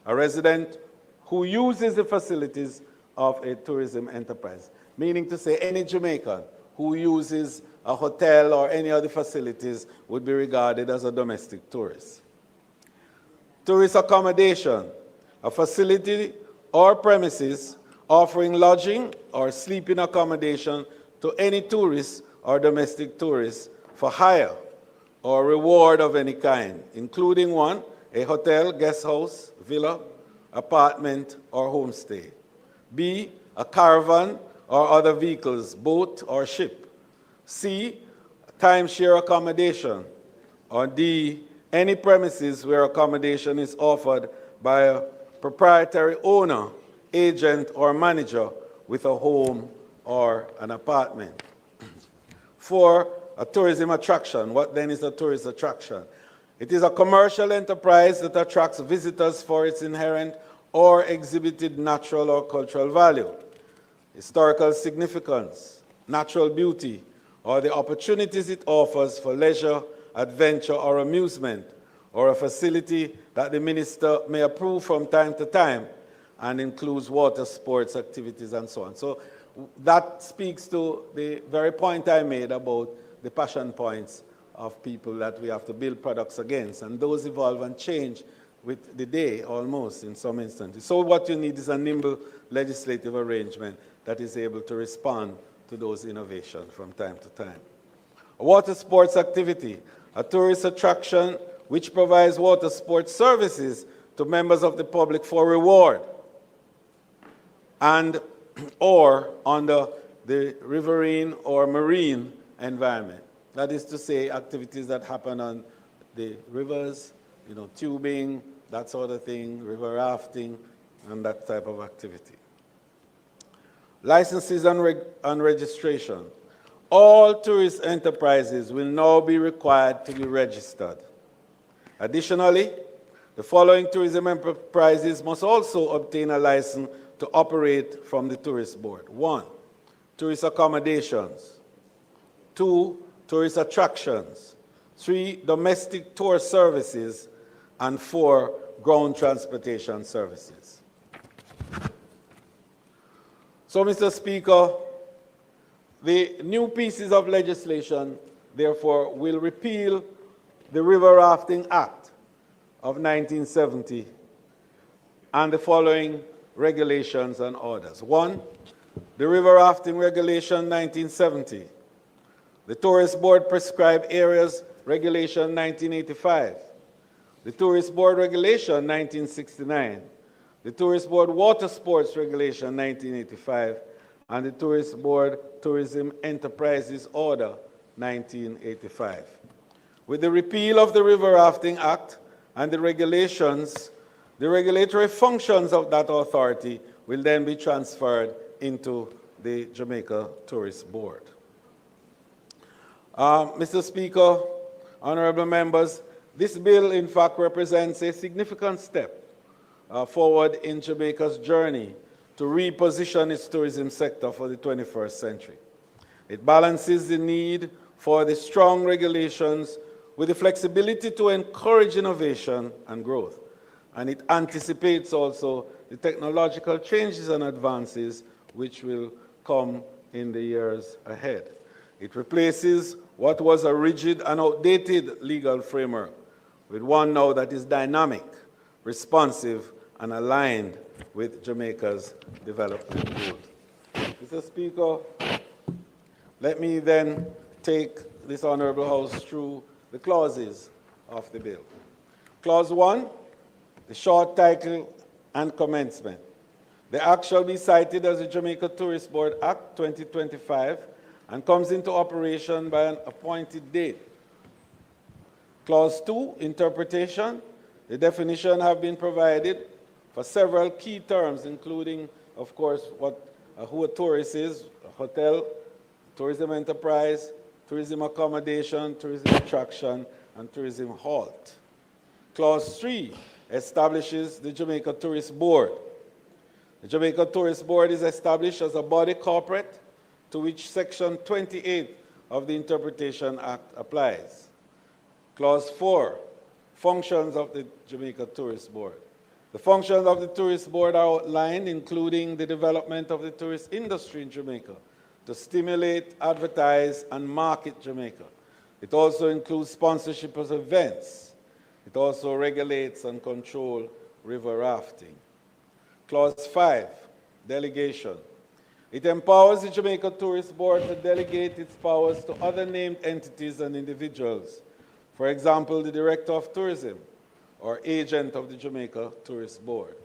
[SPEAKER 13] a resident who uses the facilities of a tourism enterprise. Meaning to say, any Jamaican who uses a hotel or any other facilities would be regarded as a domestic tourist. Tourist accommodation, a facility or premises offering lodging or sleeping accommodation to any tourist or domestic tourist for hire or reward of any kind, including: 1, a hotel, guest house, villa, apartment, or homestay. B, a caravan or other vehicles, boat or ship. C, timeshare accommodation. Or D, any premises where accommodation is offered by a proprietary owner, agent, or manager with a home or an apartment. 4, a tourism attraction. What then is a tourist attraction? It is a commercial enterprise that attracts visitors for its inherent or exhibited natural or cultural value, historical significance, natural beauty, or the opportunities it offers for leisure, adventure, or amusement, or a facility that the minister may approve from time to time and includes water sports activities and so on. So that speaks to the very point I made about the passion points of people that we have to build products against, and those evolve and change with the day almost in some instances. So what you need is a nimble legislative arrangement that is able to respond to those innovations from time to time. A water sports activity, a tourist attraction which provides water sports services to members of the public for reward and or under the riverine or marine environment. That is to say, activities that happen on the rivers, tubing, that sort of thing, river rafting, and that type of activity. Licenses and registration. All tourist enterprises will now be required to be registered. Additionally, the following tourism enterprises must also obtain a license to operate from the Tourist Board. 1, tourist accommodations. 2, tourist attractions. 3, domestic tour services. And 4, ground transportation services. So, Mr. Speaker, the new pieces of legislation, therefore, will repeal the River Rafting Act of 1970 and the following regulations and orders. 1, the River Rafting Regulation 1970, the Tourist Board Prescribed Areas Regulation 1985, the Tourist Board Regulation 1969, the Tourist Board Water Sports Regulation 1985, and the Tourist Board Tourism Enterprises Order 1985. With the repeal of the River Rafting Act and the regulations, the regulatory functions of that authority will then be transferred into the Jamaica Tourist Board. Mr. Speaker, honorable members, this bill in fact represents a significant step forward in Jamaica's journey to reposition its tourism sector for the 21st century. It balances the need for the strong regulations with the flexibility to encourage innovation and growth. And it anticipates also the technological changes and advances which will come in the years ahead. It replaces what was a rigid and outdated legal framework with one now that is dynamic, responsive, and aligned with Jamaica's development goals. Mr. Speaker, let me then take this Honourable House through the clauses of the bill. Clause 1, the short title and commencement. The Act shall be cited as the Jamaica Tourist Board Act 2025 and comes into operation by an appointed date. Clause 2, interpretation. The definition have been provided for several key terms, including, of course, who a tourist is, a hotel, tourism enterprise, tourism accommodation, tourism attraction, and tourism halt. Clause 3 establishes the Jamaica Tourist Board. The Jamaica Tourist Board is established as a body corporate to which Section 28 of the Interpretation Act applies. Clause 4, functions of the Jamaica Tourist Board. The functions of the Tourist Board are outlined, including the development of the tourist industry in Jamaica to stimulate, advertise, and market Jamaica. It also includes sponsorship of events. It also regulates and controls river rafting. Clause 5, delegation. It empowers the Jamaica Tourist Board to delegate its powers to other named entities and individuals. For example, the Director of Tourism or agent of the Jamaica Tourist Board.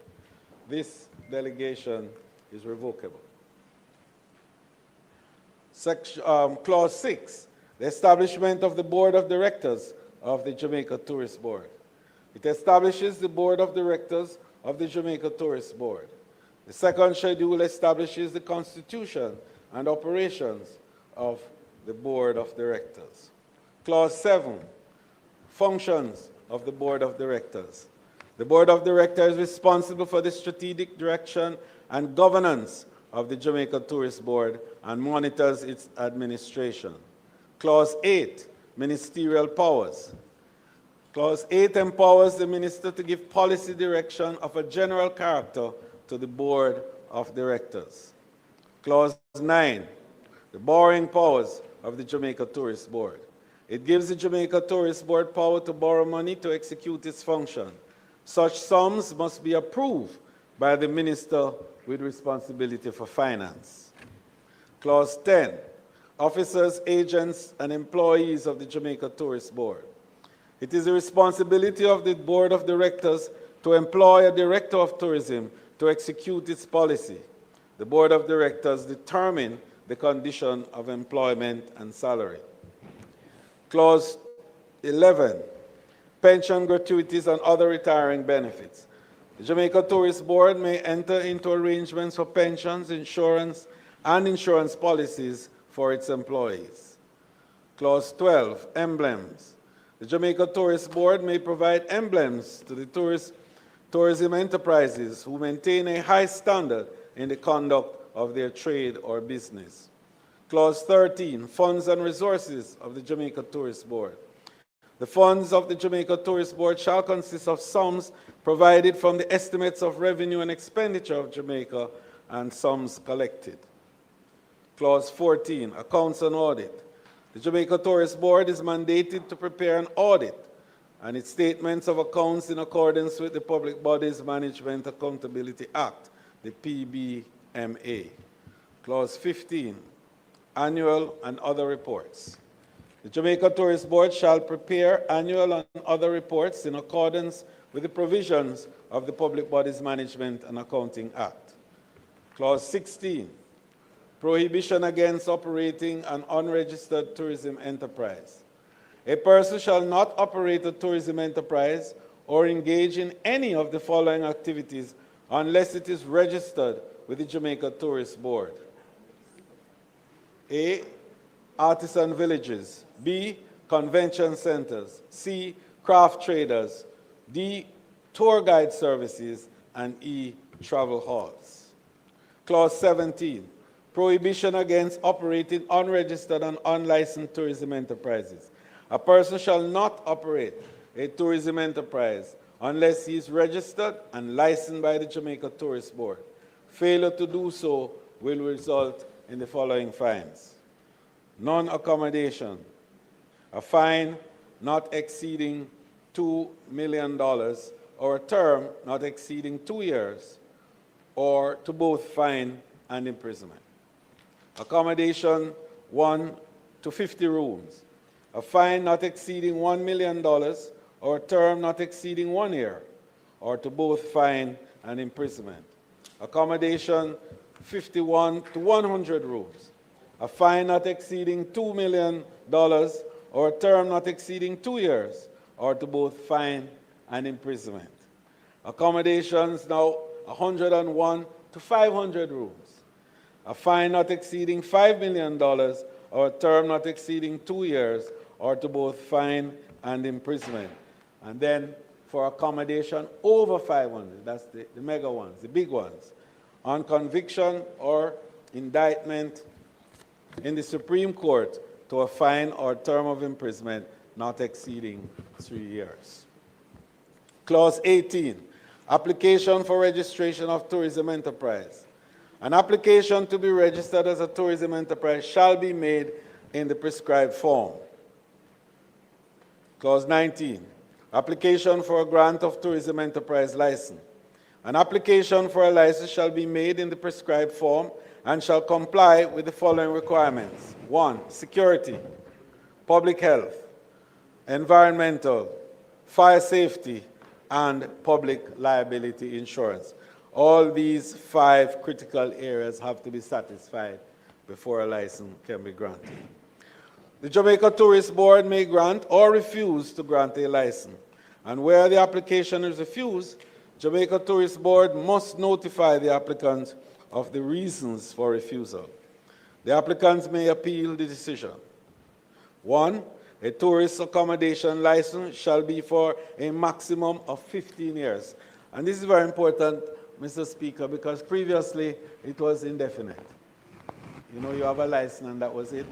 [SPEAKER 13] This delegation is revocable. Clause 6, the establishment of the Board of Directors of the Jamaica Tourist Board. It establishes the Board of Directors of the Jamaica Tourist Board. The second schedule establishes the constitution and operations of the Board of Directors. Clause 7, functions of the Board of Directors. The Board of Directors is responsible for the strategic direction and governance of the Jamaica Tourist Board and monitors its administration. Clause 8, ministerial powers. Clause 8 empowers the minister to give policy direction of a general character to the Board of Directors. Clause 9, the borrowing powers of the Jamaica Tourist Board. It gives the Jamaica Tourist Board power to borrow money to execute its function. Such sums must be approved by the minister with responsibility for finance. Clause 10, officers, agents, and employees of the Jamaica Tourist Board. It is the responsibility of the Board of Directors to employ a Director of Tourism to execute its policy. The Board of Directors determine the condition of employment and salary. Clause 11, pension gratuities and other retiring benefits. The Jamaica Tourist Board may enter into arrangements for pensions, insurance, and insurance policies for its employees. Clause 12, emblems. The Jamaica Tourist Board may provide emblems to the tourism enterprises who maintain a high standard in the conduct of their trade or business. Clause 13, funds and resources of the Jamaica Tourist Board. The funds of the Jamaica Tourist Board shall consist of sums provided from the estimates of revenue and expenditure of Jamaica and sums collected. Clause 14, accounts and audit. The Jamaica Tourist Board is mandated to prepare an audit and its statements of accounts in accordance with the Public Bodies Management Accountability Act, the PBMA. Clause 15, annual and other reports. The Jamaica Tourist Board shall prepare annual and other reports in accordance with the provisions of the Public Bodies Management and Accounting Act. Clause 16, prohibition against operating an unregistered tourism enterprise. A person shall not operate a tourism enterprise or engage in any of the following activities unless it is registered with the Jamaica Tourist Board. A, artisan villages. B, convention centers. C, craft traders. D, tour guide services. And E, travel halls. Clause 17, prohibition against operating unregistered and unlicensed tourism enterprises. A person shall not operate a tourism enterprise unless he is registered and licensed by the Jamaica Tourist Board. Failure to do so will result in the following fines. Non-accommodation, a fine not exceeding $2 million or a term not exceeding 2 years, or to both fine and imprisonment. Accommodation, 1 to 50 rooms, a fine not exceeding $1 million or a term not exceeding 1 year, or to both fine and imprisonment. Accommodation, 51 to 100 rooms, a fine not exceeding $2 million or a term not exceeding 2 years, or to both fine and imprisonment. Accommodations now 101 to 500 rooms, a fine not exceeding $5 million or a term not exceeding 2 years, or to both fine and imprisonment. And then for accommodation over 500, that's the mega ones, the big ones, on conviction or indictment in the Supreme Court, to a fine or term of imprisonment not exceeding 3 years. Clause 18, application for registration of tourism enterprise. An application to be registered as a tourism enterprise shall be made in the prescribed form. Clause 19, application for a grant of tourism enterprise license. An application for a license shall be made in the prescribed form and shall comply with the following requirements. 1, security, public health, environmental, fire safety, and public liability insurance. All these 5 critical areas have to be satisfied before a license can be granted. The Jamaica Tourist Board may grant or refuse to grant a license, and where the application is refused, Jamaica Tourist Board must notify the applicant of the reasons for refusal. The applicants may appeal the decision. 1, a tourist accommodation license shall be for a maximum of 15 years. And this is very important, Mr. Speaker, because previously it was indefinite. You know, you have a license and that was it.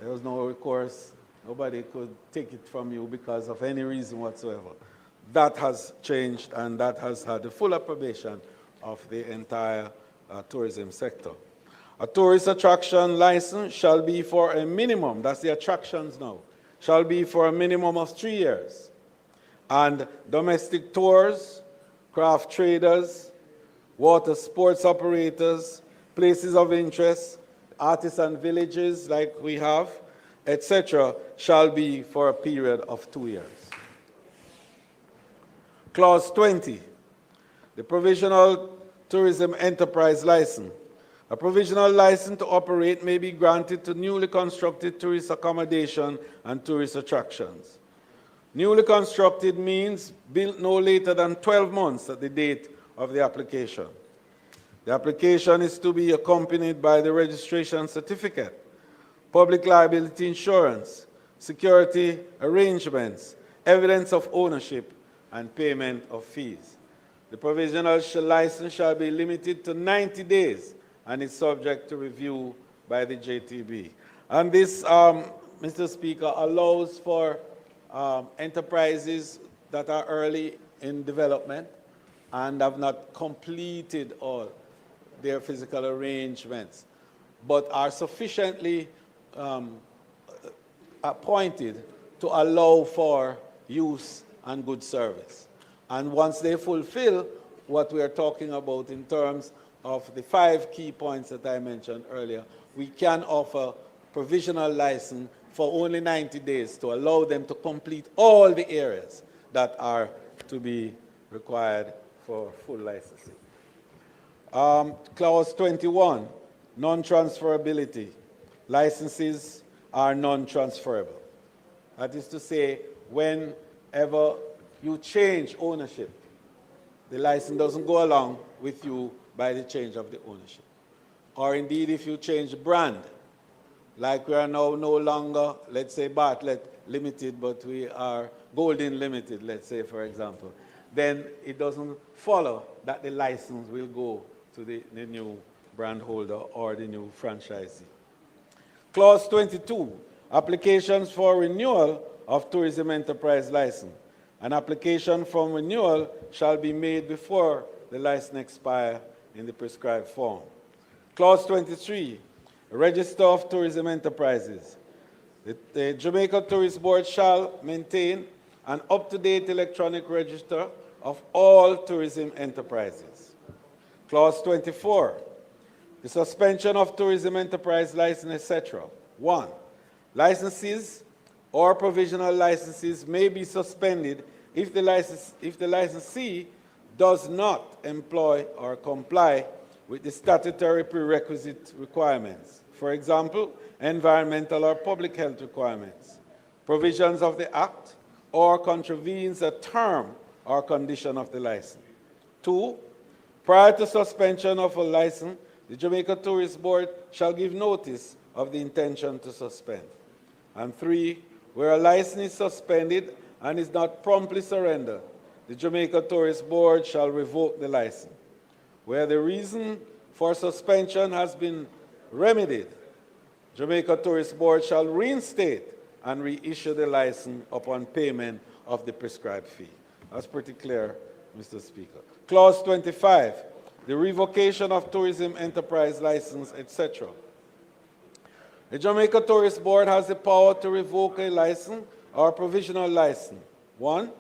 [SPEAKER 13] There was no recourse. Nobody could take it from you because of any reason whatsoever. That has changed, and that has had the full approbation of the entire tourism sector. A tourist attraction license shall be for a minimum, that's the attractions now, shall be for a minimum of 3 years. And domestic tours, craft traders, water sports operators, places of interest, artisan villages like we have, etc., shall be for a period of 2 years. Clause 20, the provisional tourism enterprise license. A provisional license to operate may be granted to newly constructed tourist accommodation and tourist attractions. Newly constructed means built no later than 12 months at the date of the application. The application is to be accompanied by the registration certificate, public liability insurance, security arrangements, evidence of ownership, and payment of fees. The provisional license shall be limited to 90 days and is subject to review by the JTB. And this, Mr. Speaker, allows for enterprises that are early in development and have not completed all their physical arrangements, but are sufficiently appointed to allow for use and good service. And once they fulfill what we are talking about in terms of the 5 key points that I mentioned earlier, we can offer provisional license for only 90 days to allow them to complete all the areas that are to be required for full licensing. Clause 21, non-transferability. Licenses are non-transferable. That is to say, whenever you change ownership, the license doesn't go along with you by the change of the ownership. Or indeed, if you change brand, like we are now no longer, let's say, Bartlett Limited, but we are Golden Limited, let's say, for example, then it doesn't follow that the license will go to the new brand holder or the new franchisee. Clause 22, applications for renewal of tourism enterprise license. An application for renewal shall be made before the license expires in the prescribed form. Clause 23, register of tourism enterprises. The Jamaica Tourist Board shall maintain an up-to-date electronic register of all tourism enterprises. Clause 24, the suspension of tourism enterprise license, etc. 1. Licenses or provisional licenses may be suspended if the licensee does not employ or comply with the statutory prerequisite requirements. For example, environmental or public health requirements, provisions of the Act, or contravenes a term or condition of the license. 2. Prior to suspension of a license, the Jamaica Tourist Board shall give notice of the intention to suspend. And 3. Where a license is suspended and is not promptly surrendered, the Jamaica Tourist Board shall revoke the license. Where the reason for suspension has been remedied, Jamaica Tourist Board shall reinstate and reissue the license upon payment of the prescribed fee. That's pretty clear, Mr. Speaker. Clause 25, the revocation of tourism enterprise license, etc. The Jamaica Tourist Board has the power to revoke a license or provisional license. 1,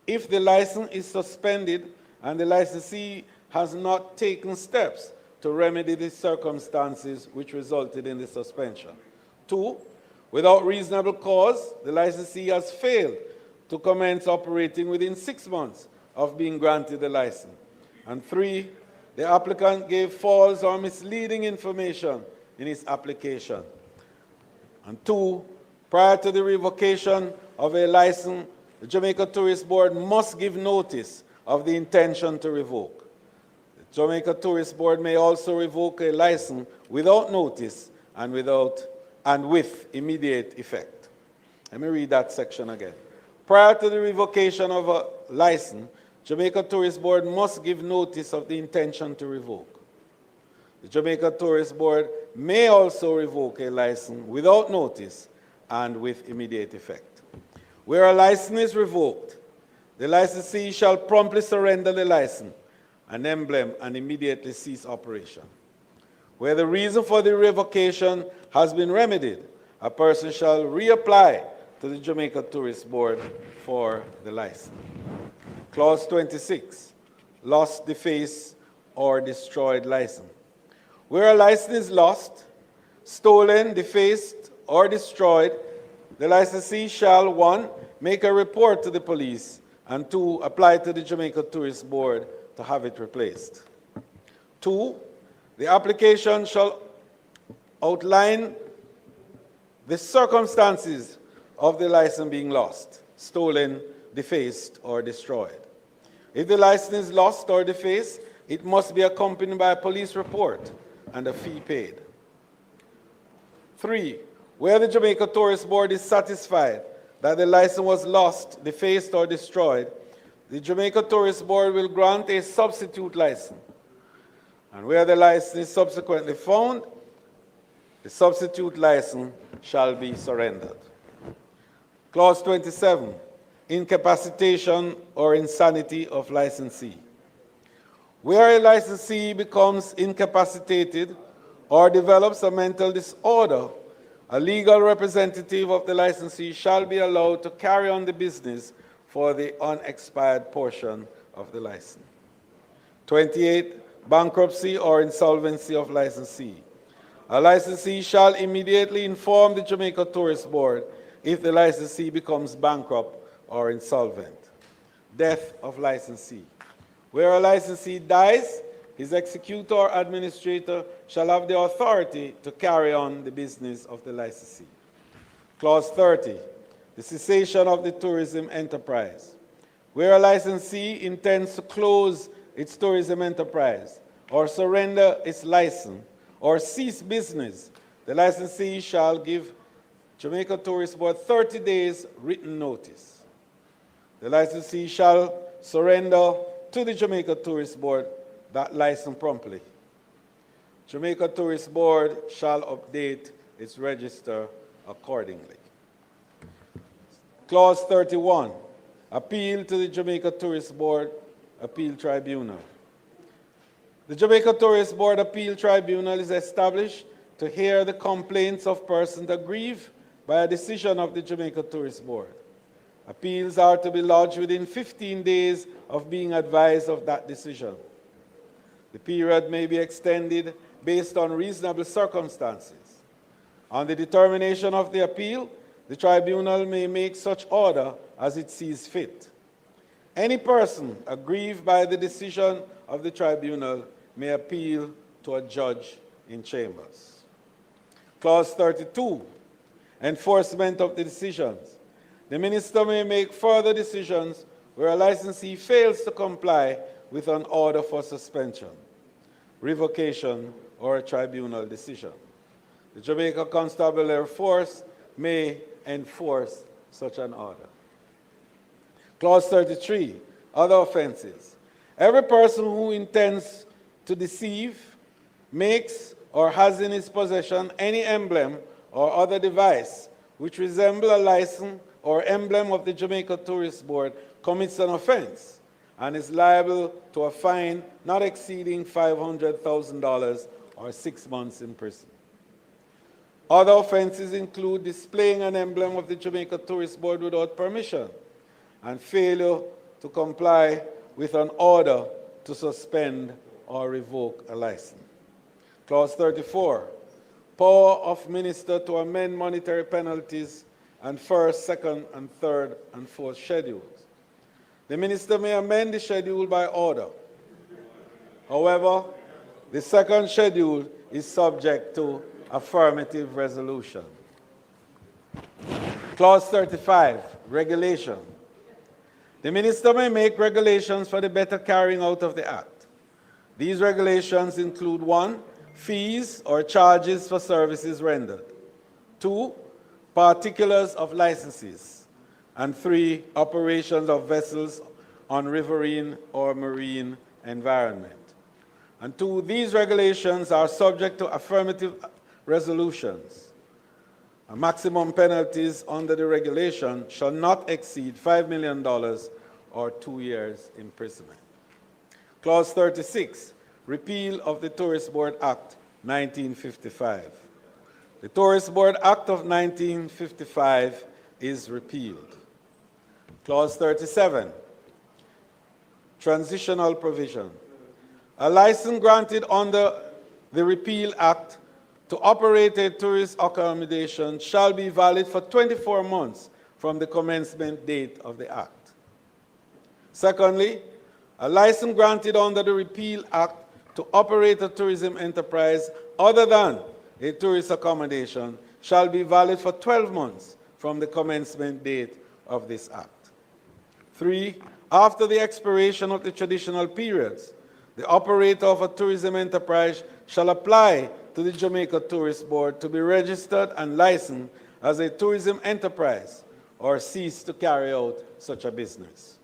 [SPEAKER 13] if the license is suspended and the licensee has not taken steps to remedy the circumstances which resulted in the suspension. 2, without reasonable cause, the licensee has failed to commence operating within 6 months of being granted the license. And 3, the applicant gave false or misleading information in his application. And 2, prior to the revocation of a license, the Jamaica Tourist Board must give notice of the intention to revoke. The Jamaica Tourist Board may also revoke a license without notice and with immediate effect. Let me read that section again. Prior to the revocation of a license, Jamaica Tourist Board must give notice of the intention to revoke. The Jamaica Tourist Board may also revoke a license without notice and with immediate effect. Where a license is revoked, the licensee shall promptly surrender the license, an emblem, and immediately cease operation. Where the reason for the revocation has been remedied, a person shall reapply to the Jamaica Tourist Board for the license. Clause 26, lost, defaced, or destroyed license. Where a license is lost, stolen, defaced, or destroyed, the licensee shall, 1, make a report to the police, and 2, apply to the Jamaica Tourist Board to have it replaced. 2, the application shall outline the circumstances of the license being lost, stolen, defaced, or destroyed. If the license is lost or defaced, it must be accompanied by a police report and a fee paid. 3, where the Jamaica Tourist Board is satisfied that the license was lost, defaced, or destroyed, the Jamaica Tourist Board will grant a substitute license. And where the license is subsequently found the substitute license shall be surrendered. Clause 27, incapacitation or insanity of licensee. Where a licensee becomes incapacitated or develops a mental disorder, a legal representative of the licensee shall be allowed to carry on the business for the unexpired portion of the license. 28, bankruptcy or insolvency of licensee. A licensee shall immediately inform the Jamaica Tourist Board if the licensee becomes bankrupt or insolvent. Death of licensee. Where a licensee dies, his executor or administrator shall have the authority to carry on the business of the licensee. Clause 30, the cessation of the tourism enterprise. Where a licensee intends to close its tourism enterprise or surrender its license or cease business, the licensee shall give Jamaica Tourist Board 30 days written notice. The licensee shall surrender to the Jamaica Tourist Board that license promptly. Jamaica Tourist Board shall update its register accordingly. Clause 31, appeal to the Jamaica Tourist Board Appeal Tribunal. The Jamaica Tourist Board Appeal Tribunal is established to hear the complaints of persons aggrieved by a decision of the Jamaica Tourist Board. Appeals are to be lodged within 15 days of being advised of that decision. The period may be extended based on reasonable circumstances. On the determination of the appeal, the tribunal may make such order as it sees fit. Any person aggrieved by the decision of the tribunal may appeal to a judge in chambers. Clause 32, enforcement of the decisions. The minister may make further decisions where a licensee fails to comply with an order for suspension, revocation, or a tribunal decision. The Jamaica Constabulary Force may enforce such an order. Clause 33, other offenses. Every person who intends to deceive, makes, or has in his possession any emblem or other device which resemble a license or emblem of the Jamaica Tourist Board commits an offense and is liable to a fine not exceeding $500,000 or 6 months in prison. Other offenses include displaying an emblem of the Jamaica Tourist Board without permission and failure to comply with an order to suspend or revoke a license. Clause 34, power of minister to amend monetary penalties and first, second, and third, and fourth schedules. The minister may amend the schedule by order. However, the second schedule is subject to affirmative resolution. Clause 35, regulation. The minister may make regulations for the better carrying out of the Act. These regulations include 1, fees or charges for services rendered. 2, particulars of licenses. And 3, operations of vessels on riverine or marine environment. And 2, these regulations are subject to affirmative resolutions. Maximum penalties under the regulation shall not exceed $5 million or 2 years imprisonment. Clause 36, repeal of the Tourist Board Act 1955. The Tourist Board Act of 1955 is repealed. Clause 37, transitional provision. A license granted under the Repeal Act to operate a tourist accommodation shall be valid for 24 months from the commencement date of the Act. Secondly, a license granted under the Repeal Act to operate a tourism enterprise other than a tourist accommodation shall be valid for 12 months from the commencement date of this Act. 3, after the expiration of the traditional periods, the operator of a tourism enterprise shall apply to the Jamaica Tourist Board to be registered and licensed as a tourism enterprise or cease to carry out such a business.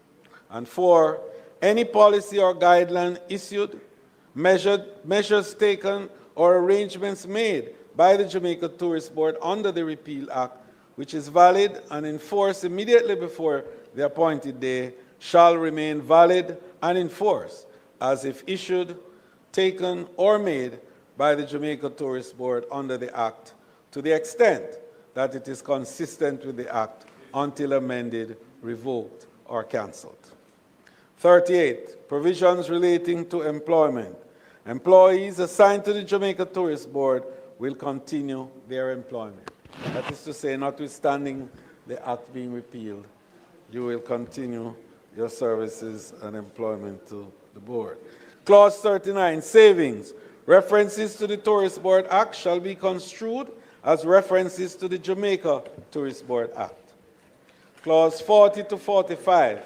[SPEAKER 13] And 4, any policy or guideline issued, measures taken, or arrangements made by the Jamaica Tourist Board under the Repeal Act, which is valid and enforced immediately before the appointed day, shall remain valid and enforced as if issued, taken, or made by the Jamaica Tourist Board under the Act, to the extent that it is consistent with the Act until amended, revoked, or cancelled. 38, provisions relating to employment. Employees assigned to the Jamaica Tourist Board will continue their employment. That is to say, notwithstanding the Act being repealed, you will continue your services and employment to the board. Clause 39, savings. References to the Tourist Board Act shall be construed as references to the Jamaica Tourist Board Act. Clause 40 to 45,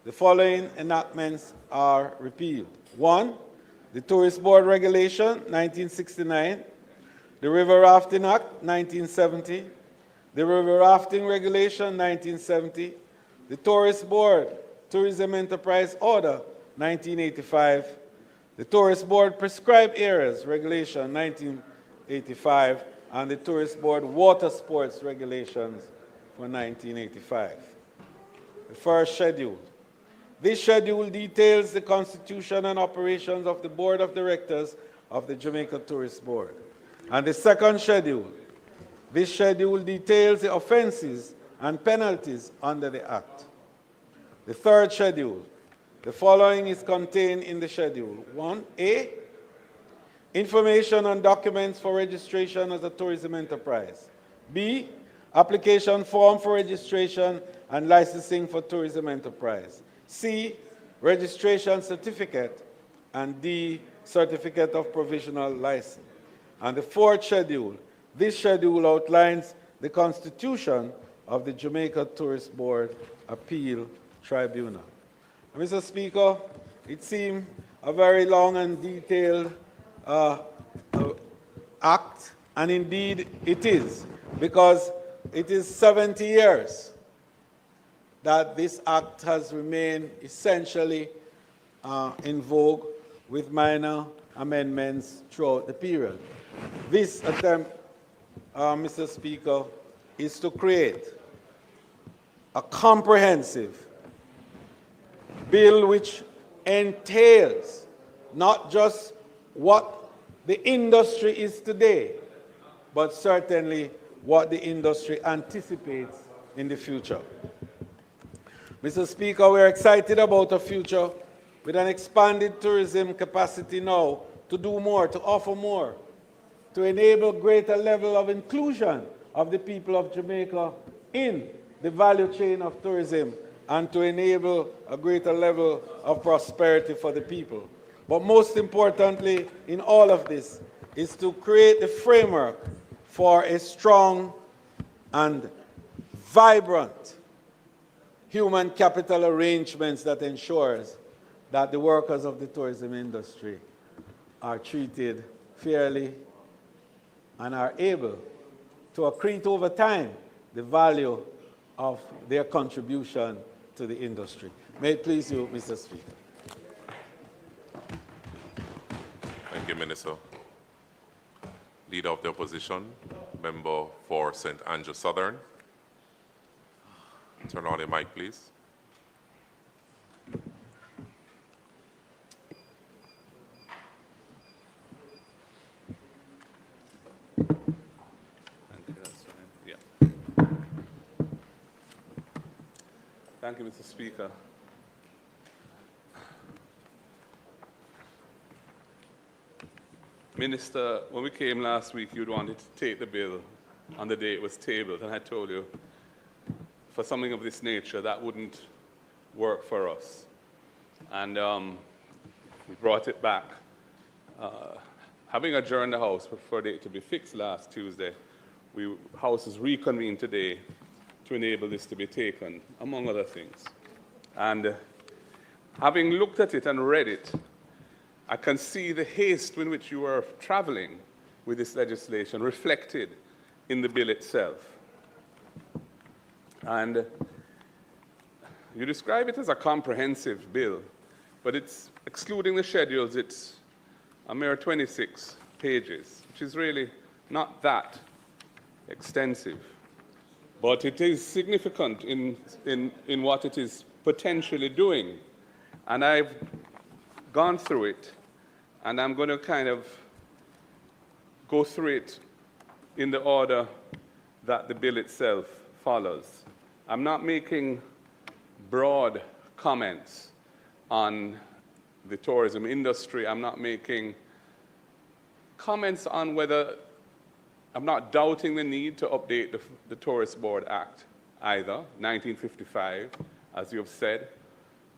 [SPEAKER 13] the following enactments are repealed. 1, the Tourist Board Regulation, 1969, the River Rafting Act, 1970, the River Rafting Regulation, 1970, the Tourist Board Tourism Enterprise Order, 1985, the Tourist Board Prescribed Areas Regulation, 1985, and the Tourist Board Water Sports Regulations for 1985. The first schedule. This schedule details the constitution and operations of the Board of Directors of the Jamaica Tourist Board. And the second schedule. This schedule details the offenses and penalties under the Act. The third schedule. The following is contained in the schedule. 1A, information on documents for registration as a tourism enterprise. B, application form for registration and licensing for tourism enterprise. C, registration certificate. And D, certificate of provisional license. And the fourth schedule. This schedule outlines the constitution of the Jamaica Tourist Board Appeal Tribunal. Mr. Speaker, it seemed a very long and detailed act, and indeed it is, because it is 70 years that this act has remained essentially in vogue with minor amendments throughout the period. This attempt, Mr. Speaker, is to create a comprehensive bill which entails not just what the industry is today, but certainly what the industry anticipates in the future. Mr. Speaker, we're excited about a future with an expanded tourism capacity now to do more, to offer more, to enable greater level of inclusion of the people of Jamaica in the value chain of tourism, and to enable a greater level of prosperity for the people. But most importantly in all of this is to create the framework for a strong and vibrant human capital arrangements that ensures that the workers of the tourism industry are treated fairly and are able to accrete over time the value of their contribution to the industry. May it please you, Mr. Speaker.
[SPEAKER 8] Thank you, Minister. Leader of the Opposition, member for St. Andrew Southern. Turn on your mic, please.
[SPEAKER 5] Thank you, Mr. Speaker. Minister, when we came last week, you wanted to take the bill on the day it was tabled, and I told you, for something of this nature, that wouldn't work for us. And we brought it back. Having adjourned the House for it to be fixed last Tuesday, House is reconvened today to enable this to be taken, among other things. And having looked at it and read it, I can see the haste in which you are traveling with this legislation reflected in the bill itself. And you describe it as a comprehensive bill, but it's, excluding the schedules, it's a mere 26 pages, which is really not that extensive, but it is significant in what it is potentially doing. And I've gone through it, and I'm going to kind of go through it in the order that the bill itself follows. I'm not making broad comments on the tourism industry. I'm not making comments on whether, I'm not doubting the need to update the Tourist Board Act either, 1955, as you have said.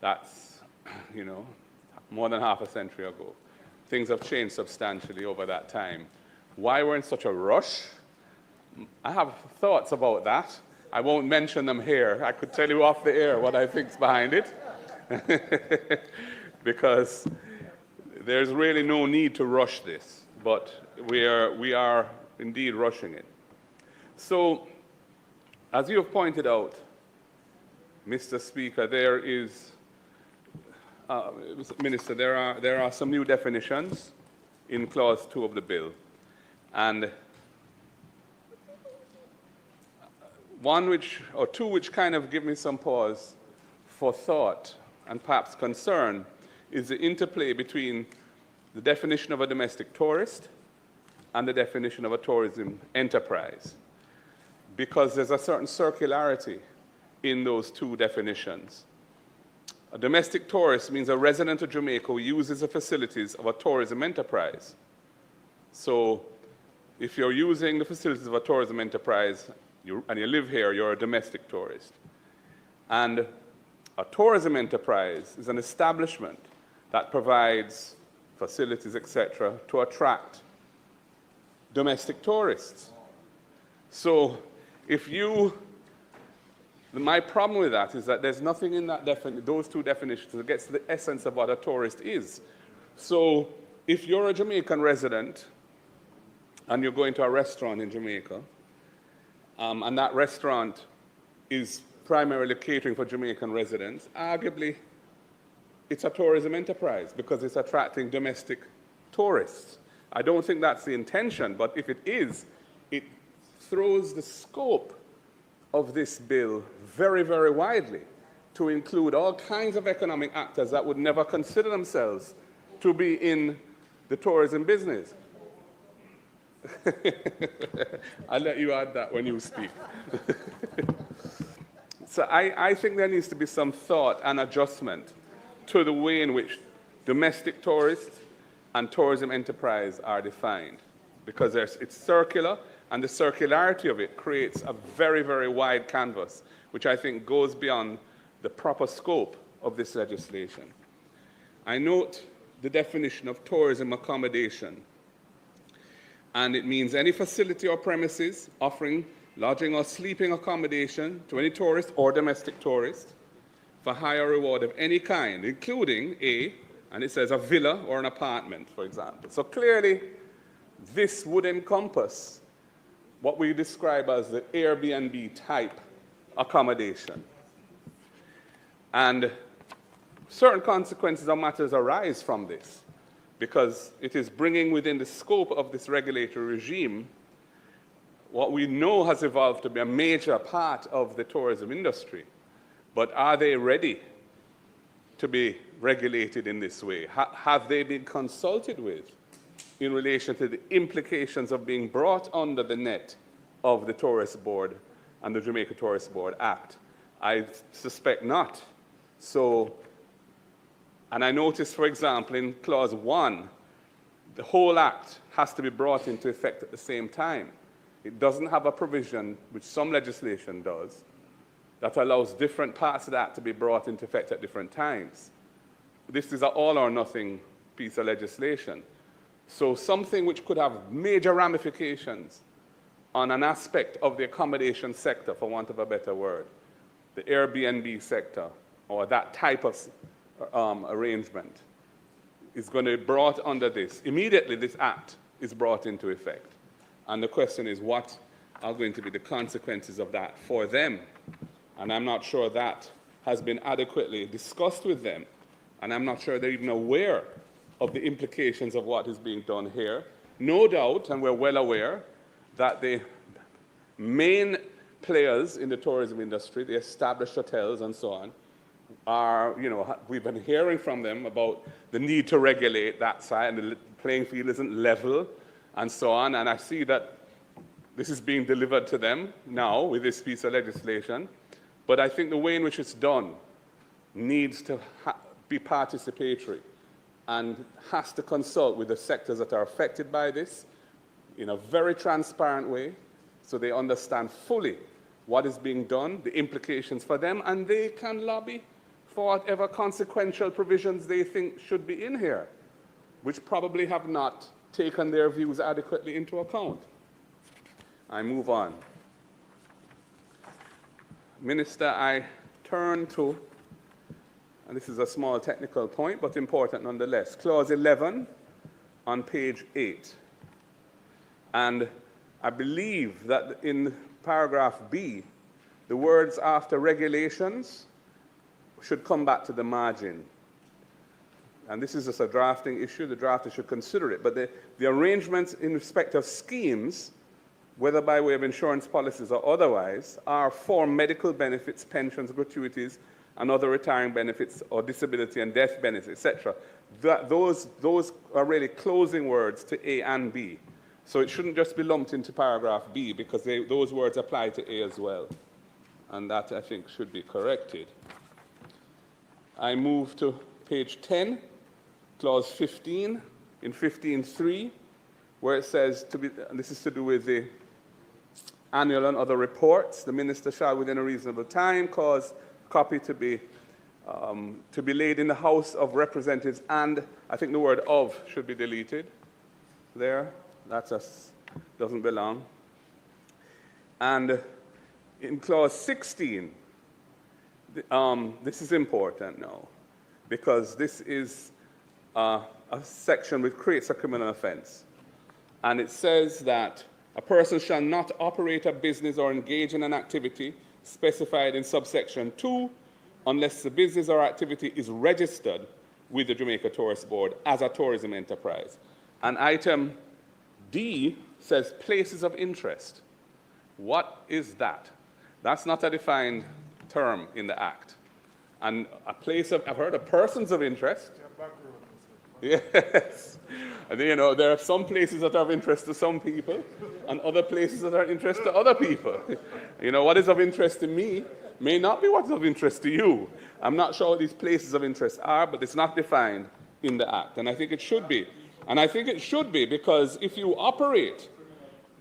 [SPEAKER 5] That's, more than half a century ago. Things have changed substantially over that time. Why we're in such a rush? I have thoughts about that. I won't mention them here. I could tell you off the air what I think's behind it. Because there's really no need to rush this, but we are indeed rushing it. So, as you have pointed out, Mr. Speaker, there is, Minister, there are some new definitions in Clause 2 of the bill, and two which kind of give me some pause for thought and perhaps concern is the interplay between the definition of a domestic tourist and the definition of a tourism enterprise, because there's a certain circularity in those two definitions. A domestic tourist means a resident of Jamaica who uses the facilities of a tourism enterprise. So if you're using the facilities of a tourism enterprise and you live here, you're a domestic tourist. And a tourism enterprise is an establishment that provides facilities, etc., to attract domestic tourists. So my problem with that is that there's nothing in that those two definitions that gets to the essence of what a tourist is. So if you're a Jamaican resident and you're going to a restaurant in Jamaica, and that restaurant is primarily catering for Jamaican residents, arguably it's a tourism enterprise because it's attracting domestic tourists. I don't think that's the intention, but if it is, it throws the scope of this bill very, very widely to include all kinds of economic actors that would never consider themselves to be in the tourism business. I'll let you add that when you speak. So I think there needs to be some thought and adjustment to the way in which domestic tourists and tourism enterprise are defined, because it's circular, and the circularity of it creates a very, very wide canvas, which I think goes beyond the proper scope of this legislation. I note the definition of tourism accommodation, and it means any facility or premises offering lodging or sleeping accommodation to any tourist or domestic tourist for hire or reward of any kind, including and it says a villa or an apartment, for example. So clearly, this would encompass what we describe as the Airbnb type accommodation. And certain consequences of matters arise from this, because it is bringing within the scope of this regulatory regime what we know has evolved to be a major part of the tourism industry. But are they ready to be regulated in this way? Have they been consulted with in relation to the implications of being brought under the net of the Tourist Board and the Jamaica Tourist Board Act? I suspect not. So, and I noticed, for example, in Clause 1, the whole Act has to be brought into effect at the same time. It doesn't have a provision, which some legislation does, that allows different parts of that to be brought into effect at different times. This is an all-or-nothing piece of legislation. So something which could have major ramifications on an aspect of the accommodation sector, for want of a better word, the Airbnb sector, or that type of arrangement, is going to be brought under this. Immediately, this act is brought into effect. And the question is, what are going to be the consequences of that for them? And I'm not sure that has been adequately discussed with them. And I'm not sure they're even aware of the implications of what is being done here. No doubt, and we're well aware, that the main players in the tourism industry, the established hotels and so on, are, we've been hearing from them about the need to regulate that side, and the playing field isn't level and so on. And I see that this is being delivered to them now with this piece of legislation. But I think the way in which it's done needs to be participatory and has to consult with the sectors that are affected by this in a very transparent way, so they understand fully what is being done, the implications for them, and they can lobby for whatever consequential provisions they think should be in here, which probably have not taken their views adequately into account. I move on. Minister, I turn to, and this is a small technical point, but important nonetheless, Clause 11 on page 8. And I believe that in paragraph B, the words after regulations should come back to the margin. And this is just a drafting issue. The drafter should consider it. But the arrangements in respect of schemes, whether by way of insurance policies or otherwise, are for medical benefits, pensions, gratuities, and other retiring benefits or disability and death benefits, etc. Those are really closing words to A and B. So it shouldn't just be lumped into paragraph B, because those words apply to A as well. And that, I think, should be corrected. I move to page 10, clause 15, in 15.3, where it says, and this is to do with the annual and other reports, the minister shall, within a reasonable time, cause copy to be laid in the House of Representatives, and I think the word "of" should be deleted there. That just doesn't belong. And in clause 16, this is important now, because this is a section which creates a criminal offense. And it says that a person shall not operate a business or engage in an activity specified in subsection 2 unless the business or activity is registered with the Jamaica Tourist Board as a tourism enterprise. And item D says places of interest. What is that? That's not a defined term in the Act. And a place of, I've heard of persons of interest. Yes. And, there are some places that are of interest to some people and other places that are of interest to other people. What is of interest to me may not be what's of interest to you. I'm not sure what these places of interest are, but it's not defined in the Act. And I think it should be. And I think it should be, because if you operate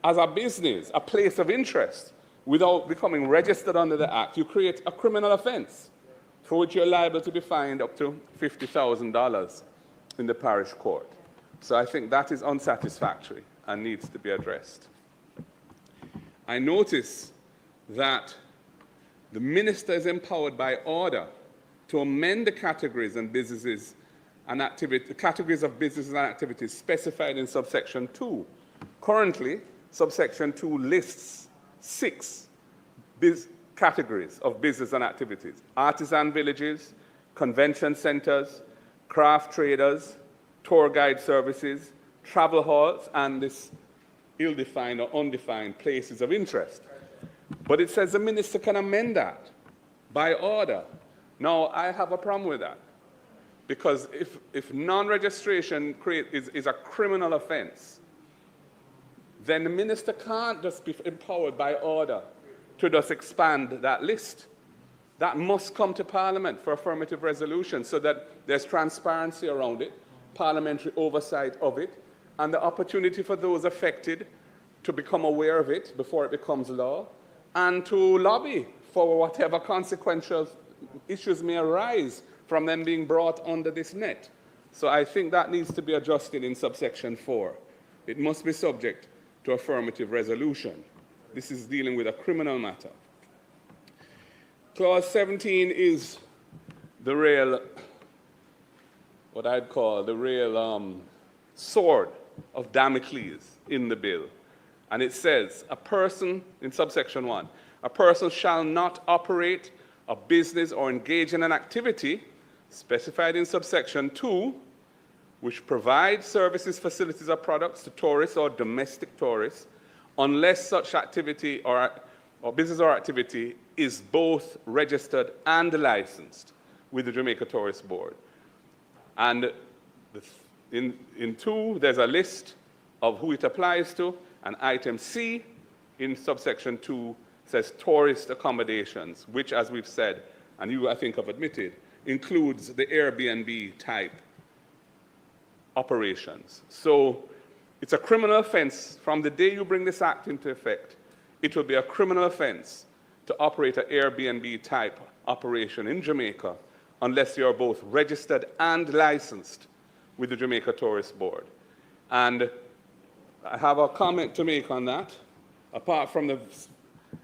[SPEAKER 5] as a business, a place of interest, without becoming registered under the Act, you create a criminal offense for which you're liable to be fined up to $50,000 in the parish court. So I think that is unsatisfactory and needs to be addressed. I notice that the minister is empowered by order to amend the categories and businesses and the categories of businesses and activities specified in subsection 2. Currently, subsection 2 lists 6 categories of business and activities: artisan villages, convention centers, craft traders, tour guide services, travel halls, and this ill-defined or undefined places of interest. But it says the minister can amend that by order. Now, I have a problem with that, because if non-registration is a criminal offense, then the minister can't just be empowered by order to just expand that list. That must come to Parliament for affirmative resolution, so that there's transparency around it, parliamentary oversight of it, and the opportunity for those affected to become aware of it before it becomes law, and to lobby for whatever consequential issues may arise from them being brought under this net. So I think that needs to be adjusted in subsection 4. It must be subject to affirmative resolution. This is dealing with a criminal matter. Clause 17 is the real, what I'd call the real sword of Damocles in the bill. And it says, a person, in subsection 1, a person shall not operate a business or engage in an activity specified in subsection 2, which provides services, facilities, or products to tourists or domestic tourists unless such activity or business or activity is both registered and licensed with the Jamaica Tourist Board. And in 2, there's a list of who it applies to, and item C in subsection 2 says tourist accommodations, which, as we've said, and you, I think, have admitted, includes the Airbnb type operations. So it's a criminal offense from the day you bring this act into effect. It will be a criminal offense to operate an Airbnb type operation in Jamaica unless you're both registered and licensed with the Jamaica Tourist Board. And I have a comment to make on that, apart from the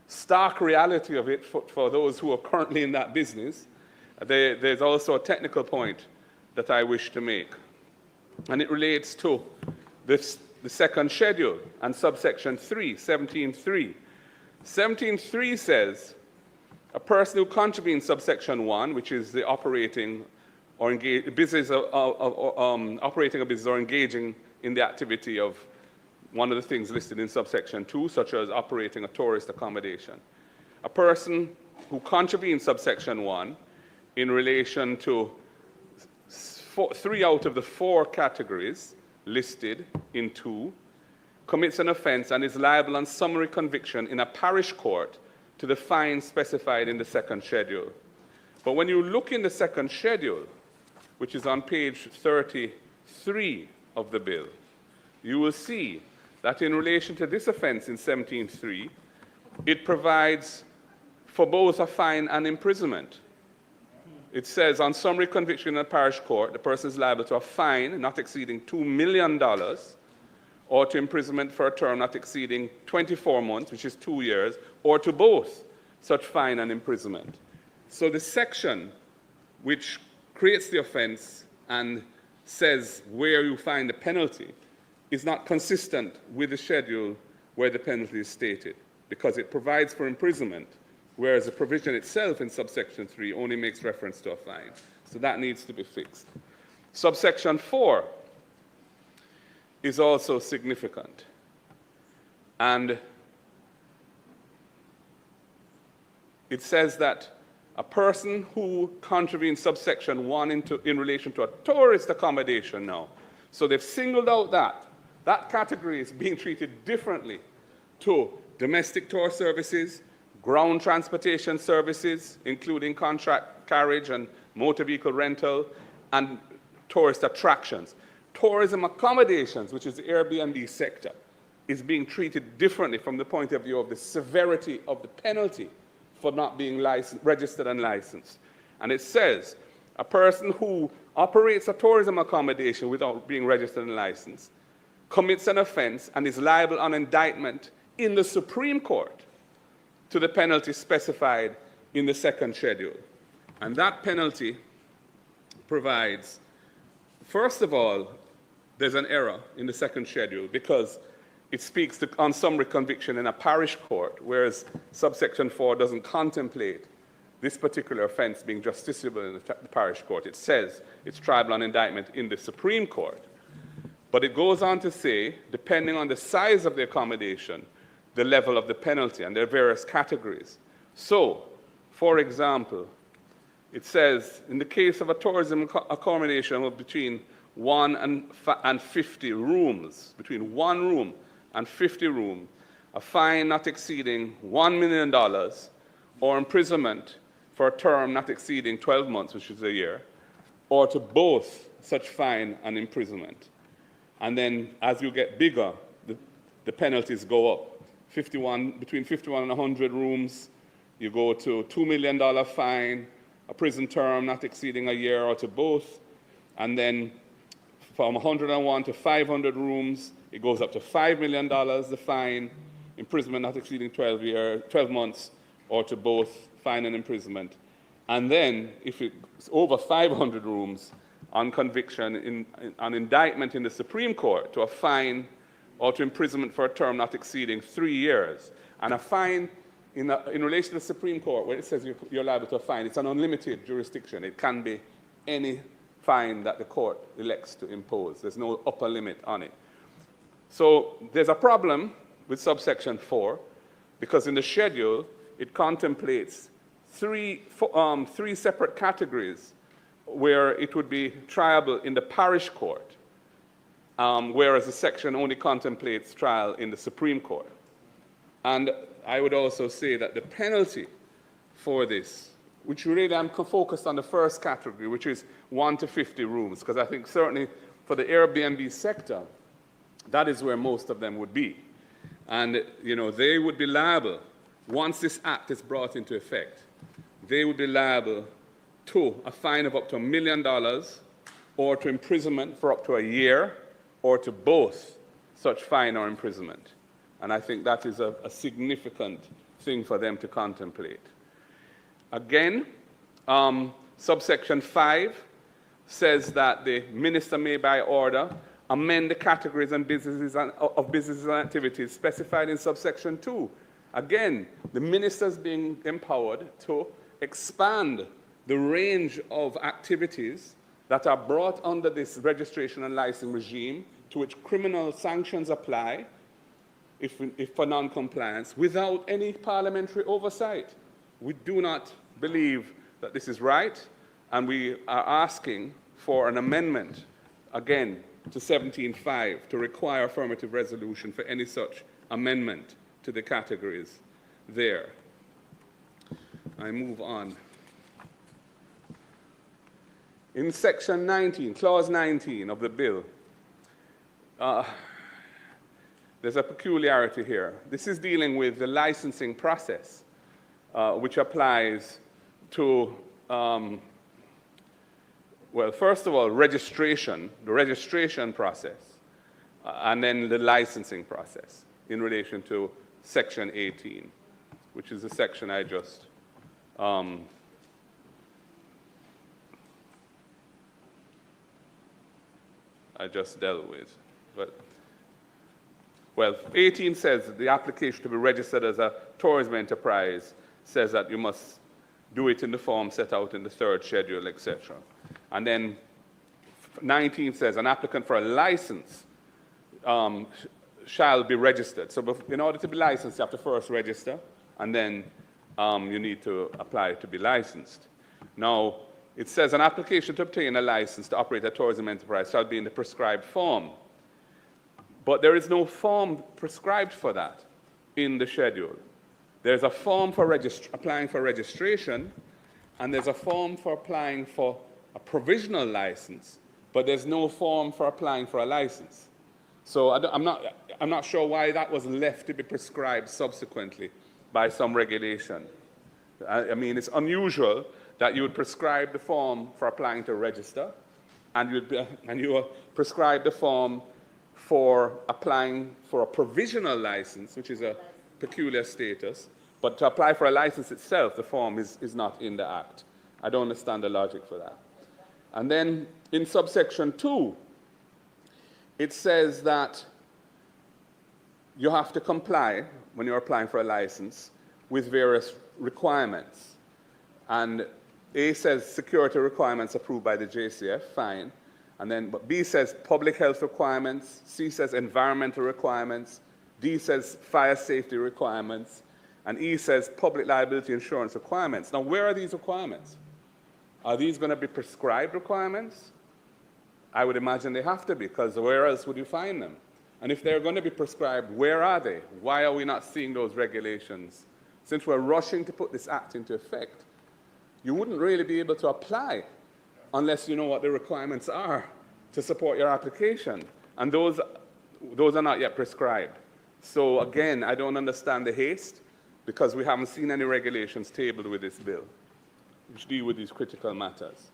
[SPEAKER 5] stark reality of it for those who are currently in that business. There's also a technical point that I wish to make, and it relates to the second schedule and subsection 3, 17.3. 17.3 says, a person who contravenes subsection 1, which is the operating or business operating a business or engaging in the activity of one of the things listed in subsection 2, such as operating a tourist accommodation. A person who contravenes subsection 1 in relation to 3 out of the 4 categories listed in 2 commits an offense and is liable on summary conviction in a parish court to the fine specified in the second schedule. But when you look in the second schedule, which is on page 33 of the bill, you will see that in relation to this offense in 17.3, it provides for both a fine and imprisonment. It says, on summary conviction in a parish court, the person is liable to a fine not exceeding $2 million or to imprisonment for a term not exceeding 24 months, which is 2 years, or to both such fine and imprisonment. So the section which creates the offense and says where you find the penalty is not consistent with the schedule where the penalty is stated, because it provides for imprisonment, whereas the provision itself in subsection 3 only makes reference to a fine. So that needs to be fixed. Subsection 4 is also significant. And it says that a person who contravenes subsection 1 in relation to a tourist accommodation now, so they've singled out that category is being treated differently to domestic tour services, ground transportation services, including contract carriage and motor vehicle rental, and tourist attractions. Tourism accommodations, which is the Airbnb sector, is being treated differently from the point of view of the severity of the penalty for not being registered and licensed. And it says, a person who operates a tourism accommodation without being registered and licensed commits an offense and is liable on indictment in the Supreme Court to the penalty specified in the second schedule. And that penalty provides, first of all, there's an error in the second schedule because it speaks to on summary conviction in a parish court, whereas subsection 4 doesn't contemplate this particular offense being justiciable in the parish court. It says it's tribal on indictment in the Supreme Court. But it goes on to say, depending on the size of the accommodation, the level of the penalty, and there are various categories. So, for example, it says, in the case of a tourism accommodation of between 1 and 50 rooms, between 1 room and 50 rooms, a fine not exceeding $1 million or imprisonment for a term not exceeding 12 months, which is a year, or to both such fine and imprisonment. And then as you get bigger, the penalties go up. Between 51 and 100 rooms, you go to $2 million fine, a prison term not exceeding a year or to both. And then from 101 to 500 rooms, it goes up to $5 million, the fine, imprisonment not exceeding 12 months, or to both fine and imprisonment. And then if it's over 500 rooms, on conviction, on indictment in the Supreme Court, to a fine or to imprisonment for a term not exceeding 3 years. And a fine in relation to the Supreme Court, where it says you're liable to a fine, it's an unlimited jurisdiction. It can be any fine that the court elects to impose. There's no upper limit on it. So there's a problem with subsection 4, because in the schedule, it contemplates three separate categories where it would be triable in the parish court, whereas the section only contemplates trial in the Supreme Court. And I would also say that the penalty for this, which really I'm focused on the first category, which is 1 to 50 rooms, because I think certainly for the Airbnb sector, that is where most of them would be. And, you know, they would be liable, once this act is brought into effect, they would be liable to a fine of up to $1 million or to imprisonment for up to a year or to both such fine or imprisonment. And I think that is a significant thing for them to contemplate. Again, subsection 5 says that the minister may by order amend the categories and of businesses and activities specified in subsection 2. Again, the minister is being empowered to expand the range of activities that are brought under this registration and licensing regime, to which criminal sanctions apply if for non-compliance, without any parliamentary oversight. We do not believe that this is right, and we are asking for an amendment, again, to 17.5 to require affirmative resolution for any such amendment to the categories there. I move on. In section 19, clause 19 of the bill, there's a peculiarity here. This is dealing with the licensing process, which applies to, well, first of all, registration, the registration process, and then the licensing process in relation to section 18, which is the section I just dealt with. But, well, 18 says the application to be registered as a tourism enterprise says that you must do it in the form set out in the 3rd schedule, etc. And then 19 says an applicant for a license shall be registered. So in order to be licensed, you have to first register, and then you need to apply to be licensed. Now, it says an application to obtain a license to operate a tourism enterprise shall be in the prescribed form. But there is no form prescribed for that in the schedule. There's a form for applying for registration, and there's a form for applying for a provisional license, but there's no form for applying for a license. So I'm not sure why that was left to be prescribed subsequently by some regulation. I mean, it's unusual that you would prescribe the form for applying to register, and you would prescribe the form for applying for a provisional license, which is a peculiar status, but to apply for a license itself, the form is not in the Act. I don't understand the logic for that. And then in subsection 2, it says that you have to comply, when you're applying for a license, with various requirements. And A says security requirements approved by the JCF, fine. And then B says public health requirements, C says environmental requirements, D says fire safety requirements, and E says public liability insurance requirements. Now, where are these requirements? Are these going to be prescribed requirements? I would imagine they have to be, because where else would you find them? And if they're going to be prescribed, where are they? Why are we not seeing those regulations? Since we're rushing to put this act into effect, you wouldn't really be able to apply unless you know what the requirements are to support your application. And those are not yet prescribed. So again, I don't understand the haste, because we haven't seen any regulations tabled with this bill which deal with these critical matters.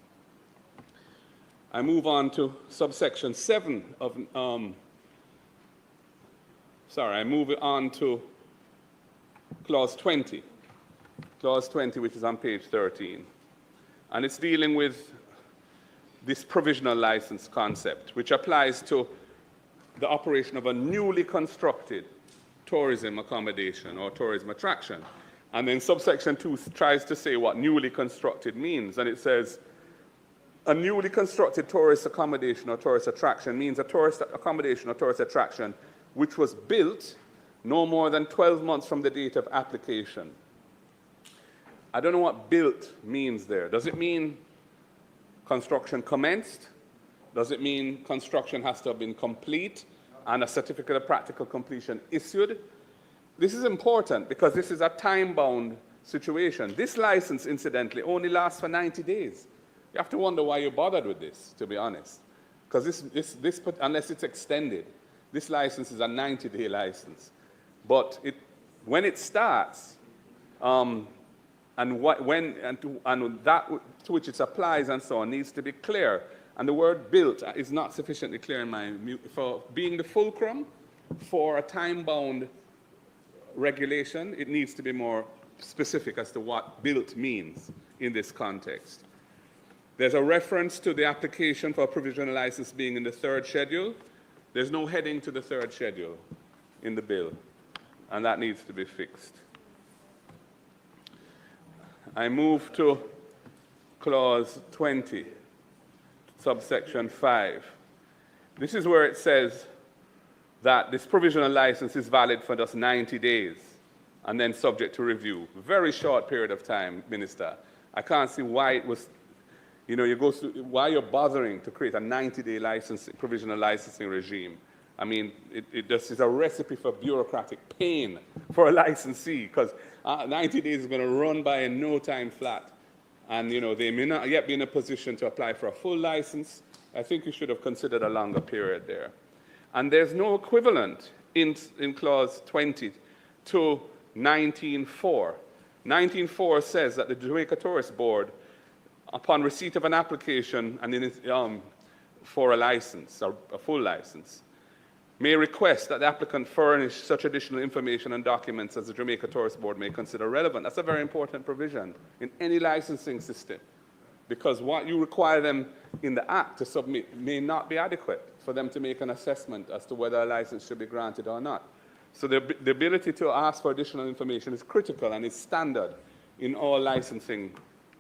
[SPEAKER 5] I move on to subsection 7 of, I move on to clause 20. Clause 20, which is on page 13. And it's dealing with this provisional license concept, which applies to the operation of a newly constructed tourism accommodation or tourism attraction. And then subsection 2 tries to say what newly constructed means. And it says, a newly constructed tourist accommodation or tourist attraction means a tourist accommodation or tourist attraction which was built no more than 12 months from the date of application. I don't know what built means there. Does it mean construction commenced? Does it mean construction has to have been complete and a certificate of practical completion issued? This is important because this is a time-bound situation. This license, incidentally, only lasts for 90 days. You have to wonder why you bothered with this, to be honest. Because unless it's extended, this license is a 90-day license. But when it starts, and that to which it applies and so on needs to be clear. And the word built is not sufficiently clear in my view for being the fulcrum for a time-bound regulation. It needs to be more specific as to what built means in this context. There's a reference to the application for a provisional license being in the third schedule. There's no heading to the third schedule in the bill, and that needs to be fixed. I move to clause 20, subsection 5. This is where it says that this provisional license is valid for just 90 days and then subject to review. Very short period of time, Minister. I can't see why it was, why you're bothering to create a 90-day provisional licensing regime. I mean, it just is a recipe for bureaucratic pain for a licensee because 90 days is going to run by in no time flat. And, they may not yet be in a position to apply for a full license. I think you should have considered a longer period there. And there's no equivalent in clause 20 to 19.4. 19.4 says that the Jamaica Tourist Board, upon receipt of an application and for a license, a full license, may request that the applicant furnish such additional information and documents as the Jamaica Tourist Board may consider relevant. That's a very important provision in any licensing system, because what you require them in the Act to submit may not be adequate for them to make an assessment as to whether a license should be granted or not. So the ability to ask for additional information is critical and is standard in all licensing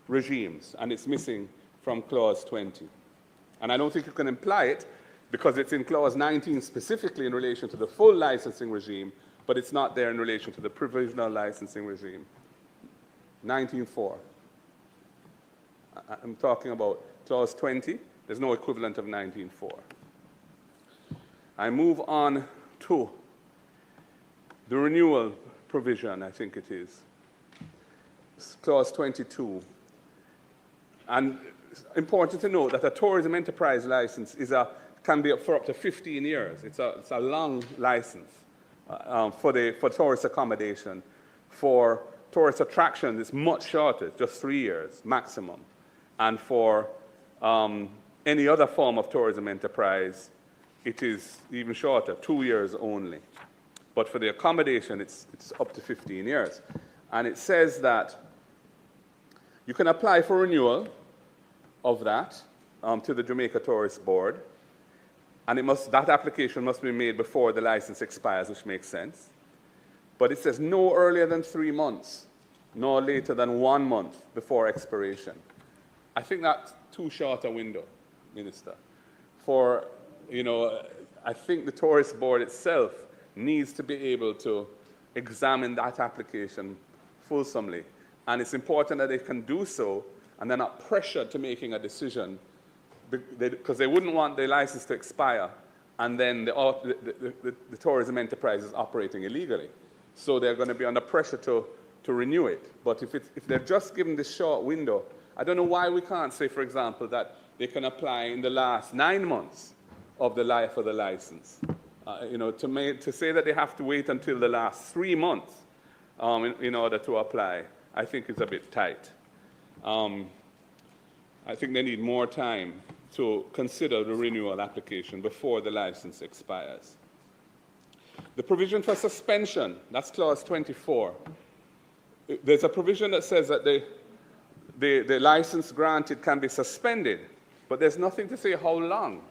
[SPEAKER 5] regimes, and it's missing from clause 20. And I don't think you can imply it because it's in clause 19 specifically in relation to the full licensing regime, but it's not there in relation to the provisional licensing regime. 19.4. I'm talking about clause 20. There's no equivalent of 19.4. I move on to the renewal provision, I think it is. Clause 22. And it's important to note that a tourism enterprise license can be for up to 15 years. It's a long license for tourist accommodation. For tourist attractions, it's much shorter, just 3 years maximum. And for any other form of tourism enterprise, it is even shorter, 2 years only. But for the accommodation, it's up to 15 years. And it says that you can apply for renewal of that to the Jamaica Tourist Board. And that application must be made before the license expires, which makes sense. But it says no earlier than 3 months, no later than 1 month before expiration. I think that's too short a window, Minister. I think the Tourist Board itself needs to be able to examine that application fulsomely. And it's important that they can do so and they're not pressured to making a decision because they wouldn't want their license to expire and then the tourism enterprise is operating illegally. So they're going to be under pressure to renew it. But if they're just given this short window, I don't know why we can't say, for example, that they can apply in the last 9 months of the life of the license. To say that they have to wait until the last 3 months in order to apply, I think is a bit tight. I think they need more time to consider the renewal application before the license expires. The provision for suspension, that's clause 24. There's a provision that says that the license granted can be suspended, but there's nothing to say how long.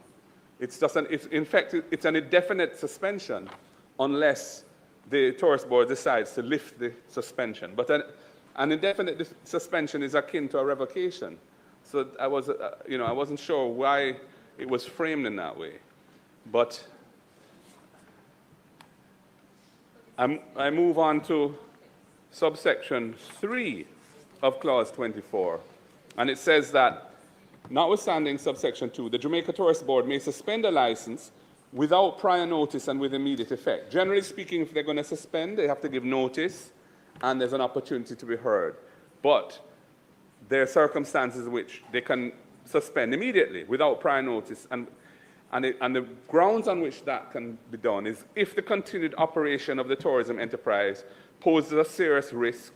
[SPEAKER 5] In fact, it's an indefinite suspension unless the Tourist Board decides to lift the suspension. But an indefinite suspension is akin to a revocation. So I wasn't sure why it was framed in that way. But I move on to subsection 3 of clause 24. And it says that, notwithstanding subsection 2, the Jamaica Tourist Board may suspend a license without prior notice and with immediate effect. Generally speaking, if they're going to suspend, they have to give notice and there's an opportunity to be heard. But there are circumstances in which they can suspend immediately without prior notice. And the grounds on which that can be done is if the continued operation of the tourism enterprise poses a serious risk,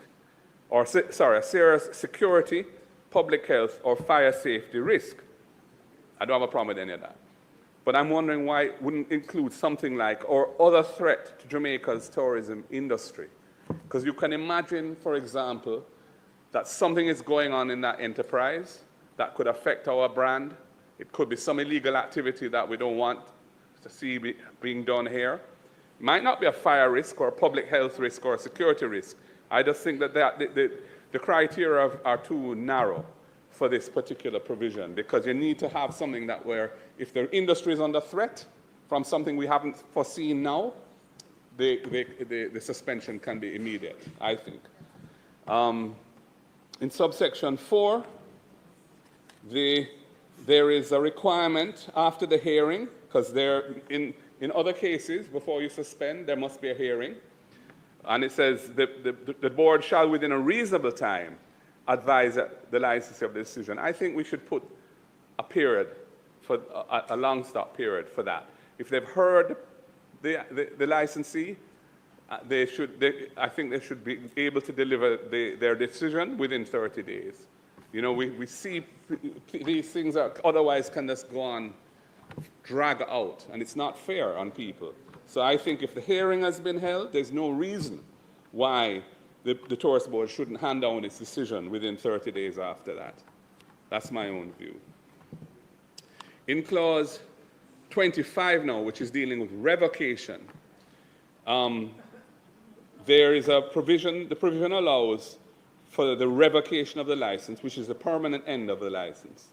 [SPEAKER 5] or a serious security, public health, or fire safety risk. I don't have a problem with any of that. But I'm wondering why it wouldn't include something like, or other threat to Jamaica's tourism industry. Because you can imagine, for example, that something is going on in that enterprise that could affect our brand. It could be some illegal activity that we don't want to see being done here. It might not be a fire risk or a public health risk or a security risk. I just think that the criteria are too narrow for this particular provision, because you need to have something that where if the industry is under threat from something we haven't foreseen now, the suspension can be immediate, I think. In subsection 4, there is a requirement after the hearing, because in other cases, before you suspend, there must be a hearing. And it says the board shall, within a reasonable time, advise the licensee of the decision. I think we should put a period, for a long stop period for that. If they've heard the licensee, I think they should be able to deliver their decision within 30 days. You know, we see these things that otherwise can just go on, drag out, and it's not fair on people. So I think if the hearing has been held, there's no reason why the Tourist Board shouldn't hand down its decision within 30 days after that. That's my own view. In clause 25 now, which is dealing with revocation, there is a provision, the provision allows for the revocation of the license, which is the permanent end of the license.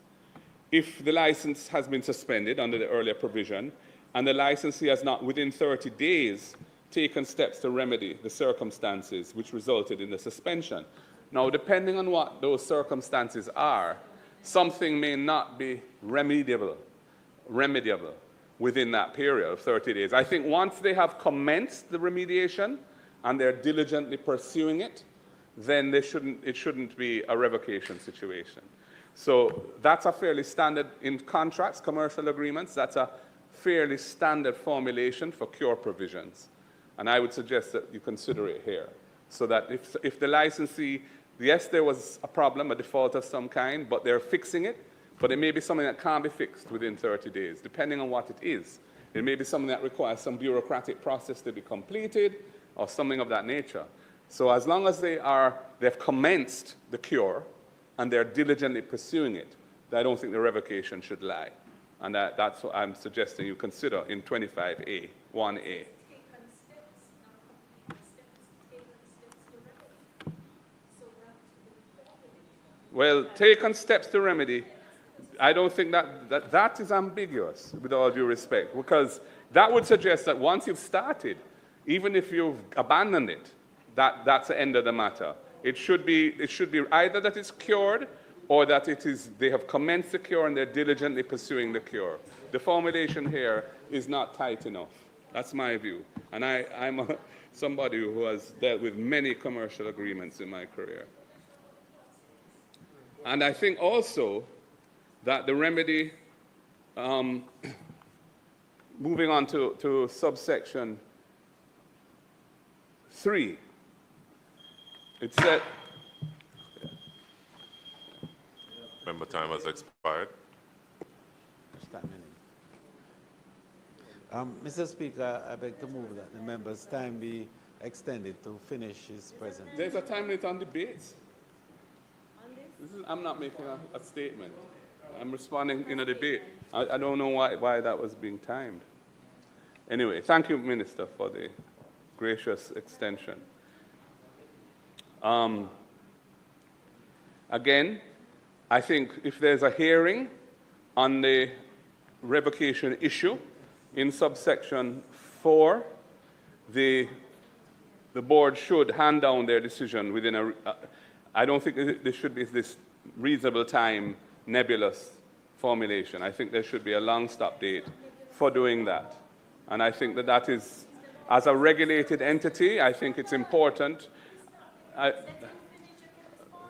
[SPEAKER 5] If the license has been suspended under the earlier provision, and the licensee has not within 30 days taken steps to remedy the circumstances which resulted in the suspension. Now, depending on what those circumstances are, something may not be remediable within that period of 30 days. I think once they have commenced the remediation and they're diligently pursuing it, then it shouldn't be a revocation situation. So that's a fairly standard in contracts, commercial agreements, that's a fairly standard formulation for cure provisions. And I would suggest that you consider it here. So that if the licensee, yes, there was a problem, a default of some kind, but they're fixing it, but it may be something that can't be fixed within 30 days, depending on what it is. It may be something that requires some bureaucratic process to be completed, or something of that nature. So as long as they've commenced the cure, and they're diligently pursuing it, I don't think the revocation should lie. And that's what I'm suggesting you consider in 25A, 1A. Well, taken steps to remedy, I don't think that is ambiguous, with all due respect, because that would suggest that once you've started, even if you've abandoned it, that's the end of the matter. It should be either that it's cured or that they have commenced the cure and they're diligently pursuing the cure. The formulation here is not tight enough. That's my view. And I'm somebody who has dealt with many commercial agreements in my career. And I think also that the remedy, moving on to subsection 3, it said,
[SPEAKER 8] Member time has expired.
[SPEAKER 13] Mr. Speaker, I beg to move that the member's time be extended to finish his presentation.
[SPEAKER 5] there's a time limit on debates. I'm not making a statement. I'm responding in a debate. I don't know why that was being timed. Anyway, thank you, Minister, for the gracious extension. Again, I think if there's a hearing on the revocation issue in subsection 4, the the board should hand down their decision within I don't think there should be this reasonable time nebulous formulation. I think there should be a long stop date for doing that. And I think that that is, as a regulated entity, I think it's important.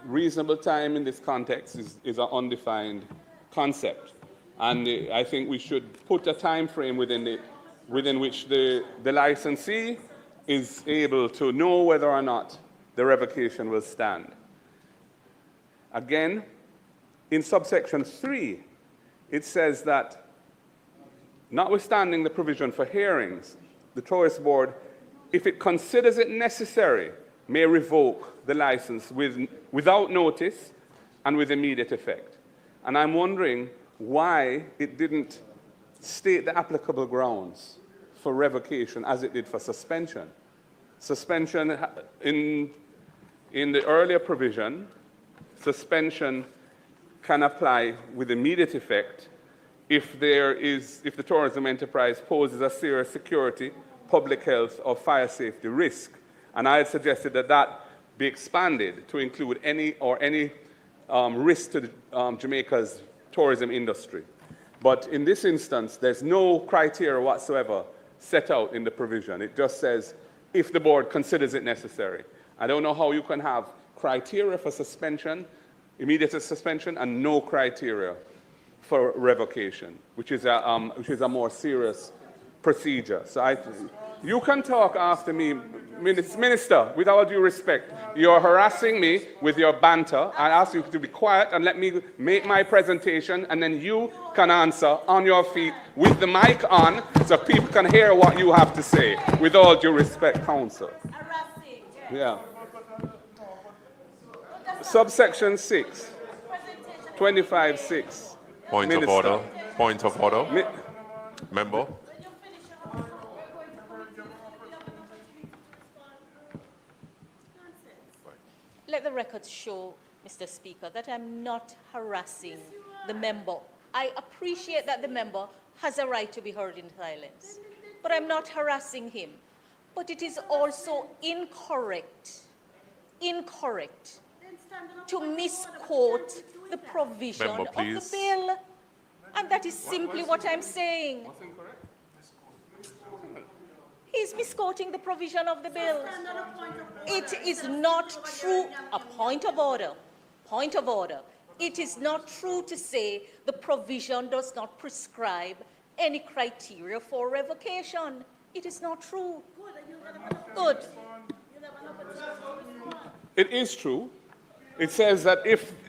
[SPEAKER 5] Reasonable time in this context is an undefined concept. And I think we should put a time frame within which the licensee is able to know whether or not the revocation will stand. Again, in subsection 3, it says that notwithstanding the provision for hearings, the Tourist Board, if it considers it necessary, may revoke the license without notice and with immediate effect. And I'm wondering why it didn't state the applicable grounds for revocation as it did for suspension. Suspension, in the earlier provision, suspension can apply with immediate effect if the tourism enterprise poses a serious security, public health, or fire safety risk. And I had suggested that that be expanded to include any risk to Jamaica's tourism industry. But in this instance, there's no criteria whatsoever set out in the provision. It just says, if the board considers it necessary. I don't know how you can have criteria for suspension, immediate suspension, and no criteria for revocation, which is a more serious procedure. So you can talk after me, Minister, with all due respect. You're harassing me with your banter. I ask you to be quiet and let me make my presentation, and then you can answer on your feet with the mic on so people can hear what you have to say. With all due respect, Council. Yeah. Subsection 6, 25(6).
[SPEAKER 8] Point of order. Point of order. Member.
[SPEAKER 14] Let the record show, Mr. Speaker, that I'm not harassing the member. I appreciate that the member has a right to be heard in silence, but I'm not harassing him. But it is also incorrect to misquote the provision
[SPEAKER 8] Member,
[SPEAKER 14] of the bill. And that is simply what I'm saying.
[SPEAKER 5] What's incorrect?
[SPEAKER 14] He's misquoting the provision of the bill. It is not true. A point of order. Point of order. It is not true to say the provision does not prescribe any criteria for revocation. It is not true. Good.
[SPEAKER 5] It is true. It says that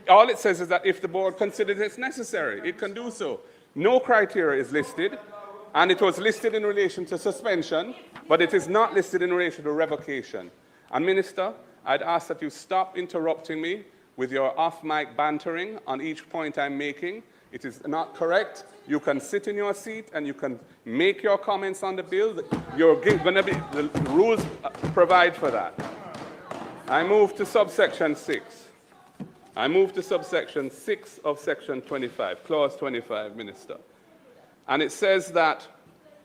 [SPEAKER 5] all it says is that if the board considers it necessary, it can do so. No criteria is listed, and it was listed in relation to suspension, but it is not listed in relation to revocation. And Minister, I'd ask that you stop interrupting me with your off-mic bantering on each point I'm making. It is not correct. You can sit in your seat and you can make your comments on the bill. The rules provide for that. I move to subsection 6. I move to subsection 6 of section 25, clause 25, Minister. And it says that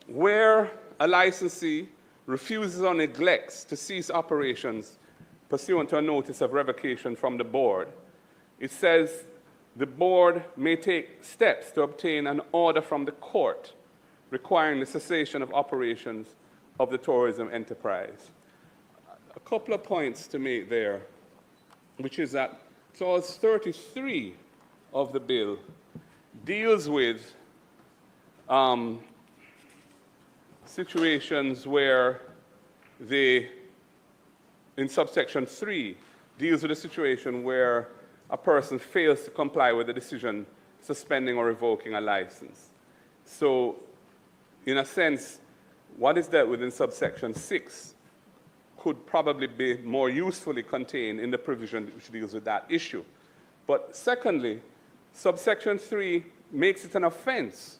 [SPEAKER 5] where a licensee refuses or neglects to cease operations pursuant to a notice of revocation from the board, it says the board may take steps to obtain an order from the court requiring the cessation of operations of the tourism enterprise. A couple of points to make there, which is that clause 33 of the bill deals with situations where in subsection 3, deals with a situation where a person fails to comply with a decision suspending or revoking a license. So, in a sense, what is dealt with in subsection 6 could probably be more usefully contained in the provision which deals with that issue. But secondly, subsection 3 makes it an offense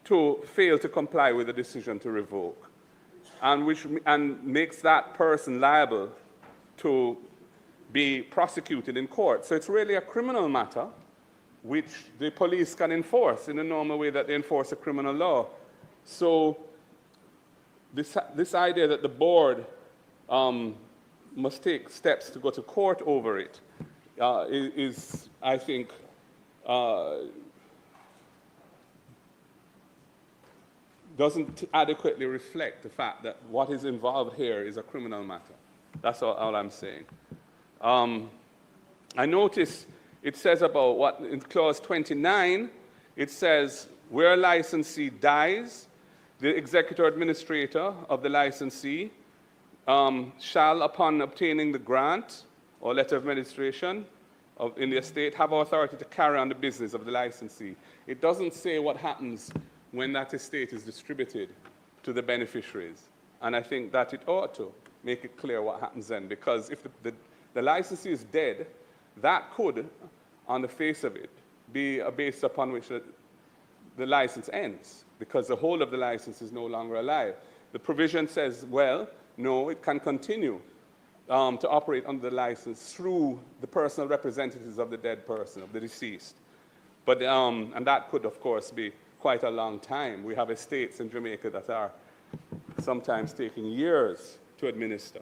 [SPEAKER 5] to fail to comply with a decision to revoke, and makes that person liable to be prosecuted in court. So it's really a criminal matter which the police can enforce in the normal way that they enforce a criminal law. So this idea that the board must take steps to go to court over it, is I think, doesn't adequately reflect the fact that what is involved here is a criminal matter. That's all I'm saying. I notice it says about what in clause 29, it says where a licensee dies, the executor administrator of the licensee shall, upon obtaining the grant or letter of administration in the estate, have authority to carry on the business of the licensee. It doesn't say what happens when that estate is distributed to the beneficiaries. And I think that it ought to make it clear what happens then, because if the licensee is dead, that could, on the face of it, be a base upon which the license ends, because the whole of the license is no longer alive. The provision says, well, no, it can continue to operate under the license through the personal representatives of the dead person, of the deceased. But, and that could, of course, be quite a long time. We have estates in Jamaica that are sometimes taking years to administer.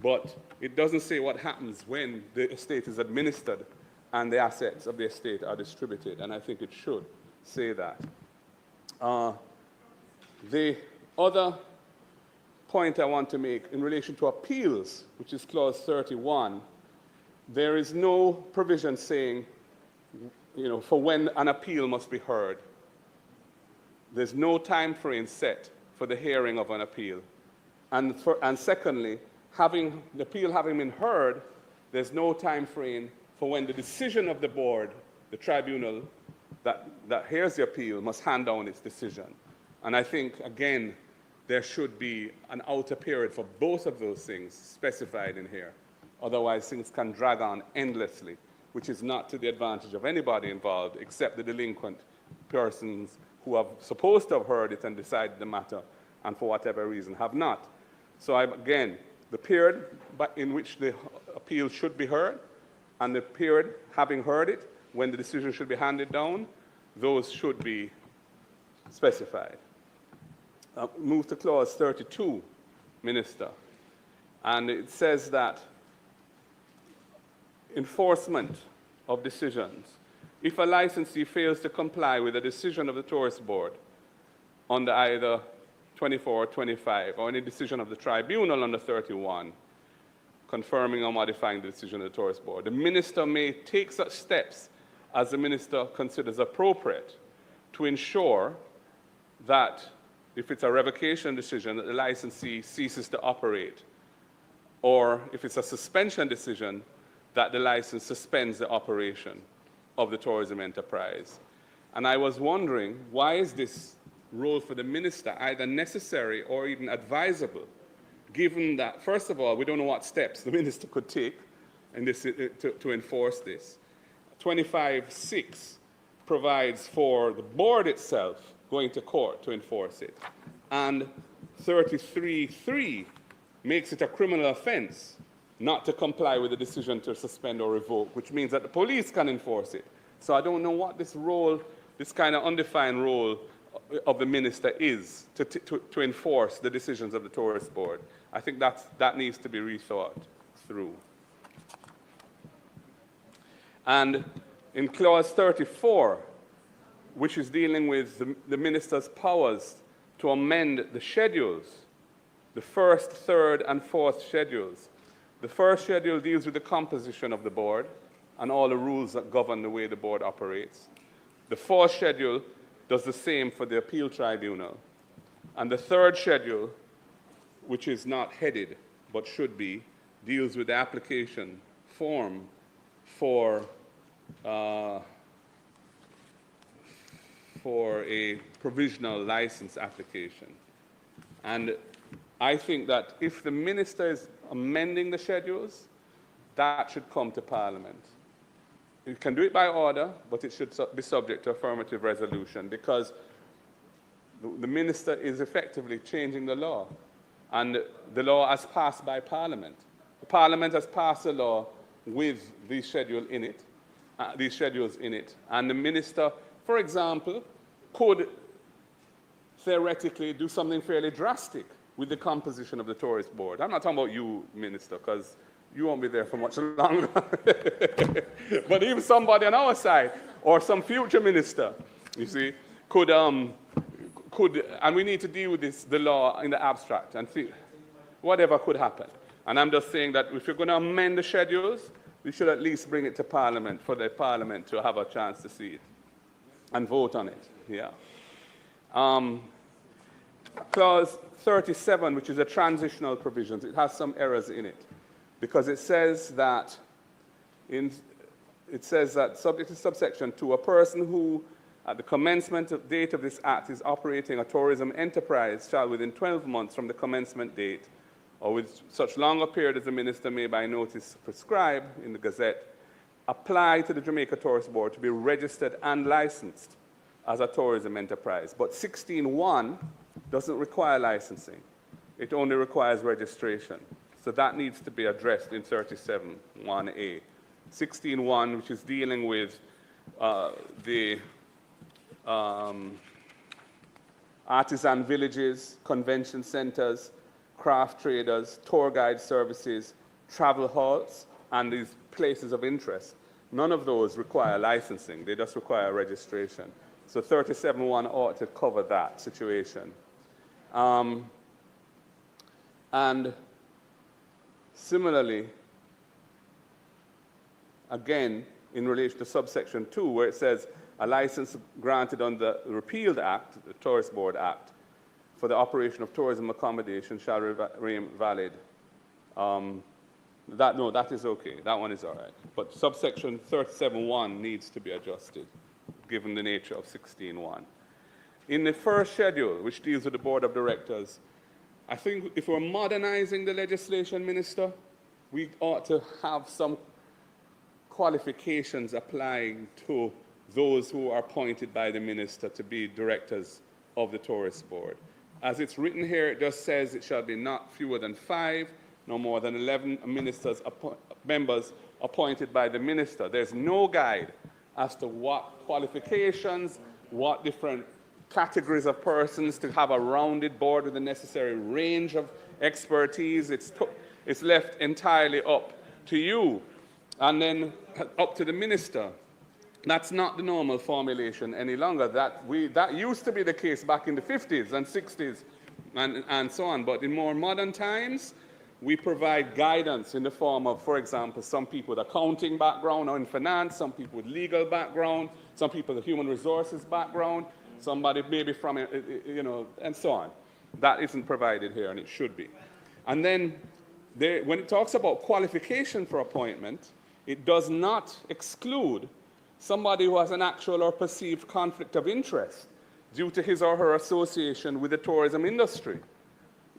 [SPEAKER 5] But it doesn't say what happens when the estate is administered and the assets of the estate are distributed, and I think it should say that. The other point I want to make in relation to appeals, which is clause 31, there is no provision saying, for when an appeal must be heard. There's no time frame set for the hearing of an appeal. And secondly, the appeal having been heard, there's no time frame for when the decision of the board, the tribunal that hears the appeal, must hand down its decision. And I think, again, there should be an outer period for both of those things specified in here. Otherwise, things can drag on endlessly, which is not to the advantage of anybody involved except the delinquent persons who are supposed to have heard it and decided the matter, and for whatever reason have not. So again, the period in which the appeal should be heard, and the period having heard it, when the decision should be handed down, those should be specified. Move to clause 32, Minister. And it says that enforcement of decisions. If a licensee fails to comply with a decision of the Tourist Board under either 24 or 25, or any decision of the tribunal under 31, confirming or modifying the decision of the Tourist Board, the minister may take such steps as the minister considers appropriate to ensure that, if it's a revocation decision, that the licensee ceases to operate, or if it's a suspension decision, that the license suspends the operation of the tourism enterprise. And I was wondering, why is this role for the minister either necessary or even advisable, given that, first of all, we don't know what steps the minister could take in this, to enforce this. 25(6) provides for the board itself going to court to enforce it. And 33(3) makes it a criminal offense not to comply with the decision to suspend or revoke, which means that the police can enforce it. So I don't know what this role, this kind of undefined role of the minister is to enforce the decisions of the Tourist Board. I think that needs to be rethought through. And in clause 34, which is dealing with the minister's powers to amend the schedules, the first, third, and fourth schedules. The first schedule deals with the composition of the board and all the rules that govern the way the board operates. The fourth schedule does the same for the appeal tribunal. And the third schedule, which is not headed but should be, deals with the application form for a provisional license application. And I think that if the minister is amending the schedules, that should come to Parliament. You can do it by order, but it should be subject to affirmative resolution, because the minister is effectively changing the law, and the law as passed by Parliament. The Parliament has passed a law with these schedules in it, and the minister, for example, could theoretically do something fairly drastic with the composition of the Tourist Board. I'm not talking about you, Minister, because you won't be there for much longer. But even somebody on our side, or some future minister, you see, could, and we need to deal with this, the law in the abstract, and see whatever could happen. And I'm just saying that if you're going to amend the schedules, we should at least bring it to Parliament for the Parliament to have a chance to see it and vote on it. Yeah. Clause 37, which is a transitional provisions, it has some errors in it because it says that subject to subsection 2, a person who at the commencement date of this act is operating a tourism enterprise shall within 12 months from the commencement date or with such longer period as the minister may by notice prescribe in the Gazette, apply to the Jamaica Tourist Board to be registered and licensed as a tourism enterprise. But 16.1 doesn't require licensing. It only requires registration. So that needs to be addressed in 37.1a. 16.1, which is dealing with the artisan villages, convention centers, craft traders, tour guide services, travel halls, and these places of interest. None of those require licensing. They just require registration. So 37.1 ought to cover that situation. And similarly, again, in relation to subsection 2, where it says a license granted under the repealed act, the Tourist Board Act, for the operation of tourism accommodation shall remain valid. That is okay. That one is all right. But subsection 37.1 needs to be adjusted, given the nature of 16.1. In the first schedule, which deals with the Board of Directors, I think if we're modernizing the legislation, Minister, we ought to have some qualifications applying to those who are appointed by the minister to be directors of the Tourist Board. As it's written here, it just says it shall be not fewer than 5, no more than 11 members appointed by the minister. There's no guide as to what qualifications, what different categories of persons to have a rounded board with the necessary range of expertise. It's left entirely up to you and then up to the minister. That's not the normal formulation any longer. That used to be the case back in the 50s and 60s and so on. But in more modern times, we provide guidance in the form of, for example, some people with accounting background or in finance, some people with legal background, some people with human resources background, somebody maybe from, and so on. That isn't provided here, and it should be. And then when it talks about qualification for appointment, it does not exclude somebody who has an actual or perceived conflict of interest due to his or her association with the tourism industry.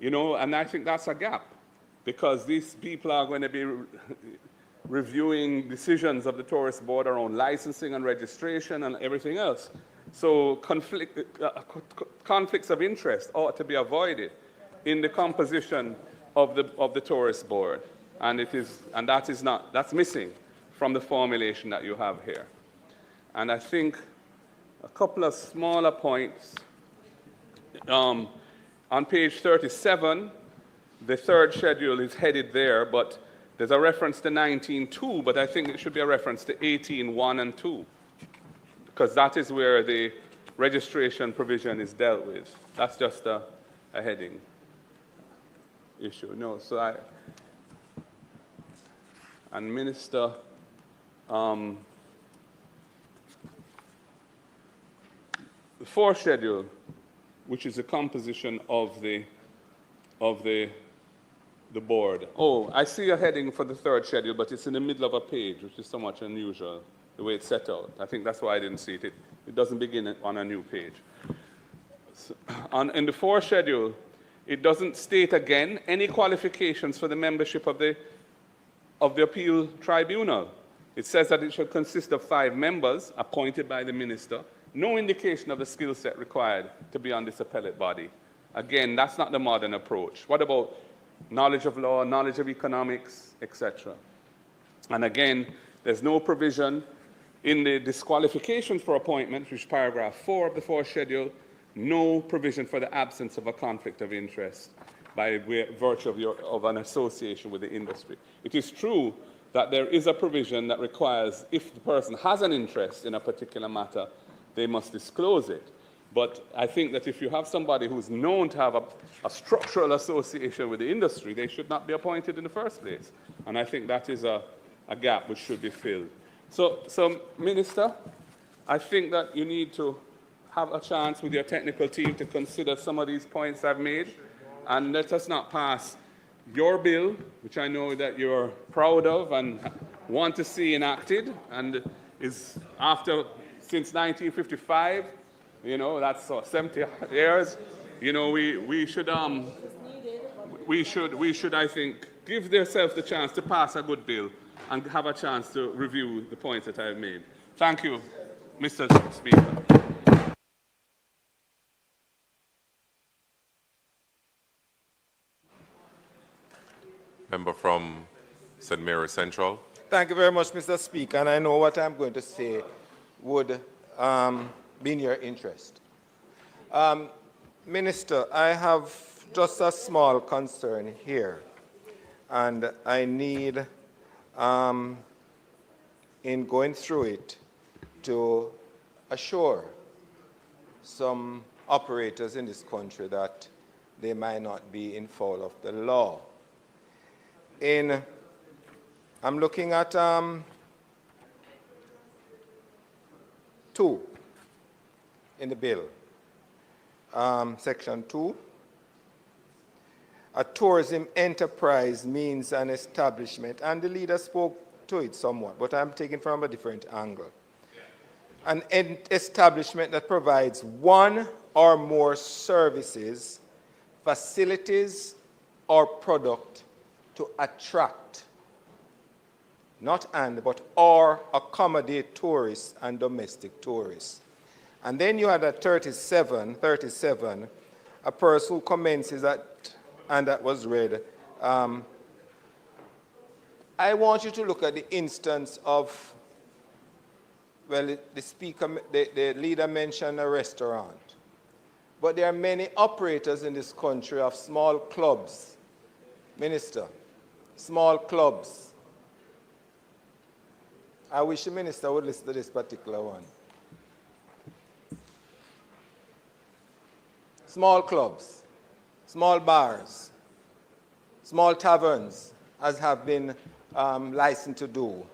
[SPEAKER 5] And I think that's a gap, because these people are going to be reviewing decisions of the Tourist Board around licensing and registration and everything else. So conflicts of interest ought to be avoided in the composition of the Tourist Board, and that's missing from the formulation that you have here. And I think a couple of smaller points. On page 37, the third schedule is headed there, but there's a reference to 19.2, but I think it should be a reference to 18.1 and 2, because that is where the registration provision is dealt with. That's just a heading issue. No, so and Minister, the fourth schedule, which is the composition of the board. Oh, I see a heading for the third schedule, but it's in the middle of a page, which is somewhat unusual, the way it's set out. I think that's why I didn't see it. It doesn't begin on a new page. So, in the fourth schedule, it doesn't state again any qualifications for the membership of the appeal tribunal. It says that it should consist of 5 members appointed by the minister. No indication of the skill set required to be on this appellate body. Again, that's not the modern approach. What about knowledge of law, knowledge of economics, etc.? And again, there's no provision in the disqualifications for appointment, which is paragraph 4 of the fourth schedule, no provision for the absence of a conflict of interest. by virtue of an association with the industry. It is true that there is a provision that requires, if the person has an interest in a particular matter, they must disclose it. But I think that if you have somebody who's known to have a structural association with the industry, they should not be appointed in the first place. And I think that is a gap which should be filled. So, Minister, I think that you need to have a chance with your technical team to consider some of these points I've made, and let us not pass your bill, which I know that you're proud of and want to see enacted, and is since 1955, you know, that's 70 years. You know, we should, I think, give themselves the chance to pass a good bill and have a chance to review the points that I've made. Thank you, Mr. Speaker.
[SPEAKER 8] Member from St. Mary Central.
[SPEAKER 10] Thank you very much, Mr. Speaker, and I know what I'm going to say would be in your interest. Minister, I have just a small concern here, and I need, in going through it, to assure some operators in this country that they might not be in foul of the law. I'm looking at 2 in the bill, section 2. A tourism enterprise means an establishment, and the leader spoke to it somewhat, but I'm taking from a different angle. An establishment that provides one or more services, facilities, or product to attract, or accommodate tourists and domestic tourists. And then you had at 37, a person who commences at, and that was read. I want you to look at the instance of, well, the leader mentioned a restaurant, but there are many operators in this country of small clubs. Minister, small clubs. I wish the minister would listen to this particular one. Small clubs, small bars, small taverns, as have been licensed to do.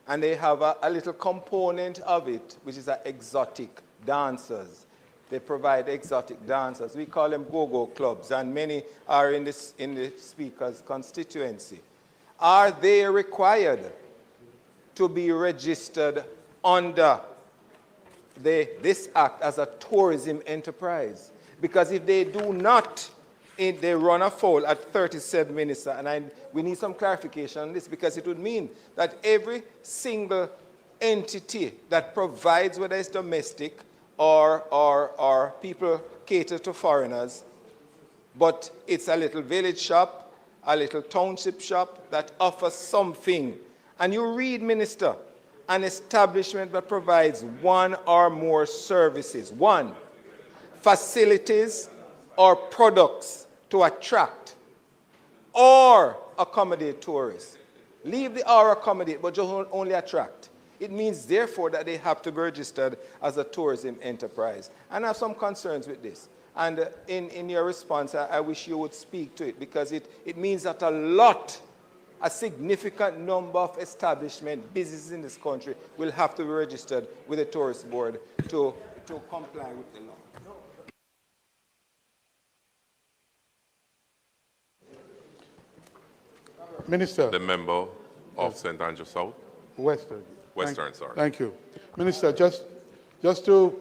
[SPEAKER 10] And they have a little component of it, which is exotic dancers. They provide exotic dancers. We call them go-go clubs, and many are in the Speaker's constituency. Are they required to be registered under this act as a tourism enterprise? Because if they do not, they run afoul at 37, Minister, and we need some clarification on this, because it would mean that every single entity that provides, whether it's domestic or people cater to foreigners, but it's a little village shop, a little township shop that offers something. And you read, Minister, an establishment that provides one or more services, one, facilities or products to attract or accommodate tourists. Leave the or accommodate, but just only attract. It means, therefore, that they have to be registered as a tourism enterprise. And I have some concerns with this. And in your response, I wish you would speak to it, because it means that a significant number of establishment businesses in this country will have to be registered with the Tourist Board to comply with the law.
[SPEAKER 6] Minister.
[SPEAKER 8] The member of St. Andrew South.
[SPEAKER 6] Western.
[SPEAKER 8] Sorry.
[SPEAKER 6] Thank you. Minister, just to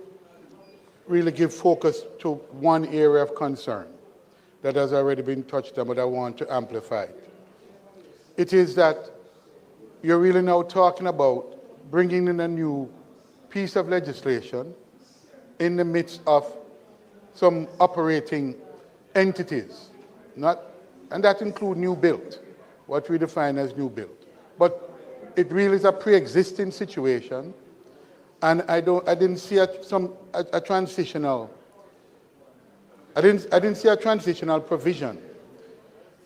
[SPEAKER 6] really give focus to one area of concern that has already been touched on, but I want to amplify it. It is that you're really now talking about bringing in a new piece of legislation in the midst of some operating entities, and that include new build, what we define as new build. But it really is a pre-existing situation, and I didn't see a transitional provision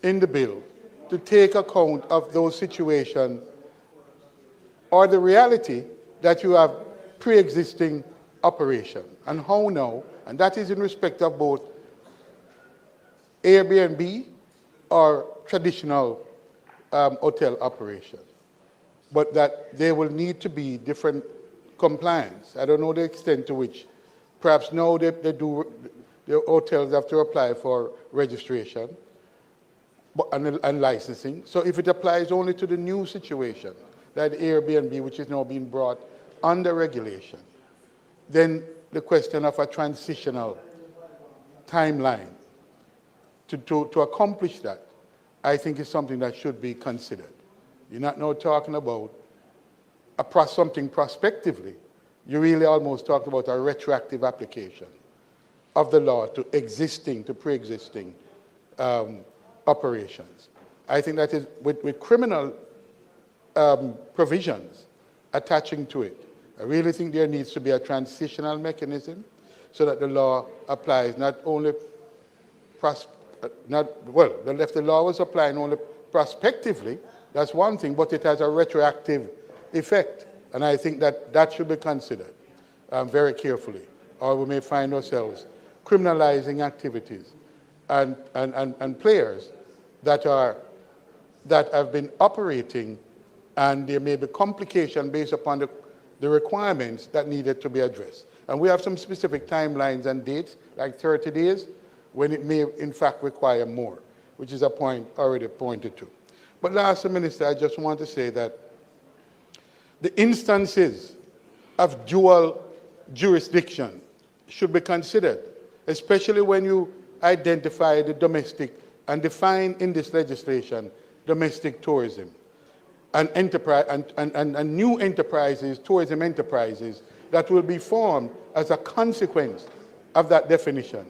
[SPEAKER 6] in the bill to take account of those situations or the reality that you have pre-existing operation and how now, and that is in respect of both Airbnb or traditional hotel operation, but that there will need to be different compliance. I don't know the extent to which, perhaps now the hotels have to apply for registration and licensing. So if it applies only to the new situation, like Airbnb, which is now being brought under regulation, then the question of a transitional timeline to accomplish that, I think is something that should be considered. You're not now talking about something prospectively. You really almost talked about a retroactive application of the law to pre-existing operations. I think that is, with criminal provisions attaching to it, I really think there needs to be a transitional mechanism so that the law applies not only, if the law was applying only prospectively, that's one thing, but it has a retroactive effect. And I think that should be considered very carefully, or we may find ourselves criminalizing activities and players that have been operating, and there may be complication based upon the requirements that needed to be addressed. And we have some specific timelines and dates, like 30 days, when it may in fact require more, which is a point already pointed to. But lastly, Minister, I just want to say that the instances of dual jurisdiction should be considered, especially when you identify the domestic and define in this legislation domestic tourism and enterprise and new enterprises, tourism enterprises that will be formed as a consequence of that definition.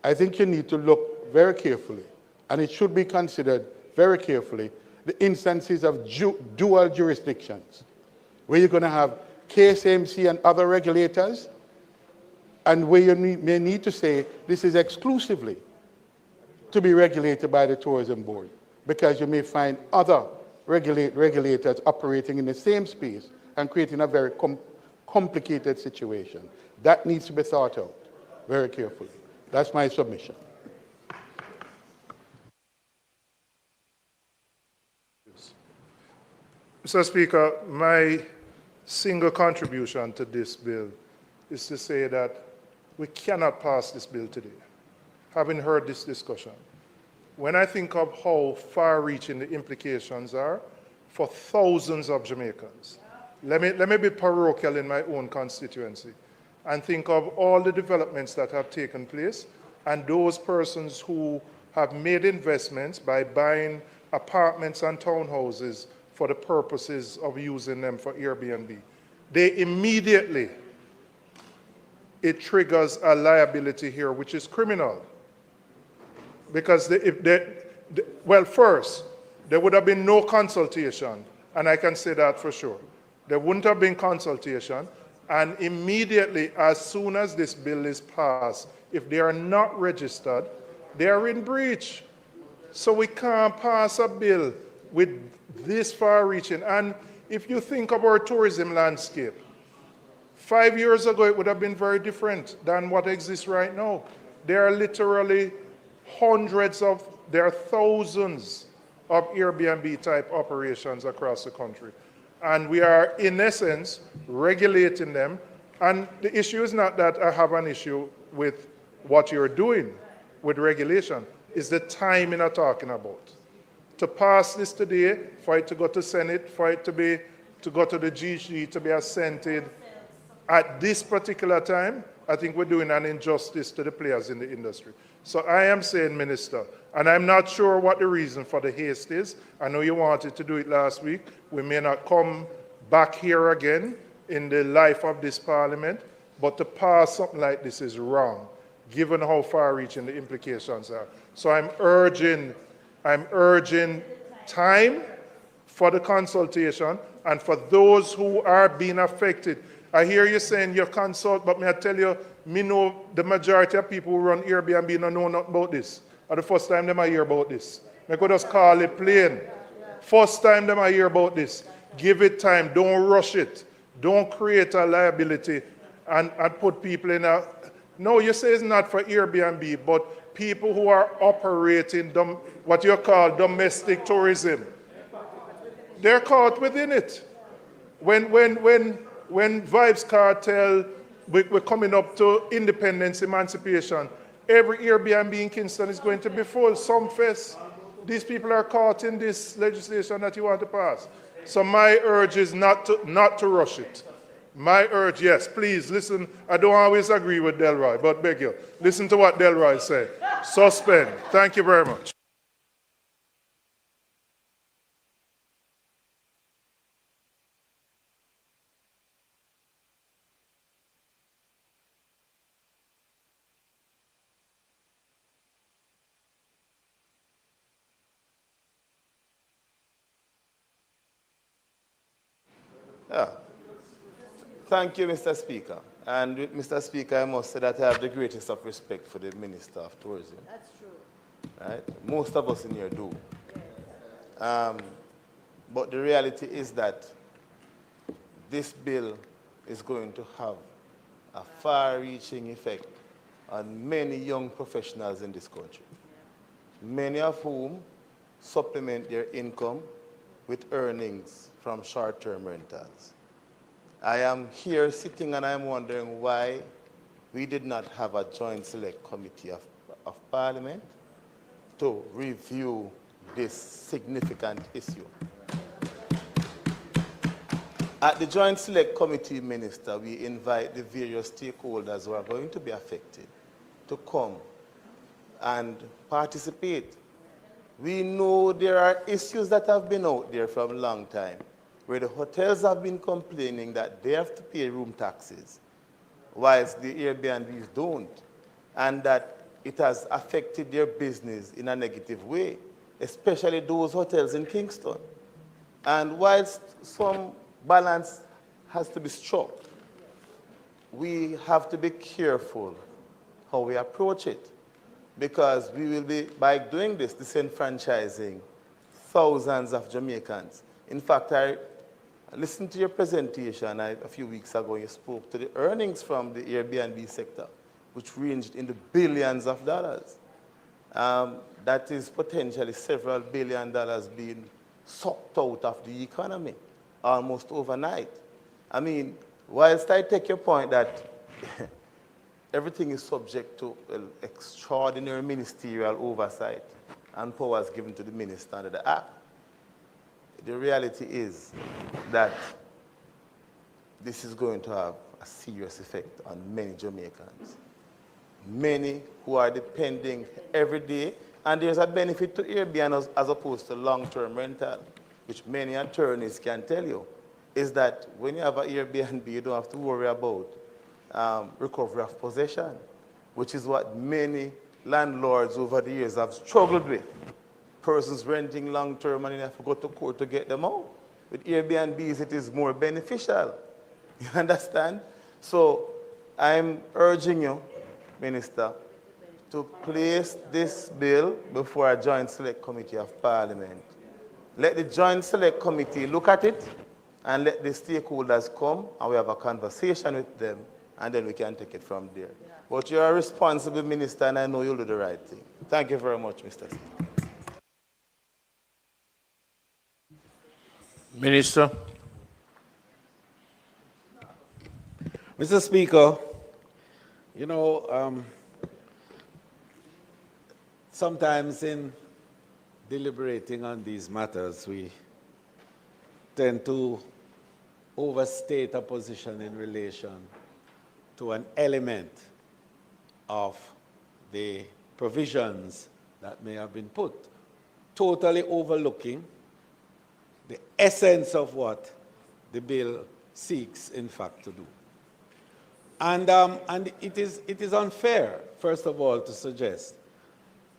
[SPEAKER 6] I think you need to look very carefully, and it should be considered very carefully, the instances of dual jurisdictions, where you're going to have KSMC and other regulators, and where you may need to say this is exclusively to be regulated by the Tourism Board, because you may find other regulators operating in the same space and creating a very complicated situation. That needs to be thought out very carefully. That's my submission.
[SPEAKER 4] Mr. Speaker, my single contribution to this bill is to say that we cannot pass this bill today, having heard this discussion. When I think of how far-reaching the implications are for thousands of Jamaicans, let me be parochial in my own constituency and think of all the developments that have taken place and those persons who have made investments by buying apartments and townhouses for the purposes of using them for Airbnb. It triggers a liability here, which is criminal. Because first, there would have been no consultation, and I can say that for sure. There wouldn't have been consultation, and immediately, as soon as this bill is passed, if they are not registered, they are in breach. So we can't pass a bill with this far-reaching. And if you think of our tourism landscape, 5 years ago, it would have been very different than what exists right now. There are literally there are thousands of Airbnb-type operations across the country. And we are, in essence, regulating them. And the issue is not that I have an issue with what you're doing with regulation. It's the timing I'm talking about. To pass this today, for it to go to Senate, for it to go to the GG, to be assented at this particular time, I think we're doing an injustice to the players in the industry. So I am saying, Minister, and I'm not sure what the reason for the haste is. I know you wanted to do it last week. We may not come back here again in the life of this Parliament, but to pass something like this is wrong, given how far-reaching the implications are. So I'm urging time for the consultation, and for those who are being affected. I hear you saying you consult, but may I tell you, me know the majority of people who run Airbnb don't know nothing about this. Or the first time they might hear about this. Make we just call it plain. First time them I hear about this. Give it time. Don't rush it. Don't create a liability and put people in a... No, you say it's not for Airbnb, but people who are operating what you call domestic tourism, they're caught within it. When Vibes Cartel, we're coming up to independence, emancipation, every Airbnb in Kingston is going to be full, some fest. These people are caught in this legislation that you want to pass. So my urge is not to rush it. My urge, yes, please listen. I don't always agree with Delroy, but beg you, listen to what Delroy said. Suspend. Thank you very much.
[SPEAKER 9] Yeah. Thank you, Mr. Speaker. And Mr. Speaker, I must say that I have the greatest of respect for the Minister of Tourism.
[SPEAKER 7] That's true.
[SPEAKER 9] Right? Most of us in here do. But the reality is that this bill is going to have a far-reaching effect on many young professionals in this country, many of whom supplement their income with earnings from short-term rentals. I am here sitting and I'm wondering why we did not have a joint select committee of Parliament to review this significant issue. At the Joint Select Committee, Minister, we invite the various stakeholders who are going to be affected to come and participate. We know there are issues that have been out there for a long time, where the hotels have been complaining that they have to pay room taxes, whilst the Airbnbs don't, and that it has affected their business in a negative way, especially those hotels in Kingston. And whilst some balance has to be struck, we have to be careful how we approach it, because we will be, by doing this, disenfranchising thousands of Jamaicans. In fact, I listened to your presentation a few weeks ago. You spoke to the earnings from the Airbnb sector, which ranged in the billions of dollars. That is potentially several $1 billion being sucked out of the economy almost overnight. I mean, whilst I take your point that everything is subject to extraordinary ministerial oversight and powers given to the minister under the Act, the reality is that this is going to have a serious effect on many Jamaicans, many who are depending every day, and there's a benefit to Airbnb as opposed to long-term rental, which many attorneys can tell you, is that when you have an Airbnb, you don't have to worry about recovery of possession, which is what many landlords over the years have struggled with. Persons renting long-term and you have to go to court to get them out. With Airbnbs, it is more beneficial. You understand? So I'm urging you, Minister, to place this bill before a Joint Select Committee of Parliament. Let the Joint Select Committee look at it and let the stakeholders come and we have a conversation with them, and then we can take it from there. Yeah. But you're a responsible minister and I know you'll do the right thing. Thank you very much, Mr. Speaker.
[SPEAKER 1] Minister.
[SPEAKER 13] Mr. Speaker, you know, sometimes in deliberating on these matters, we tend to overstate a position in relation to an element of the provisions that may have been put, totally overlooking the essence of what the bill seeks, in fact, to do. And it is unfair, first of all, to suggest,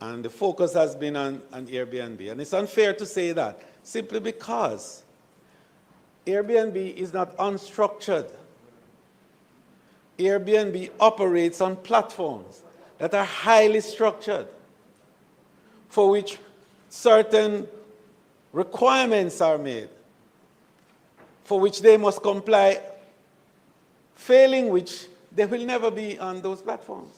[SPEAKER 13] and the focus has been on Airbnb, and it's unfair to say that simply because Airbnb is not unstructured. Airbnb operates on platforms that are highly structured, for which certain requirements are made for which they must comply, failing which they will never be on those platforms.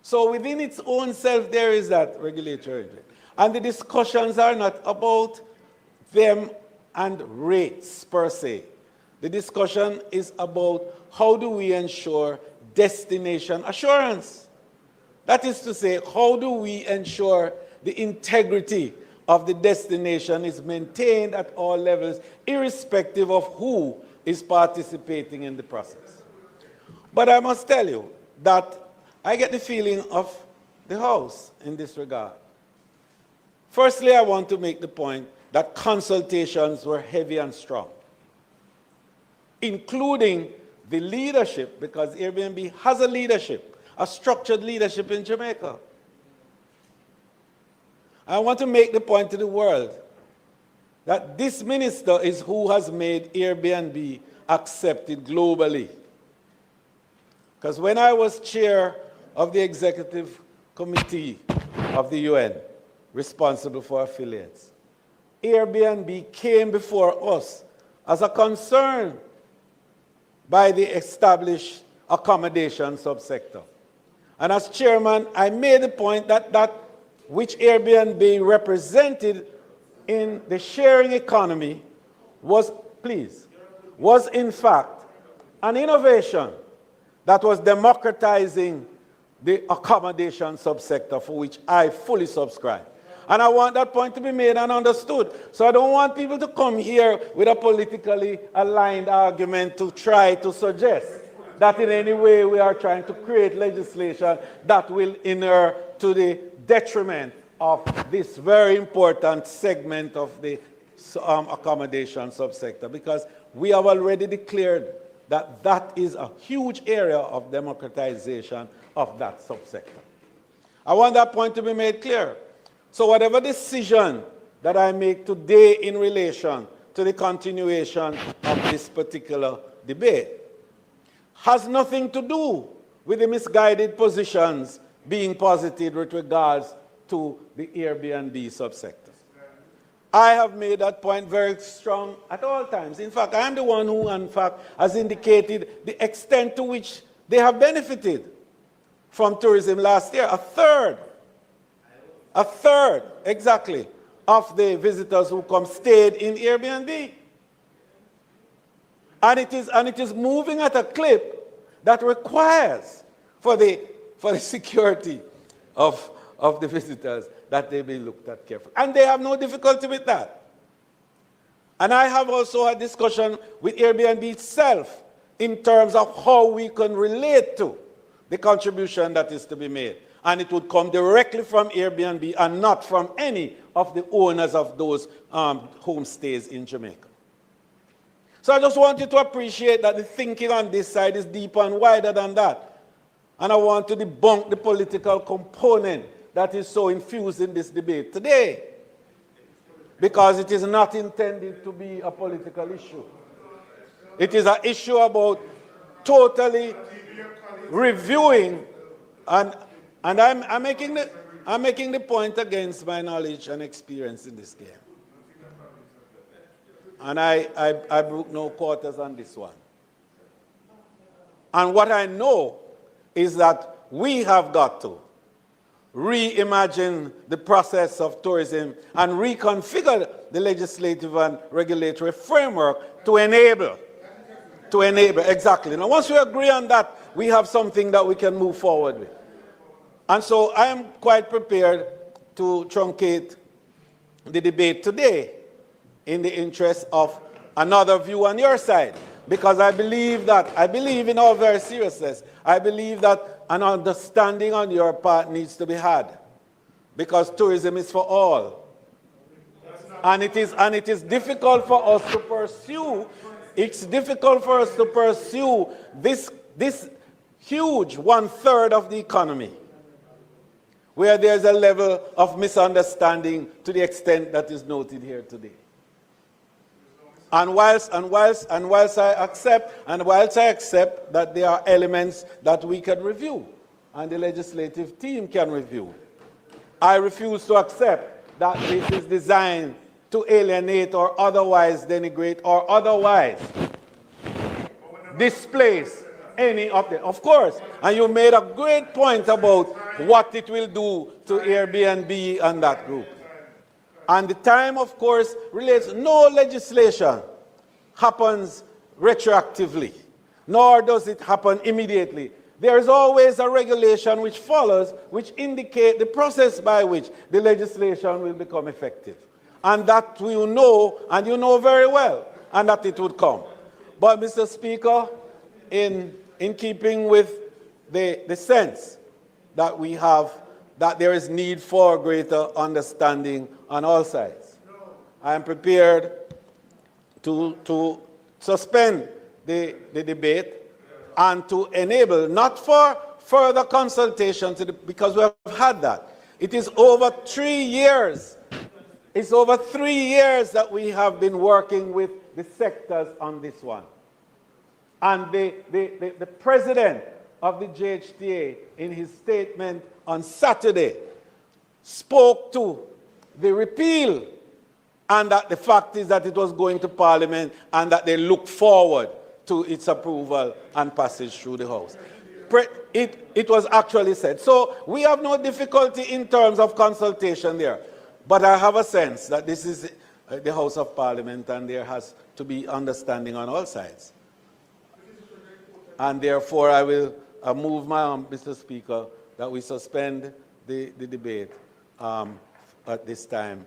[SPEAKER 13] So within its own self, there is that regulatory. And the discussions are not about them and rates per se. The discussion is about how do we ensure destination assurance. That is to say, how do we ensure the integrity of the destination is maintained at all levels, irrespective of who is participating in the process. But I must tell you that I get the feeling of the House in this regard. Firstly, I want to make the point that consultations were heavy and strong, including the leadership, because Airbnb has a leadership, a structured leadership in Jamaica. I want to make the point to the world that this minister is who has made Airbnb accepted globally. Because when I was chair of the executive committee of the UN, responsible for affiliates, Airbnb came before us as a concern by the established accommodation subsector. And as chairman, I made the point that that which Airbnb represented in the sharing economy was in fact an innovation that was democratizing the accommodation subsector, for which I fully subscribe. And I want that point to be made and understood. So I don't want people to come here with a politically aligned argument to try to suggest that in any way we are trying to create legislation that will inure to the detriment of this very important segment of the accommodation subsector, because we have already declared that that is a huge area of democratization of that subsector. I want that point to be made clear. So whatever decision that I make today in relation to the continuation of this particular debate has nothing to do with the misguided positions being posited with regards to the Airbnb subsector. I have made that point very strong at all times. In fact, I am the one who, in fact, has indicated the extent to which they have benefited from tourism last year. A third, exactly, of the visitors who come stayed in Airbnb. And it is moving at a clip that requires for the security of the visitors that they be looked at carefully. And they have no difficulty with that. And I have also had discussion with Airbnb itself in terms of how we can relate to the contribution that is to be made. And it would come directly from Airbnb and not from any of the owners of those homestays in Jamaica. So I just want you to appreciate that the thinking on this side is deeper and wider than that. And I want to debunk the political component that is so infused in this debate today, because it is not intended to be a political issue. It is an issue about totally reviewing, and I'm making the point against my knowledge and experience in this game. And I broke no quarters on this one. And what I know is that we have got to reimagine the process of tourism and reconfigure the legislative and regulatory framework to enable, exactly. Now, once we agree on that, we have something that we can move forward with. And so I am quite prepared to truncate the debate today in the interest of another view on your side, because I believe in all very seriousness, I believe that an understanding on your part needs to be had, because tourism is for all. And it is difficult for us to pursue, this huge 1/3 of the economy, where there's a level of misunderstanding to the extent that is noted here today. And whilst I accept that there are elements that we can review and the legislative team can review, I refuse to accept that this is designed to alienate or otherwise denigrate or otherwise displace any of them. Of course, and you made a great point about what it will do to Airbnb and that group. And the time, of course, relates, no legislation happens retroactively, nor does it happen immediately. There is always a regulation which follows, which indicates the process by which the legislation will become effective. And that you know, and you know very well, and that it would come. But, Mr. Speaker, in keeping with the sense that we have, that there is need for greater understanding on all sides, I am prepared to suspend the debate and to enable, not for further consultation, because we have had that. It is over 3 years. It's over 3 years that we have been working with the sectors on this one. And the president of the JHTA, in his statement on Saturday, spoke to the repeal, and that the fact is that it was going to Parliament and that they look forward to its approval and passage through the House. It was actually said. So we have no difficulty in terms of consultation there. But I have a sense that this is the House of Parliament and there has to be understanding on all sides. And therefore I will move my arm, Mr. Speaker, that we suspend the debate at this time,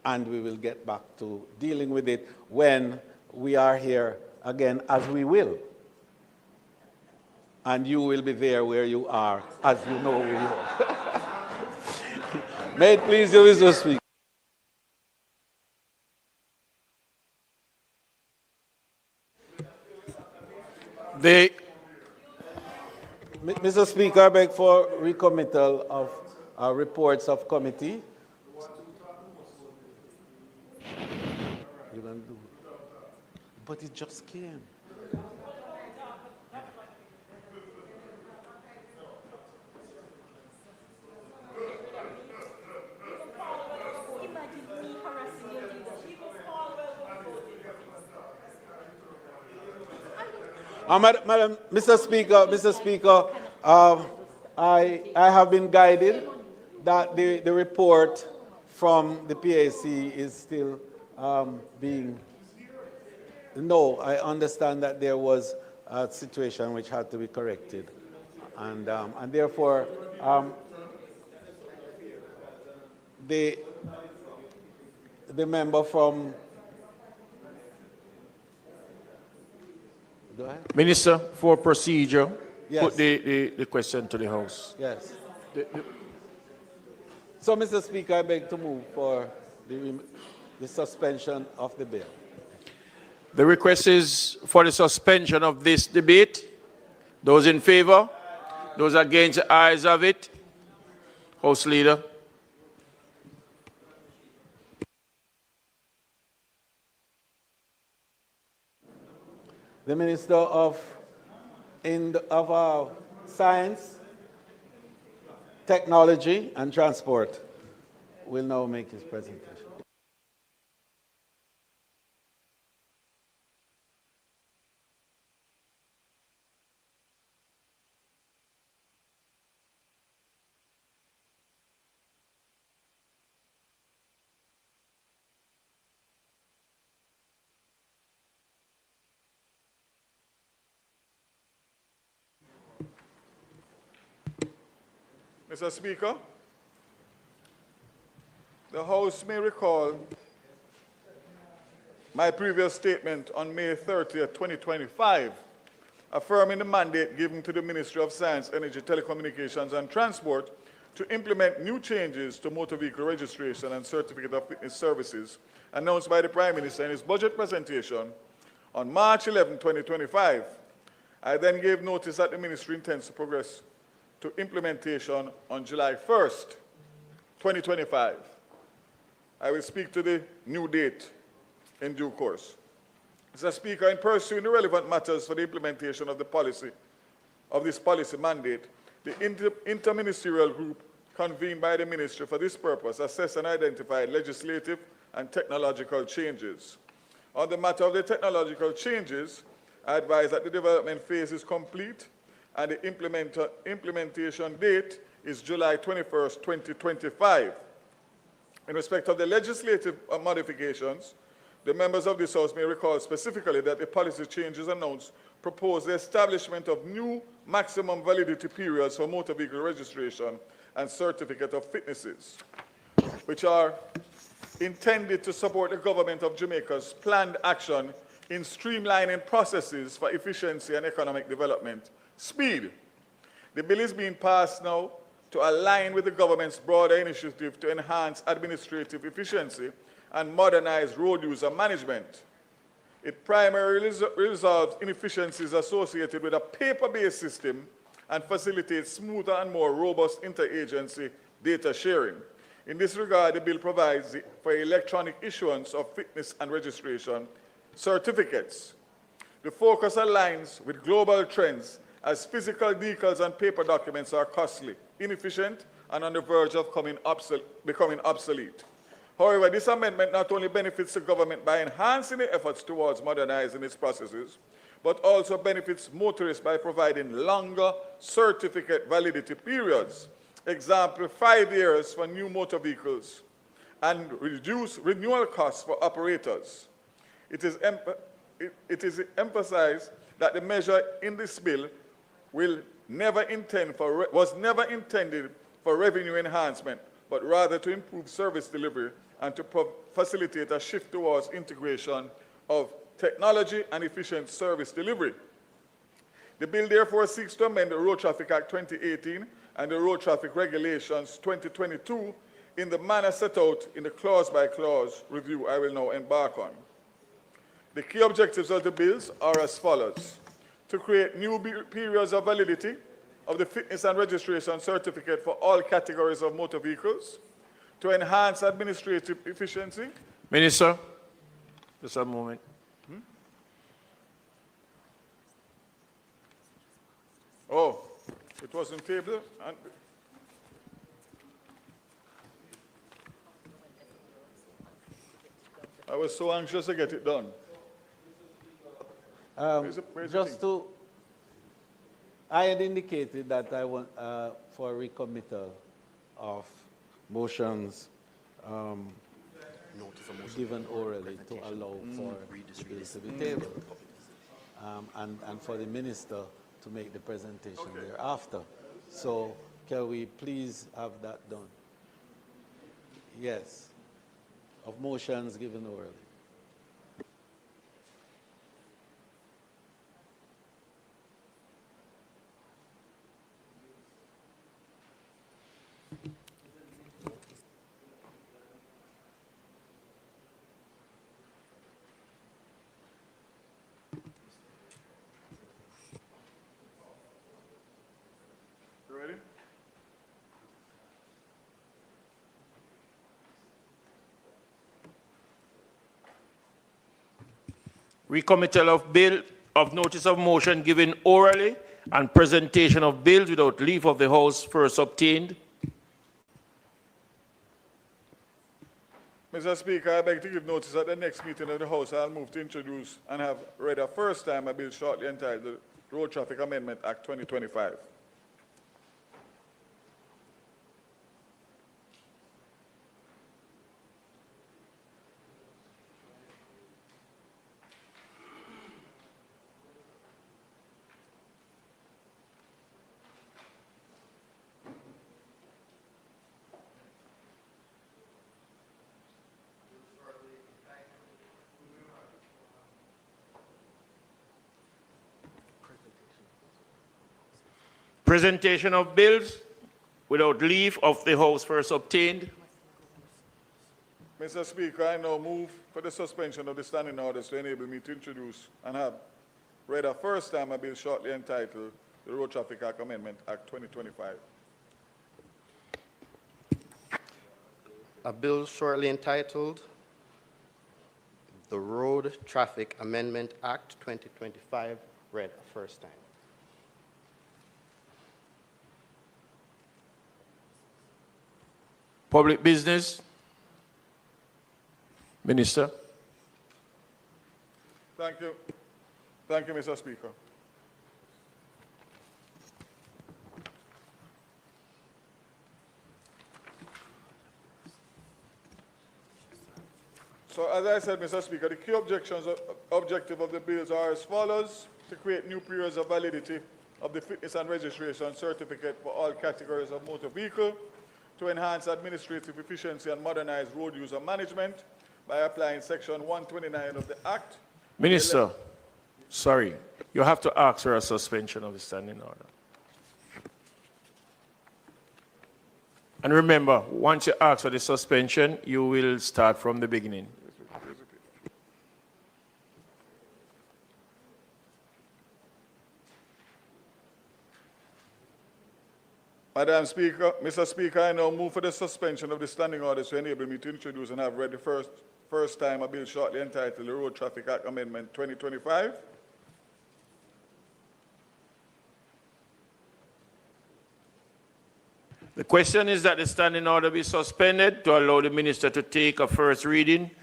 [SPEAKER 13] and we will get back to dealing with it when we are here again, as we will. And you will be there where you are, as you know we will. May it please you, Mr. Speaker. Mr. Speaker, I beg for recommittal of reports of committee. But it just came. Madam, Mr. Speaker, I have been guided that the report from the PAC is still being. No, I understand that there was a situation which had to be corrected, and therefore the member from. Go ahead.
[SPEAKER 1] Minister, for procedure,
[SPEAKER 13] Yes.
[SPEAKER 1] put the question to the House.
[SPEAKER 13] Yes. So, Mr. Speaker, I beg to move for the suspension of the bill.
[SPEAKER 1] The request is for the suspension of this debate. Those in favor? Those against, the ayes have it. House Leader.
[SPEAKER 13] The Minister of Science, Technology and Transport will now make his presentation.
[SPEAKER 15] Mr. Speaker, the House may recall my previous statement on May 30th, 2025, affirming the mandate given to the Ministry of Science, Energy, Telecommunications and Transport to implement new changes to motor vehicle registration and certificate of fitness services announced by the Prime Minister in his budget presentation on March 11, 2025. I then gave notice that the Ministry intends to progress to implementation on July 1st, 2025. I will speak to the new date in due course. Mr. Speaker, in pursuing the relevant matters for the implementation of the policy, of this policy mandate, the interministerial group convened by the Ministry for this purpose, assess and identify legislative and technological changes. On the matter of the technological changes, I advise that the development phase is complete and the implementation date is July 21st, 2025. In respect of the legislative modifications, the members of this House may recall specifically that the policy changes announced propose the establishment of new maximum validity periods for motor vehicle registration and certificate of fitnesses, which are intended to support the government of Jamaica's planned action in streamlining processes for efficiency and economic development. Speed. The bill is being passed now to align with the government's broader initiative to enhance administrative efficiency and modernize road user management. It primarily resolves inefficiencies associated with a paper-based system and facilitates smoother and more robust interagency data sharing. In this regard, the bill provides for electronic issuance of fitness and registration certificates. The focus aligns with global trends as physical vehicles and paper documents are costly, inefficient, and on the verge of becoming obsolete. However, this amendment not only benefits the government by enhancing the efforts towards modernizing its processes, but also benefits motorists by providing longer certificate validity periods. Example, 5 years for new motor vehicles, and reduce renewal costs for operators. It is emphasized that the measure in this bill was never intended for revenue enhancement, but rather to improve service delivery and to facilitate a shift towards integration of technology and efficient service delivery. The bill therefore seeks to amend the Road Traffic Act 2018 and the Road Traffic Regulations 2022 in the manner set out in the clause-by-clause review I will now embark on. The key objectives of the bills are as follows: to create new periods of validity of the fitness and registration certificate for all categories of motor vehicles, to enhance administrative efficiency.
[SPEAKER 1] Minister, just a moment.
[SPEAKER 15] Oh, it wasn't tabled? I was so anxious to get it done. Where's the thing?
[SPEAKER 13] I had indicated that I want for a recommittal of motions given orally to allow for the bill to be tabled, and for the minister to make the presentation thereafter. So can we please have that done? Yes, of motions given orally.
[SPEAKER 15] You ready?
[SPEAKER 1] Recommittal of bill of notice of motion given orally and presentation of bills without leave of the House first obtained.
[SPEAKER 15] Mr. Speaker, I beg to give notice at the next meeting of the House. I'll move to introduce and have read a first time a bill shortly entitled the Road Traffic Amendment Act 2025.
[SPEAKER 1] Presentation of bills without leave of the House first obtained.
[SPEAKER 15] Mr. Speaker, I now move for the suspension of the standing orders to enable me to introduce and have read a first time a bill shortly entitled the Road Traffic Act Amendment Act 2025.
[SPEAKER 11] A bill shortly entitled the Road Traffic Amendment Act 2025, read a first time.
[SPEAKER 1] Public business. Minister.
[SPEAKER 15] Thank you. Thank you, Mr. Speaker. So as I said, Mr. Speaker, the key objective of the bills are as follows: to create new periods of validity of the fitness and registration certificate for all categories of motor vehicle, to enhance administrative efficiency and modernize road user management by applying Section 129 of the Act.
[SPEAKER 1] Minister, sorry, you have to ask for a suspension of the standing order. And remember, once you ask for the suspension, you will start from the beginning.
[SPEAKER 15] Madam Speaker, Mr. Speaker, I now move for the suspension of the standing orders to enable me to introduce and have read the first time a bill shortly entitled the Road Traffic Act Amendment 2025.
[SPEAKER 1] The question is that the standing order be suspended to allow the minister to take a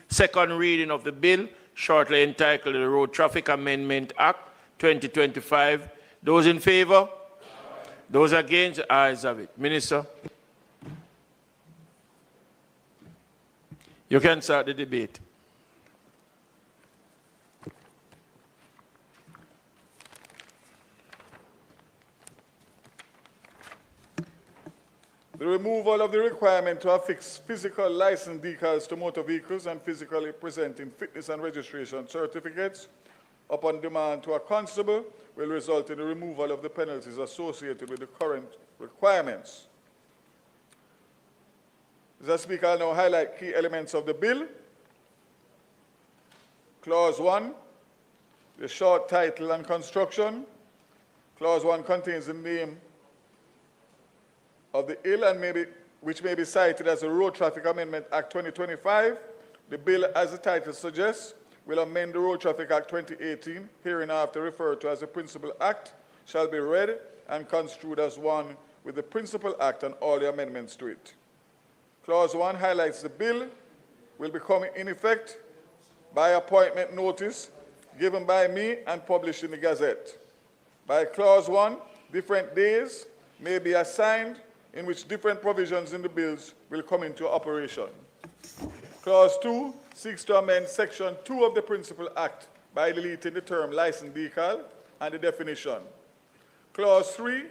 [SPEAKER 1] second reading of the bill shortly entitled the Road Traffic Amendment Act 2025. Those in favor? Those against? The ayes have it. Minister, you can start the debate.
[SPEAKER 15] The removal of the requirement to affix physical license decals to motor vehicles and physically presenting fitness and registration certificates upon demand to a constable will result in the removal of the penalties associated with the current requirements. Mr. Speaker, I'll now highlight key elements of the bill. Clause 1, the short title and construction. Clause 1 contains the name of the ill and which may be cited as the Road Traffic Amendment Act 2025. The bill, as the title suggests, will amend the Road Traffic Act 2018, hereinafter referred to as the Principal Act, shall be read and construed as one with the Principal Act and all the amendments to it. Clause 1 highlights the bill will become in effect by appointment notice given by me and published in the Gazette. By Clause 1, different days may be assigned in which different provisions in the bills will come into operation. Clause 2 seeks to amend Section 2 of the Principal Act by deleting the term license decal and the definition. Clause 3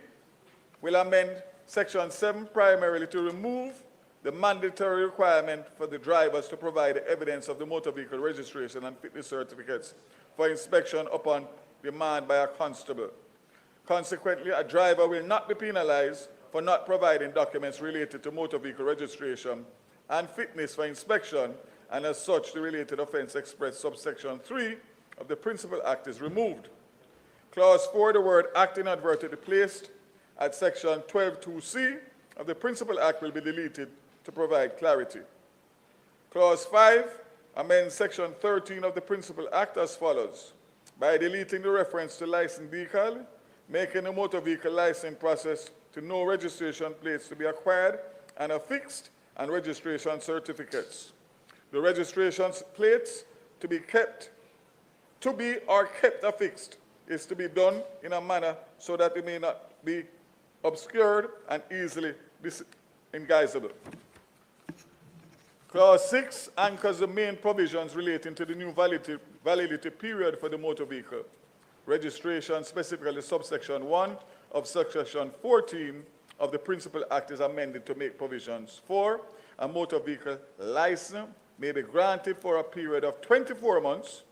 [SPEAKER 15] will amend Section 7 primarily to remove the mandatory requirement for the drivers to provide evidence of the motor vehicle registration and fitness certificates for inspection upon demand by a constable. Consequently, a driver will not be penalized for not providing documents related to motor vehicle registration and fitness for inspection, and as such, the related offense expressed subsection 3 of the Principal Act is removed. Clause 4, the word act inadvertently placed at section 12(2)(c) of the Principal Act will be deleted to provide clarity. Clause 5 amends section 13 of the Principal Act as follows: by deleting the reference to license decal, making the motor vehicle license process to no registration plates to be acquired and affixed, and registration certificates. The registration plates to be or kept affixed is to be done in a manner so that it may not be obscured and easily disguisable. Clause 6 anchors the main provisions relating to the new validity period for the motor vehicle registration, specifically subsection 1 of subsection 14 of the Principal Act is amended to make provisions for a motor vehicle license may be granted for a period of 24 months,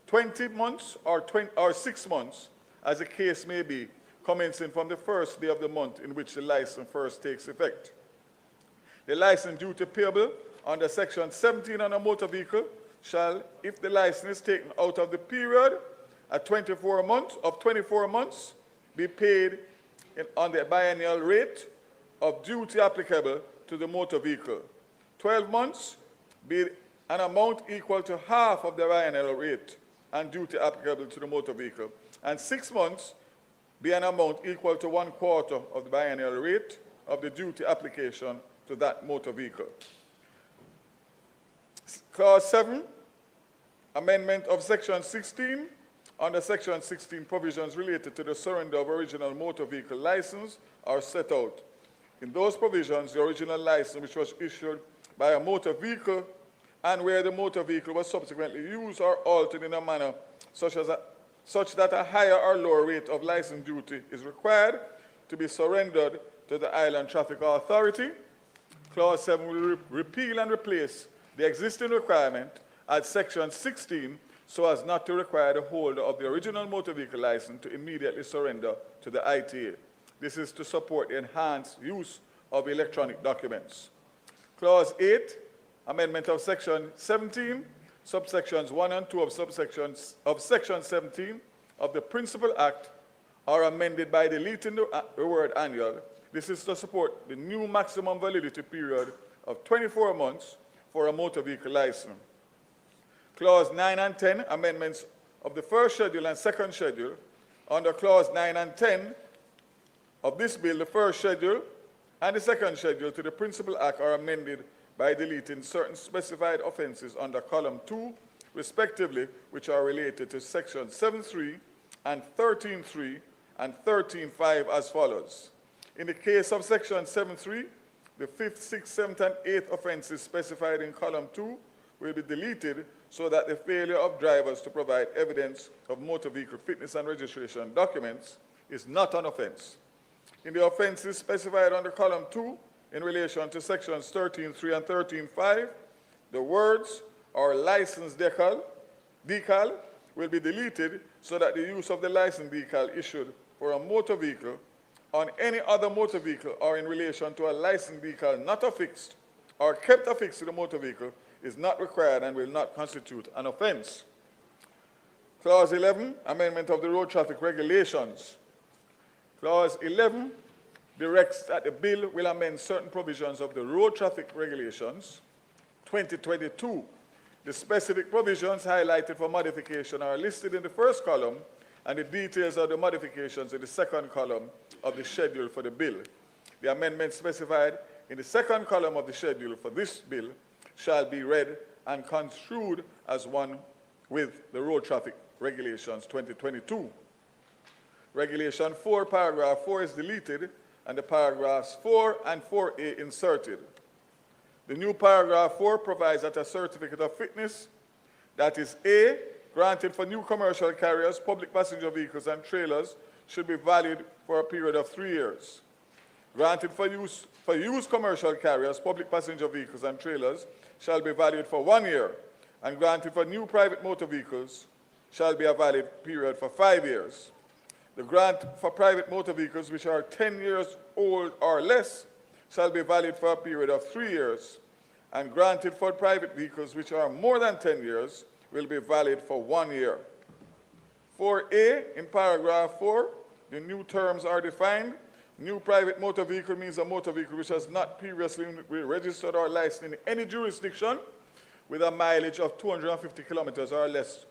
[SPEAKER 15] 20 months, or 6 months, as the case may be, commencing from the first day of the month in which the license first takes effect. The license duty payable under section 17 on a motor vehicle shall, if the license is taken out of the period at 24 months, be paid on the biennial rate of duty applicable to the motor vehicle. 12 months be an amount equal to half of the biennial rate and duty applicable to the motor vehicle. And 6 months be an amount equal to 1/4 of the biennial rate of the duty application to that motor vehicle. Clause 7, amendment of Section 16. Under Section 16, provisions related to the surrender of original motor vehicle license are set out. In those provisions, the original license, which was issued by a motor vehicle, and where the motor vehicle was subsequently used or altered in a manner such that a higher or lower rate of license duty is required, to be surrendered to the Island Traffic Authority. Clause 7 will repeal and replace the existing requirement at Section 16 so as not to require the holder of the original motor vehicle license to immediately surrender to the ITA. This is to support the enhanced use of electronic documents. Clause 8, amendment of Section 17, subsections 1 and 2 of Section 17 of the Principal Act are amended by deleting the word annual. This is to support the new maximum validity period of 24 months for a motor vehicle license. Clause 9 and 10, amendments of the first schedule and second schedule. Under Clause 9 and 10 of this bill, the first schedule and the second schedule to the Principal Act are amended by deleting certain specified offenses under Column 2, respectively, which are related to Section 7.3 and 13.3 and 13.5 as follows. In the case of Section 7.3, the 5th, 6th, 7th, and 8th offenses specified in Column 2 will be deleted so that the failure of drivers to provide evidence of motor vehicle fitness and registration documents is not an offense. In the offenses specified under Column 2, in relation to Sections 13.3 and 13.5, the words or license decal will be deleted so that the use of the license decal issued for a motor vehicle on any other motor vehicle or in relation to a license decal not affixed or kept affixed to the motor vehicle is not required and will not constitute an offense. Clause 11, amendment of the road traffic regulations. Clause 11 directs that the bill will amend certain provisions of the road traffic regulations 2022. The specific provisions highlighted for modification are listed in the first column, and the details of the modifications in the second column of the schedule for the bill. The amendments specified in the second column of the schedule for this bill shall be read and construed as one with the road traffic regulations 2022. Regulation 4, paragraph 4 is deleted and the paragraphs 4 and 4A inserted. The new paragraph 4 provides that a certificate of fitness that is A, granted for new commercial carriers, public passenger vehicles, and trailers should be valid for a period of 3 years. Granted for used commercial carriers, public passenger vehicles, and trailers shall be valid for 1 year, and granted for new private motor vehicles shall be a valid period for 5 years. The grant for private motor vehicles which are 10 years old or less shall be valid for a period of 3 years, and granted for private vehicles which are more than 10 years will be valid for 1 year. 4A, in paragraph 4, the new terms are defined. New private motor vehicle means a motor vehicle which has not previously been registered or licensed in any jurisdiction with a mileage of 250 kilometers or less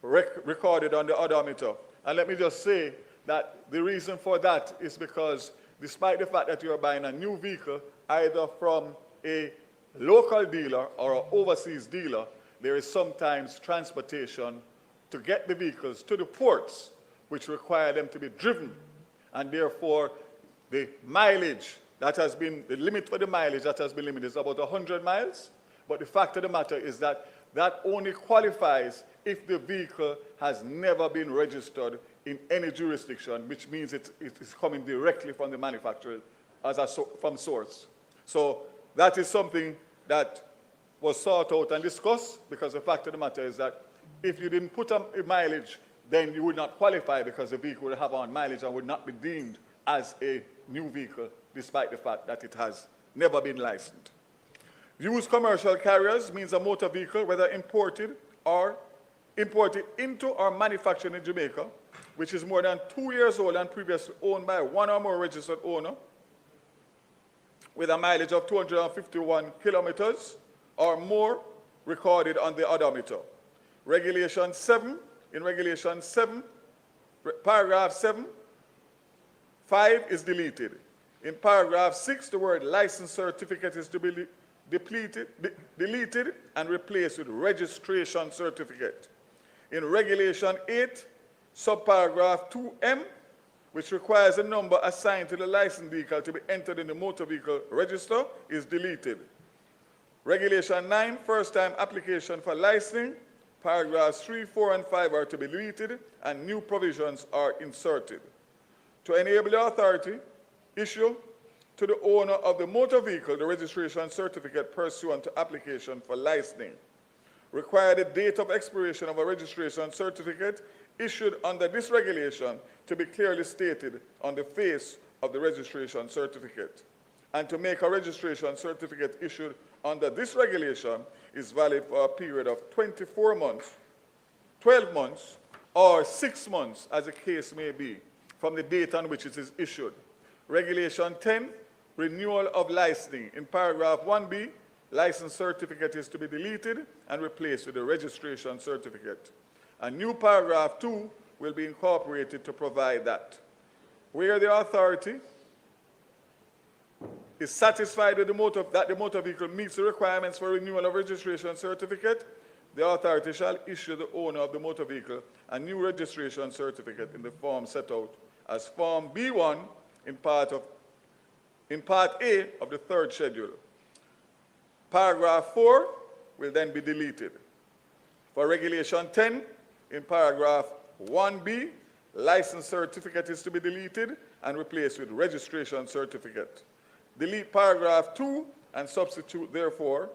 [SPEAKER 15] recorded on the odometer. And let me just say that the reason for that is because despite the fact that you are buying a new vehicle, either from a local dealer or an overseas dealer, there is sometimes transportation to get the vehicles to the ports, which require them to be driven. And therefore, the mileage that has been, the limit for the mileage that has been limited is about 100 miles. But the fact of the matter is that that only qualifies if the vehicle has never been registered in any jurisdiction, which means it is coming directly from the manufacturer from source. So that is something that was sought out and discussed, because the fact of the matter is that if you didn't put a mileage, then you would not qualify because the vehicle would have on mileage and would not be deemed as a new vehicle, despite the fact that it has never been licensed. Used commercial carriers means a motor vehicle, whether imported into or manufactured in Jamaica, which is more than 2 years old and previously owned by one or more registered owner, with a mileage of 251 kilometers or more recorded on the odometer. Regulation 7, in Regulation 7, paragraph 7, 5 is deleted. In paragraph 6, the word license certificate is to be deleted and replaced with registration certificate. In regulation 8, subparagraph 2M, which requires a number assigned to the licensed vehicle to be entered in the motor vehicle register, is deleted. Regulation 9, first time application for licensing, paragraphs 3, 4, and 5 are to be deleted and new provisions are inserted. To enable the authority, issue to the owner of the motor vehicle the registration certificate pursuant to application for licensing. Require the date of expiration of a registration certificate issued under this regulation to be clearly stated on the face of the registration certificate. And to make a registration certificate issued under this regulation is valid for a period of 24 months, 12 months, or 6 months, as the case may be, from the date on which it is issued. Regulation 10, renewal of licensing. In paragraph 1B, license certificate is to be deleted and replaced with a registration certificate. A new paragraph 2 will be incorporated to provide that. Where the authority is satisfied with that the motor vehicle meets the requirements for renewal of registration certificate, the authority shall issue the owner of the motor vehicle a new registration certificate in the form set out as Form B1 in Part A of the 3rd schedule. Paragraph 4 will then be deleted. For Regulation 10, in paragraph 1B, license certificate is to be deleted and replaced with registration certificate. Delete paragraph 2 and substitute, therefore,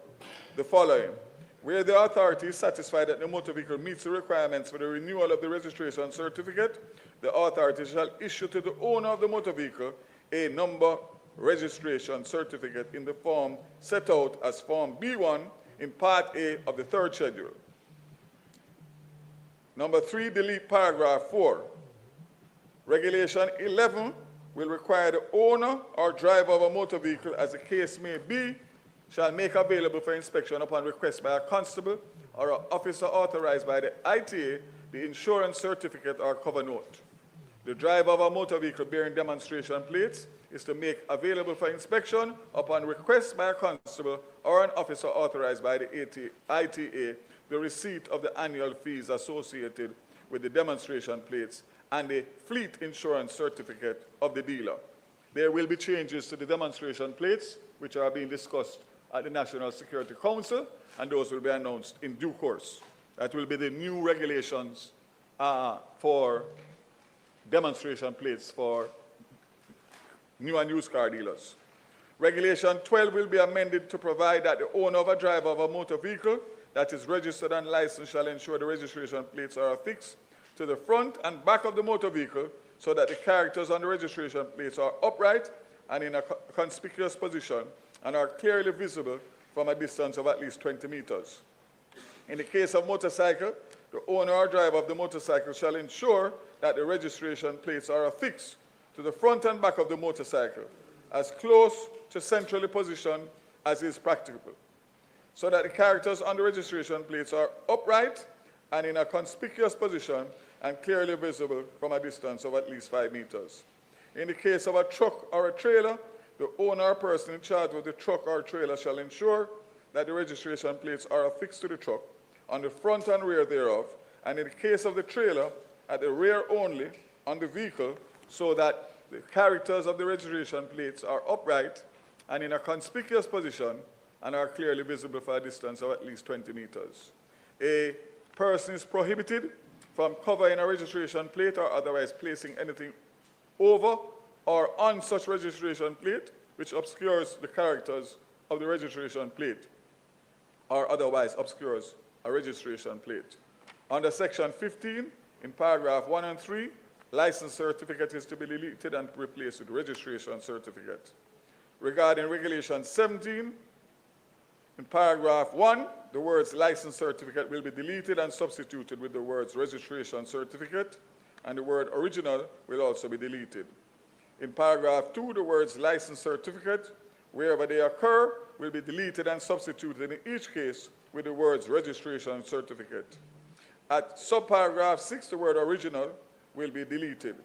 [SPEAKER 15] the following. Where the authority is satisfied that the motor vehicle meets the requirements for the renewal of the registration certificate, the authority shall issue to the owner of the motor vehicle a number registration certificate in the form set out as Form B1 in Part A of the 3rd schedule. Number 3, delete paragraph 4. Regulation 11 will require the owner or driver of a motor vehicle, as the case may be, shall make available for inspection upon request by a constable or an officer authorized by the ITA the insurance certificate or cover note. The driver of a motor vehicle bearing demonstration plates is to make available for inspection upon request by a constable or an officer authorized by the ITA the receipt of the annual fees associated with the demonstration plates and the fleet insurance certificate of the dealer. There will be changes to the demonstration plates, which are being discussed at the National Security Council, and those will be announced in due course. That will be the new regulations for demonstration plates for new and used car dealers. Regulation 12 will be amended to provide that the owner of a driver of a motor vehicle that is registered and licensed shall ensure the registration plates are affixed to the front and back of the motor vehicle so that the characters on the registration plates are upright and in a conspicuous position and are clearly visible from a distance of at least 20 meters. In the case of motorcycle, the owner or driver of the motorcycle shall ensure that the registration plates are affixed to the front and back of the motorcycle as close to centrally positioned as is practicable, so that the characters on the registration plates are upright and in a conspicuous position and clearly visible from a distance of at least 5 meters. In the case of a truck or a trailer, the owner or person in charge of the truck or trailer shall ensure that the registration plates are affixed to the truck on the front and rear thereof, and in the case of the trailer, at the rear only on the vehicle, so that the characters of the registration plates are upright and in a conspicuous position and are clearly visible for a distance of at least 20 meters. A person is prohibited from covering a registration plate or otherwise placing anything over or on such registration plate which obscures the characters of the registration plate or otherwise obscures a registration plate. Under section 15, in paragraph 1 and 3, license certificate is to be deleted and replaced with registration certificate. Regarding regulation 17, in paragraph 1, the words license certificate will be deleted and substituted with the words registration certificate, and the word original will also be deleted. In paragraph 2, the words license certificate, wherever they occur, will be deleted and substituted in each case with the words registration certificate. At subparagraph 6, the word original will be deleted.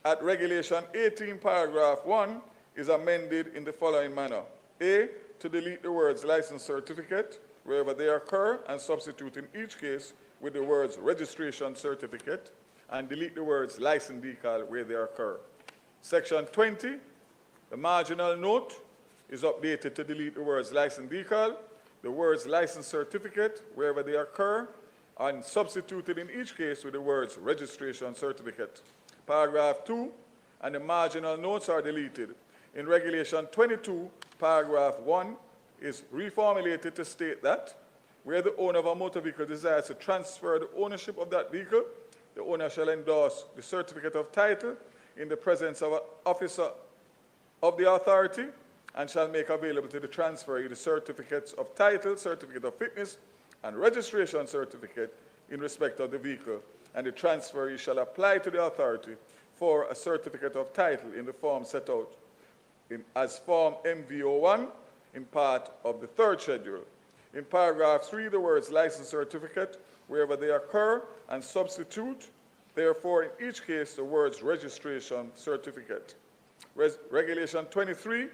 [SPEAKER 15] At regulation 18, paragraph 1, is amended in the following manner. A, to delete the words license certificate wherever they occur and substitute in each case with the words registration certificate and delete the words license decal where they occur. Section 20, the marginal note is updated to delete the words license decal, the words license certificate wherever they occur, and substituted in each case with the words registration certificate. Paragraph 2 and the marginal notes are deleted. In Regulation 22, paragraph 1 is reformulated to state that where the owner of a motor vehicle desires to transfer the ownership of that vehicle, the owner shall endorse the certificate of title in the presence of an officer of the authority and shall make available to the transferee the certificates of title, certificate of fitness, and registration certificate in respect of the vehicle, and the transferee shall apply to the authority for a certificate of title in the form set out as Form MV01 in part of the third schedule. In paragraph 3, the words license certificate wherever they occur and substitute, therefore, in each case, the words registration certificate. Regulation 23,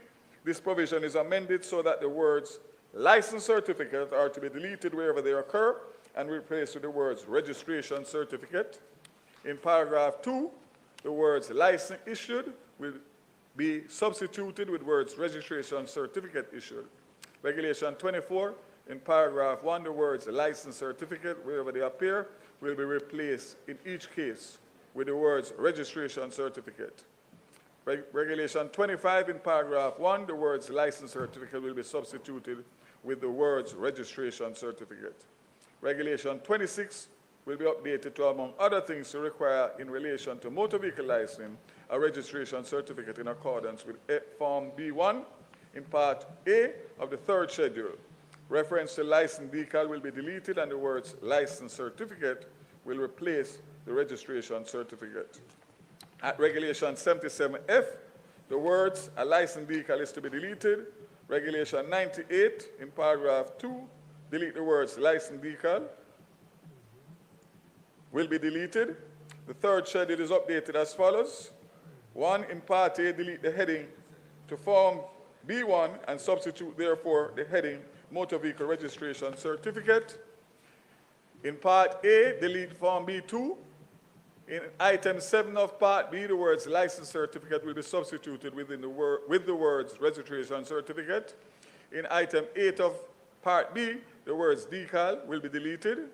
[SPEAKER 15] this provision is amended so that the words license certificate are to be deleted wherever they occur and replaced with the words registration certificate. In paragraph 2, the words license issued will be substituted with words registration certificate issued. Regulation 24, in paragraph 1, the words license certificate wherever they appear will be replaced in each case with the words registration certificate. Regulation 25, in paragraph 1, the words license certificate will be substituted with the words registration certificate. Regulation 26 will be updated to, among other things, to require, in relation to motor vehicle licensing, a registration certificate in accordance with Form B1 in Part A of the third schedule. Reference to license decal will be deleted and the words license certificate will replace the registration certificate. At Regulation 77F, the words a license decal is to be deleted. Regulation 98 in paragraph 2, delete the words license decal will be deleted. The third schedule is updated as follows. 1, in Part A, delete the heading to Form B1 and substitute, therefore, the heading Motor Vehicle Registration Certificate. In Part A, delete Form B2. In item 7 of Part B, the words license certificate will be substituted with the words registration certificate. In item 8 of Part B, the words decal will be deleted.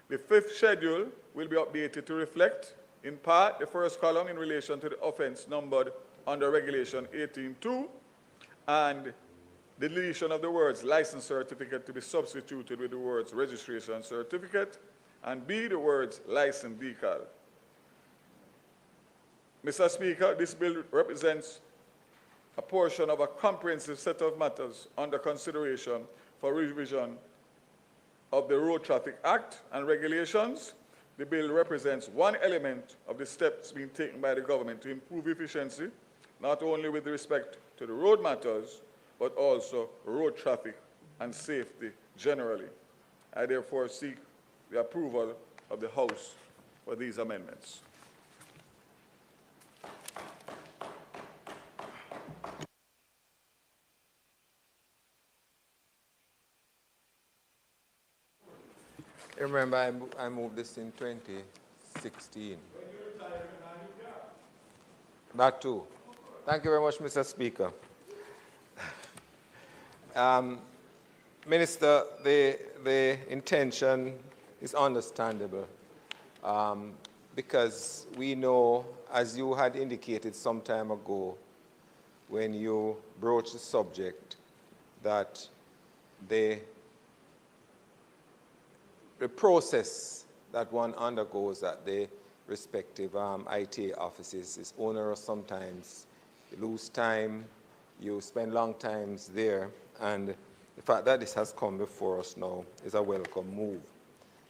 [SPEAKER 15] The fifth schedule will be updated to reflect, in part, the first column in relation to the offense numbered under Regulation 18.2, and the deletion of the words license certificate to be substituted with the words registration certificate, and B, the words license decal. Mr. Speaker, this bill represents a portion of a comprehensive set of matters under consideration for revision of the Road Traffic Act and regulations. The bill represents one element of the steps being taken by the government to improve efficiency, not only with respect to the road matters, but also road traffic and safety generally. I therefore seek the approval of the House for these amendments.
[SPEAKER 10] Remember, I moved this in 2016. That too. Thank you very much, Mr. Speaker. Minister, the intention is understandable because we know, as you had indicated some time ago when you broached the subject, that the process that one undergoes at the respective IT offices is onerous sometimes. You lose time, you spend long times there, and the fact that this has come before us now is a welcome move.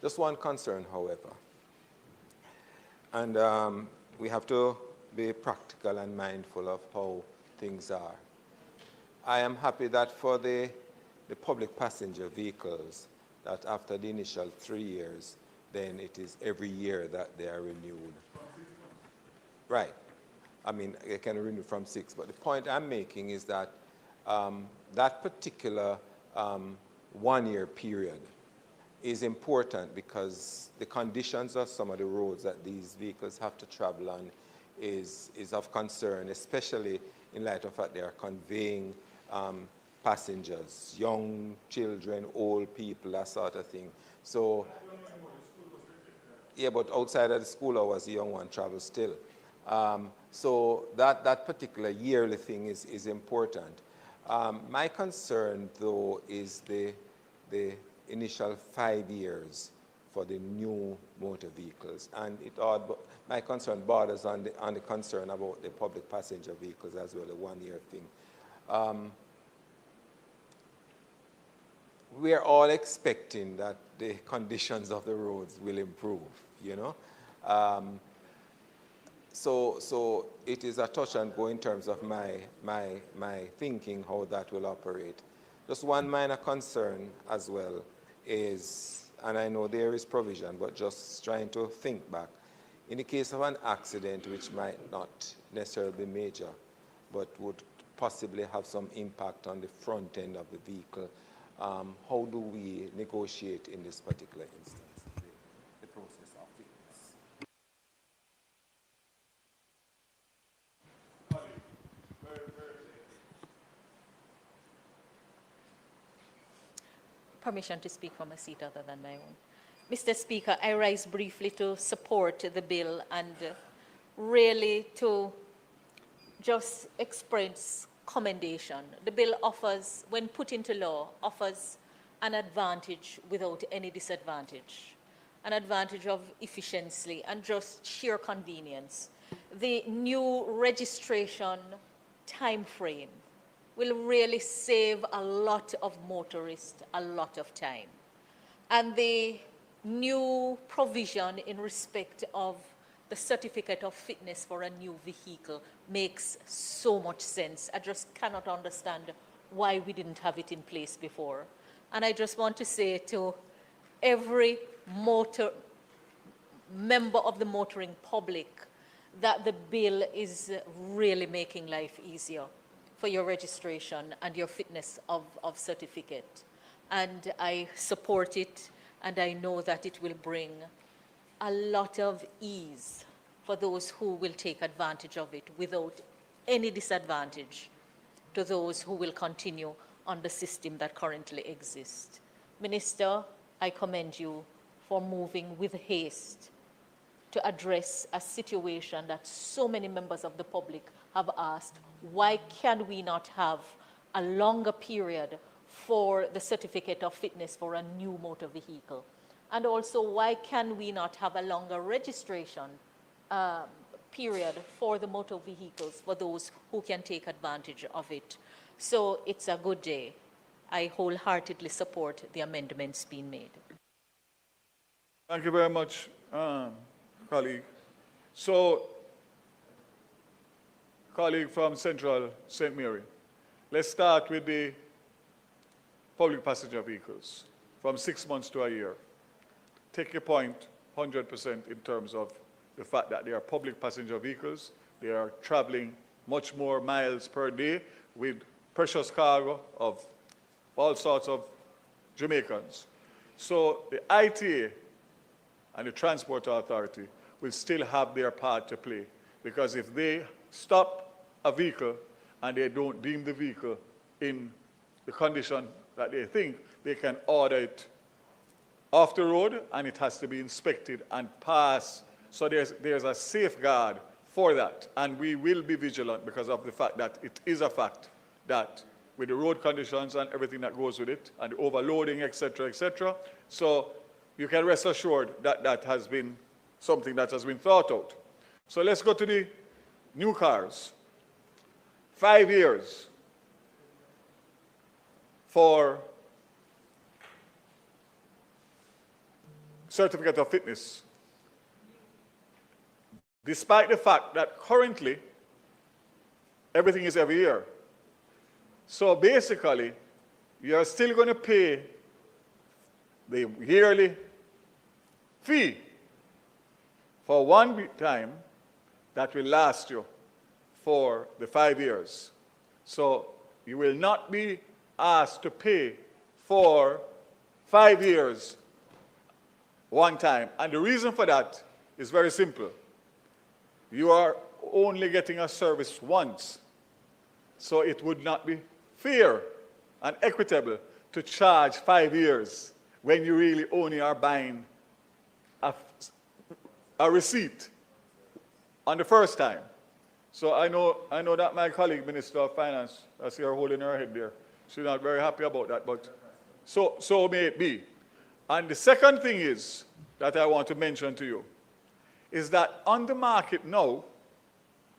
[SPEAKER 10] Just one concern, however, and we have to be practical and mindful of how things are. I am happy that for the public passenger vehicles, that after the initial 3 years, then it is every year that they are renewed. Right. I mean, they can renew from 6. But the point I'm making is that that particular 1-year period is important because the conditions of some of the roads that these vehicles have to travel on is of concern, especially in light of that they are conveying passengers, young children, old people, that sort of thing. So, yeah, but outside of the school hours, the young one travels still. So that particular yearly thing is important. My concern, though, is the initial 5 years for the new motor vehicles, and my concern borders on the concern about the public passenger vehicles as well, the 1-year thing. We are all expecting that the conditions of the roads will improve, you know. So it is a touch and go in terms of my thinking how that will operate. Just one minor concern as well is, and I know there is provision, but just trying to think back, in the case of an accident which might not necessarily be major, but would possibly have some impact on the front end of the vehicle, how do we negotiate in this particular instance, the process of fitness?
[SPEAKER 14] Permission to speak from a seat other than my own. Mr. Speaker, I rise briefly to support the bill and really to just express commendation. The bill offers, when put into law, offers an advantage without any disadvantage, an advantage of efficiency and just sheer convenience. The new registration time frame will really save a lot of motorists a lot of time. And the new provision in respect of the certificate of fitness for a new vehicle makes so much sense. I just cannot understand why we didn't have it in place before. And I just want to say to every member of the motoring public that the bill is really making life easier for your registration and your fitness of certificate. And I support it, and I know that it will bring a lot of ease for those who will take advantage of it without any disadvantage to those who will continue on the system that currently exists. Minister, I commend you for moving with haste to address a situation that so many members of the public have asked, why can we not have a longer period for the certificate of fitness for a new motor vehicle? And also, why can we not have a longer registration period for the motor vehicles for those who can take advantage of it? So it's a good day. I wholeheartedly support the amendments being made.
[SPEAKER 15] Thank you very much, colleague. So, colleague from Central St. Mary, let's start with the public passenger vehicles from 6 months to a year. Take your point 100% in terms of the fact that they are public passenger vehicles. They are traveling much more miles per day with precious cargo of all sorts of Jamaicans. So the ITA and the Transport Authority will still have their part to play, because if they stop a vehicle and they don't deem the vehicle in the condition that they think, they can order it off the road and it has to be inspected and pass. So there's a safeguard for that, and we will be vigilant because of the fact that it is a fact that with the road conditions and everything that goes with it, and the overloading, etc., etc. So you can rest assured that that has been something that has been thought out. So let's go to the new cars. 5 years for certificate of fitness, despite the fact that currently everything is every year. So basically, you're still going to pay the yearly fee for one time that will last you for the 5 years. So you will not be asked to pay for 5 years one time. And the reason for that is very simple. You are only getting a service once. So it would not be fair and equitable to charge 5 years when you really only are buying a receipt on the first time. So I know that my colleague, Minister of Finance, I see her holding her head there. She's not very happy about that, but so may it be. And the second thing is that I want to mention to you is that on the market now,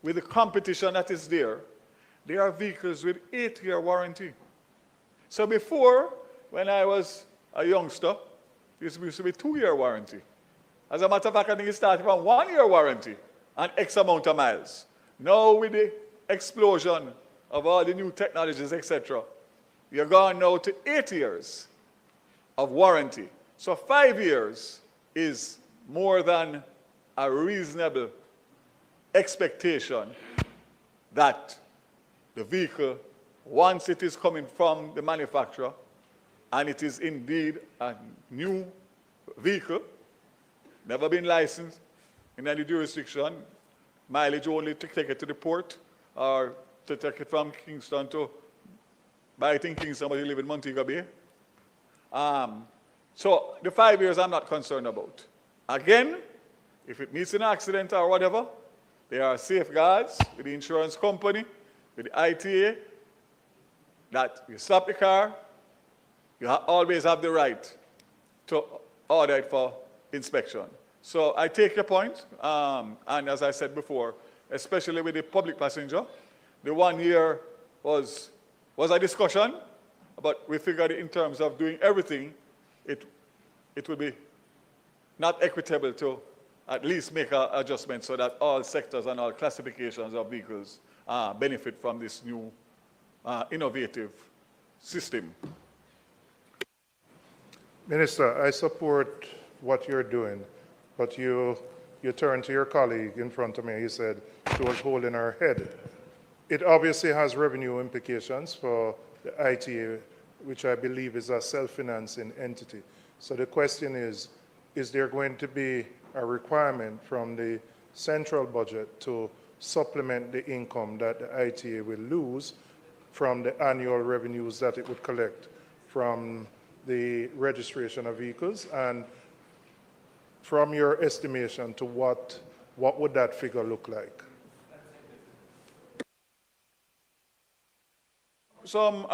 [SPEAKER 15] with the competition that is there are vehicles with 8-year warranty. So before, when I was a youngster, it used to be 2-year warranty. As a matter of fact, I think it started from 1-year warranty and X amount of miles. Now with the explosion of all the new technologies, etc., you're going now to 8 years of warranty. So 5 years is more than a reasonable expectation that the vehicle, once it is coming from the manufacturer, and it is indeed a new vehicle, never been licensed in any jurisdiction, mileage only to take it to the port, or to take it from Kingston to buy it in Kingston, but you live in Montego Bay. So the 5 years I'm not concerned about. Again, if it meets an accident or whatever, there are safeguards with the insurance company, with the ITA, that you stop the car, you always have the right to order it for inspection. So I take your point, and as I said before, especially with the public passenger, the 1 year was a discussion, but we figured in terms of doing everything, it would be not equitable to at least make an adjustment so that all sectors and all classifications of vehicles benefit from this new innovative system.
[SPEAKER 4] Minister, I support what you're doing, but you turned to your colleague in front of me. You said she was holding her head. It obviously has revenue implications for the ITA, which I believe is a self-financing entity. So the question is there going to be a requirement from the central budget to supplement the income that the ITA will lose from the annual revenues that it would collect from the registration of vehicles? And from your estimation, to what would that figure look like?
[SPEAKER 15] Some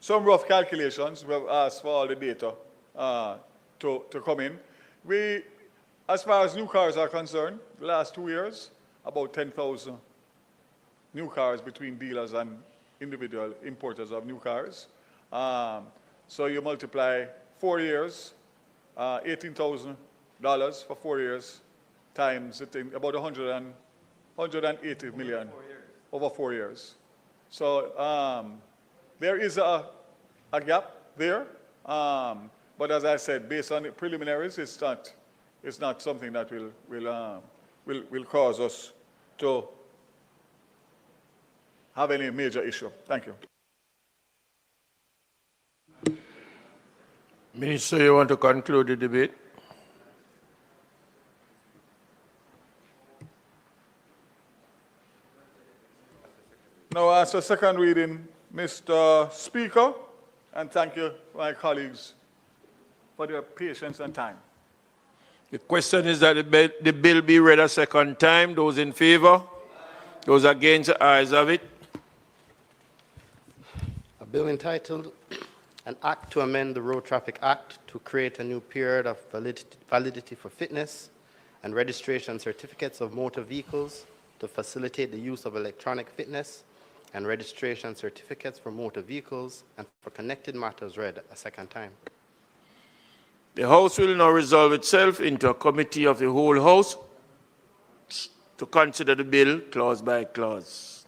[SPEAKER 15] rough calculations. We have asked for all the data to come in. We, as far as new cars are concerned, the last 2 years, about 10,000 new cars between dealers and individual importers of new cars. So you multiply 4 years, $18,000 for 4 years, times about 180 million over 4 years. So there is a gap there, but as I said, based on the preliminaries, it's not something that will cause us to have any major issue. Thank you.
[SPEAKER 1] Minister, you want to conclude the debate?
[SPEAKER 15] Now, as a second reading, Mr. Speaker, and thank you, my colleagues, for their patience and time.
[SPEAKER 1] The question is that the bill be read a second time. Those in favor? Those against? The ayes have it.
[SPEAKER 11] A bill entitled An Act to Amend the Road Traffic Act to create a new period of validity for fitness and registration certificates of motor vehicles to facilitate the use of electronic fitness and registration certificates for motor vehicles and for connected matters read a second time.
[SPEAKER 1] The House will now resolve itself into a committee of the whole House to consider the bill clause by clause.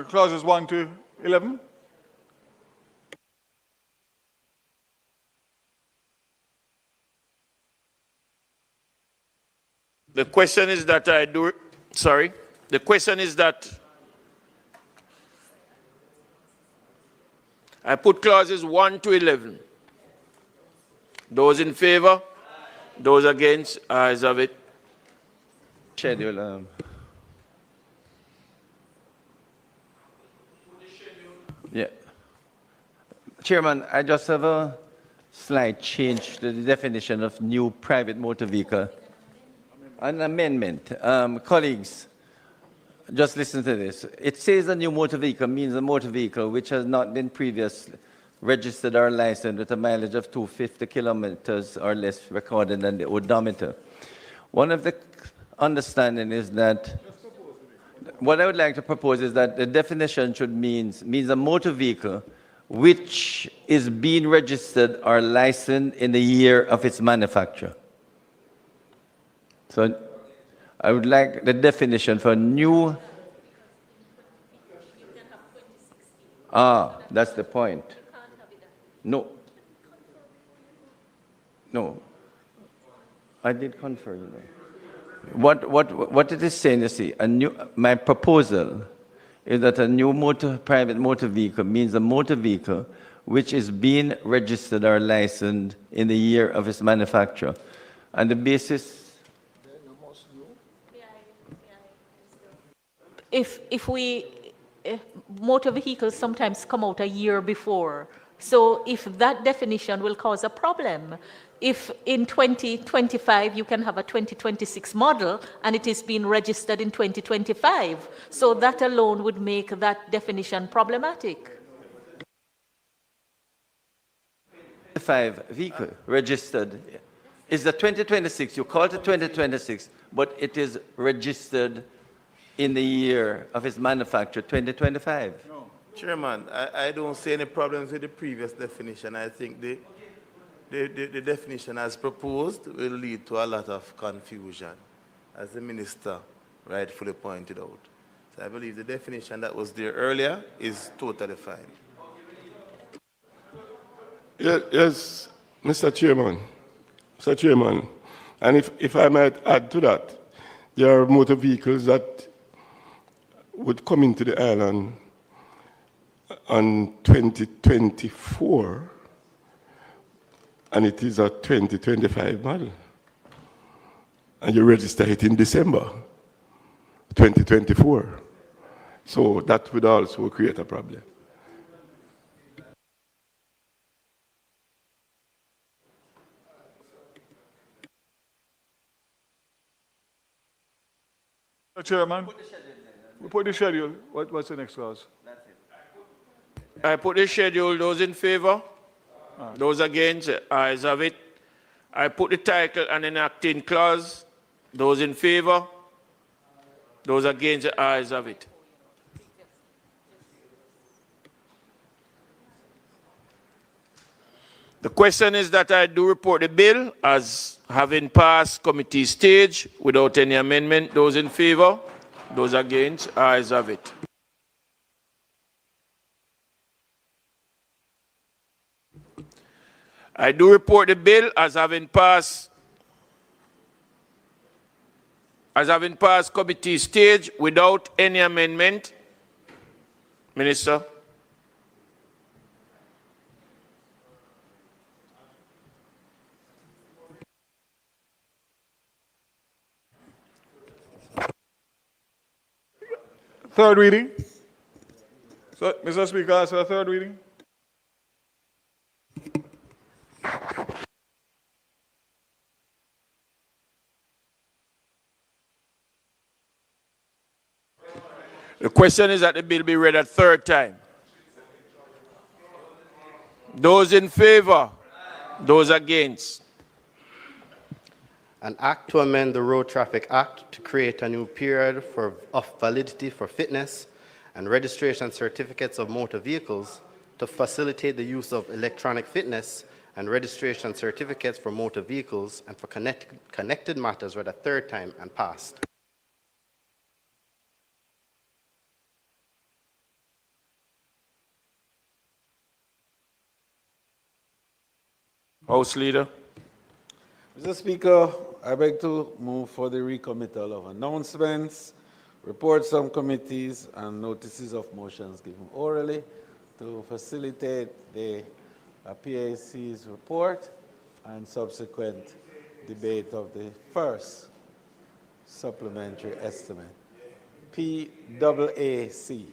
[SPEAKER 15] Clauses 1 to 11.
[SPEAKER 1] The question is that the question is that I put clauses 1 to 11. Those in favor? Those against? Ayes have it.
[SPEAKER 12] Schedule. Yeah. Chairman, I just have a slight change to the definition of new private motor vehicle. An amendment. Colleagues, just listen to this. It says a new motor vehicle means a motor vehicle which has not been previously registered or licensed with a mileage of 250 kilometers or less recorded on the odometer. One of the understanding is that what I would like to propose is that the definition should means a motor vehicle which is being registered or licensed in the year of its manufacture. So I would like the definition for new. That's the point. No. No. I did confer, you know. What it is saying, you see, my proposal is that a new private motor vehicle means a motor vehicle which is being registered or licensed in the year of its manufacture. And the basis.
[SPEAKER 14] If motor vehicles sometimes come out a year before, so if that definition will cause a problem, if in 2025 you can have a 2026 model and it is being registered in 2025, so that alone would make that definition problematic.
[SPEAKER 12] 5 vehicle registered is the 2026. You call it 2026, but it is registered in the year of its manufacture, 2025.
[SPEAKER 9] No. Chairman, I don't see any problems with the previous definition. I think the definition as proposed will lead to a lot of confusion, as the minister rightfully pointed out. So I believe the definition that was there earlier is totally fine.
[SPEAKER 16] Yes, Mr. Chairman. Mr. Chairman, and if I might add to that, there are motor vehicles that would come into the island on 2024, and it is a 2025 model. And you register it in December 2024. So that would also create a problem.
[SPEAKER 15] Chairman, we put the schedule. What's the next clause?
[SPEAKER 1] I put the schedule. Those in favor? Those against? Ayes have it. I put the title and enacting clause. Those in favor? Those against? Ayes have it. The question is that I do report the bill as having passed committee stage without any amendment. Those in favor? Those against? Ayes have it. I do report the bill as having passed committee stage without any amendment. Minister.
[SPEAKER 15] Third reading. So, Mr. Speaker, ask for a third reading.
[SPEAKER 1] The question is that the bill be read a third time. Those in favor? Those against?
[SPEAKER 11] An act to amend the Road Traffic Act to create a new period of validity for fitness and registration certificates of motor vehicles to facilitate the use of electronic fitness and registration certificates for motor vehicles and for connected matters read a third time and passed.
[SPEAKER 1] House Leader.
[SPEAKER 13] Mr. Speaker, I beg to move for the recommittal of announcements, reports from committees, and notices of motions given orally to facilitate the PAC's report and subsequent debate of the first supplementary estimate, PAAC.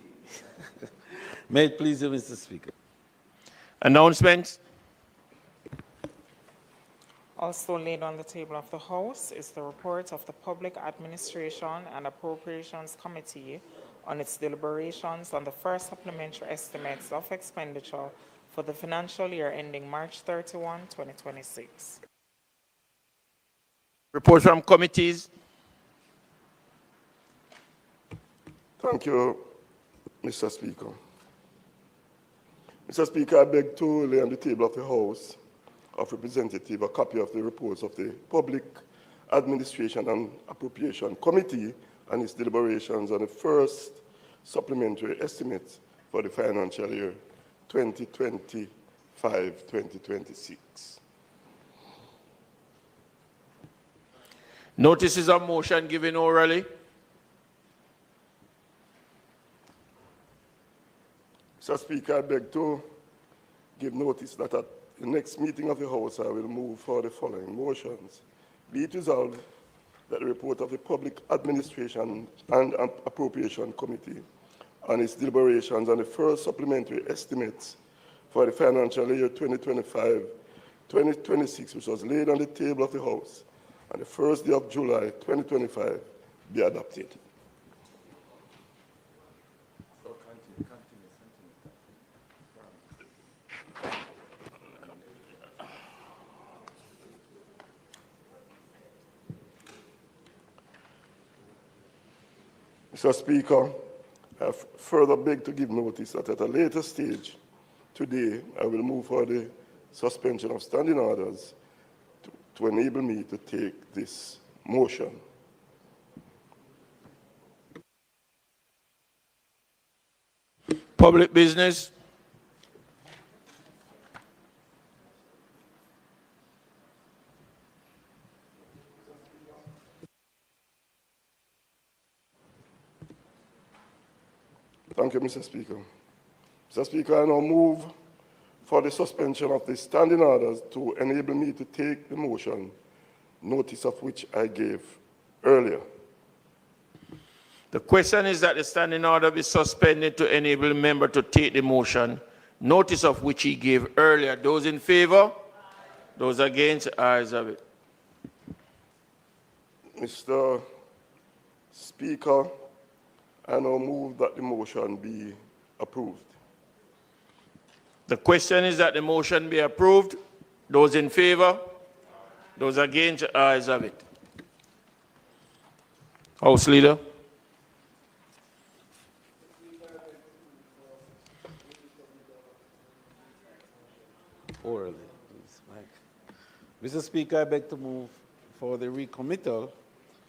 [SPEAKER 13] May it please you, Mr. Speaker.
[SPEAKER 1] Announcements.
[SPEAKER 17] Also laid on the table of the House is the report of the Public Administration and Appropriations Committee on its deliberations on the first supplementary estimates of expenditure for the financial year ending March 31, 2026.
[SPEAKER 1] Reports from committees.
[SPEAKER 16] Thank you, Mr. Speaker. Mr. Speaker, I beg to lay on the table of the House of Representatives a copy of the reports of the Public Administration and Appropriation Committee and its deliberations on the first supplementary estimates for the financial year 2025-2026.
[SPEAKER 1] Notices of motion given orally.
[SPEAKER 16] Mr. Speaker, I beg to give notice that at the next meeting of the House, I will move for the following motions. Be it resolved that the report of the Public Administration and Appropriation Committee on its deliberations on the first supplementary estimates for the financial year 2025-2026, which was laid on the table of the House on the first day of July 2025, be adopted. Mr. Speaker, I have further begged to give notice that at a later stage today, I will move for the suspension of standing orders to enable me to take this motion.
[SPEAKER 1] Public business.
[SPEAKER 16] Thank you, Mr. Speaker. Mr. Speaker, I now move for the suspension of the standing orders to enable me to take the motion, notice of which I gave earlier.
[SPEAKER 1] The question is that the standing order be suspended to enable the member to take the motion, notice of which he gave earlier. Those in favor? Those against? Ayes have it.
[SPEAKER 16] Mr. Speaker, I now move that the motion be approved.
[SPEAKER 1] The question is that the motion be approved. Those in favor? Those against? Ayes have it. House Leader.
[SPEAKER 13] Orally, please, Mike. Mr. Speaker, I beg to move for the recommittal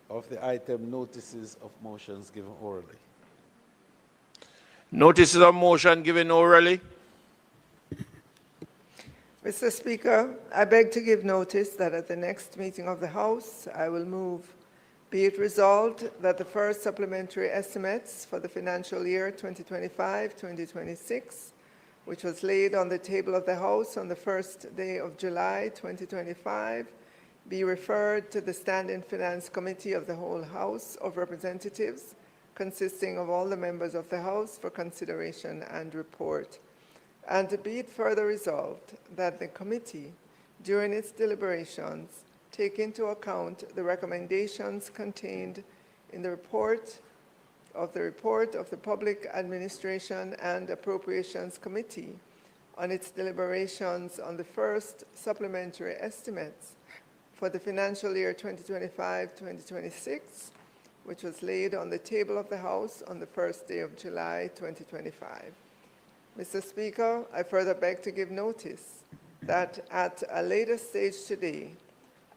[SPEAKER 13] of the item notices of motions given orally.
[SPEAKER 1] Notices of motion given orally.
[SPEAKER 18] Mr. Speaker, I beg to give notice that at the next meeting of the House, I will move, be it resolved that the first supplementary estimates for the financial year 2025-2026, which was laid on the table of the House on the first day of July 2025, be referred to the Standing Finance Committee of the whole House of Representatives, consisting of all the members of the House for consideration and report. And to be it further resolved that the committee, during its deliberations, take into account the recommendations contained in the report of the Public Administration and Appropriations Committee on its deliberations on the first supplementary estimates for the financial year 2025-2026, which was laid on the table of the House on the first day of July 2025. Mr. Speaker, I further beg to give notice that at a later stage today,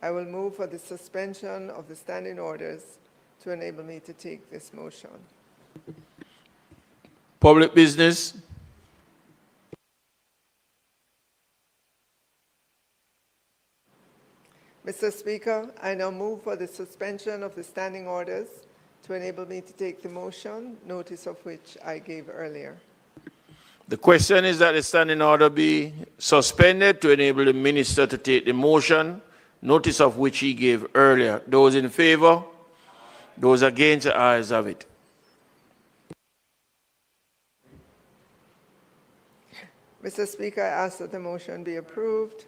[SPEAKER 18] I will move for the suspension of the standing orders to enable me to take this motion.
[SPEAKER 1] Public business.
[SPEAKER 18] Mr. Speaker, I now move for the suspension of the standing orders to enable me to take the motion, notice of which I gave earlier.
[SPEAKER 1] The question is that the standing order be suspended to enable the minister to take the motion, notice of which he gave earlier. Those in favor? Those against? The ayes have it.
[SPEAKER 18] Mr. Speaker, I ask that the motion be approved.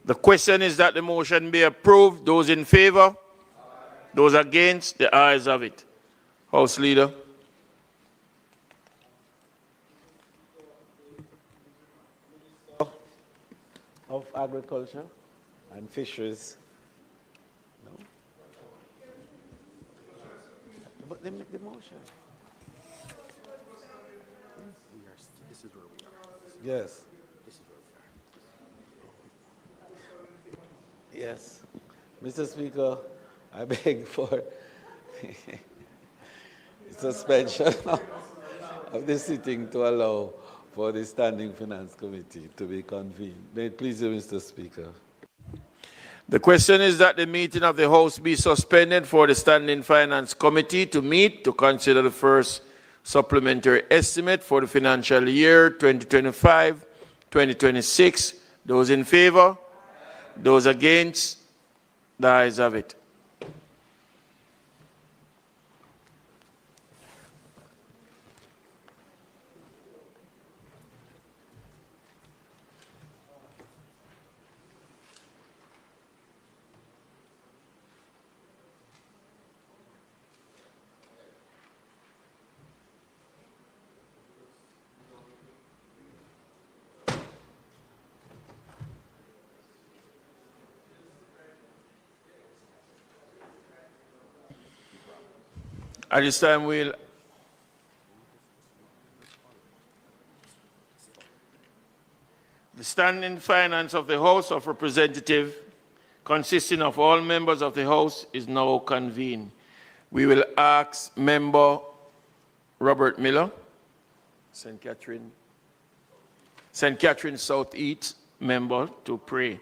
[SPEAKER 1] The question is that the motion be approved. Those in favor? Those against? The ayes have it. House Leader.
[SPEAKER 13] Of Agriculture and Fisheries. No? But they make the motion. This is where we are. Yes. This is where we are. Yes. Mr. Speaker, I beg for suspension of the sitting to allow for the Standing Finance Committee to be convened. May it please you, Mr. Speaker.
[SPEAKER 1] The question is that the meeting of the House be suspended for the Standing Finance Committee to meet to consider the first supplementary estimate for the financial year 2025-2026. Those in favor? Those against? The ayes have it. At this time, the Standing Finance of the House of Representatives, consisting of all members of the House, is now convened. We will ask Member Robert Miller, St. Catherine Southeast member, to pray.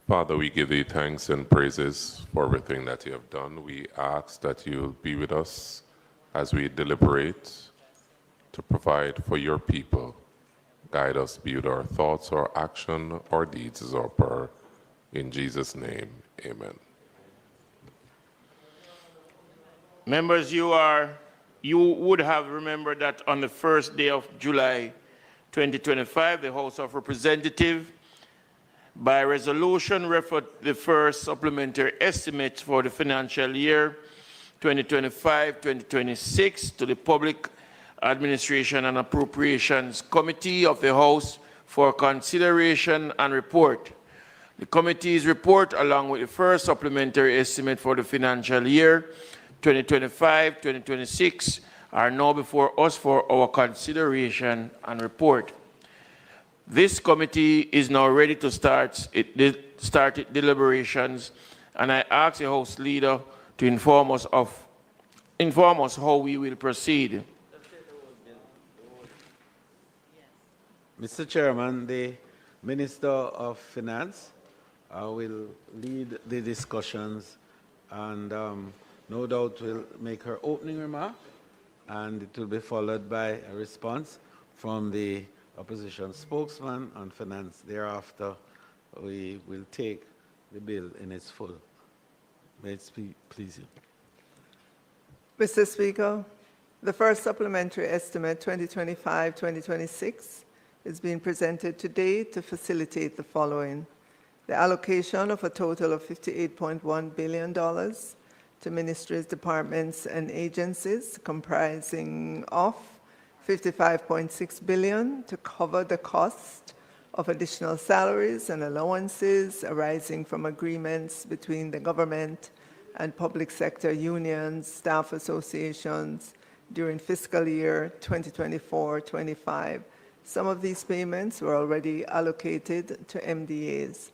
[SPEAKER 8] Father, we give thee thanks and praises for everything that you have done. We ask that you'll be with us as we deliberate to provide for your people. Guide us, be with our thoughts, our action, our deeds as our prayer. In Jesus' name, amen.
[SPEAKER 1] Members, you would have remembered that on the first day of July 2025, the House of Representatives by resolution referred the first supplementary estimates for the financial year 2025-2026 to the Public Administration and Appropriations Committee of the House for consideration and report. The committee's report, along with the first supplementary estimate for the financial year 2025-2026, are now before us for our consideration and report. This committee is now ready to start its deliberations, and I ask the House Leader to inform us how we will proceed.
[SPEAKER 13] Mr. Chairman, the Minister of Finance will lead the discussions and no doubt will make her opening remark, and it will be followed by a response from the opposition spokesman on finance. Thereafter, we will take the bill in its full. May it please you.
[SPEAKER 18] Mr. Speaker, the first supplementary estimate 2025-2026 is being presented today to facilitate the following: the allocation of a total of $58.1 billion to ministries, departments, and agencies, comprising of $55.6 billion to cover the cost of additional salaries and allowances arising from agreements between the government and public sector unions, staff associations during fiscal year 2024-25. Some of these payments were already allocated to MDAs.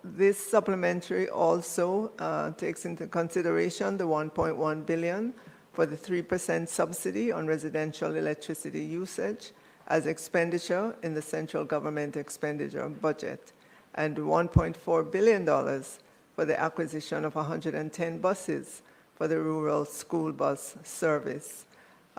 [SPEAKER 18] This supplementary also takes into consideration the $1.1 billion for the 3% subsidy on residential electricity usage as expenditure in the central government expenditure budget, and $1.4 billion for the acquisition of 110 buses for the rural school bus service.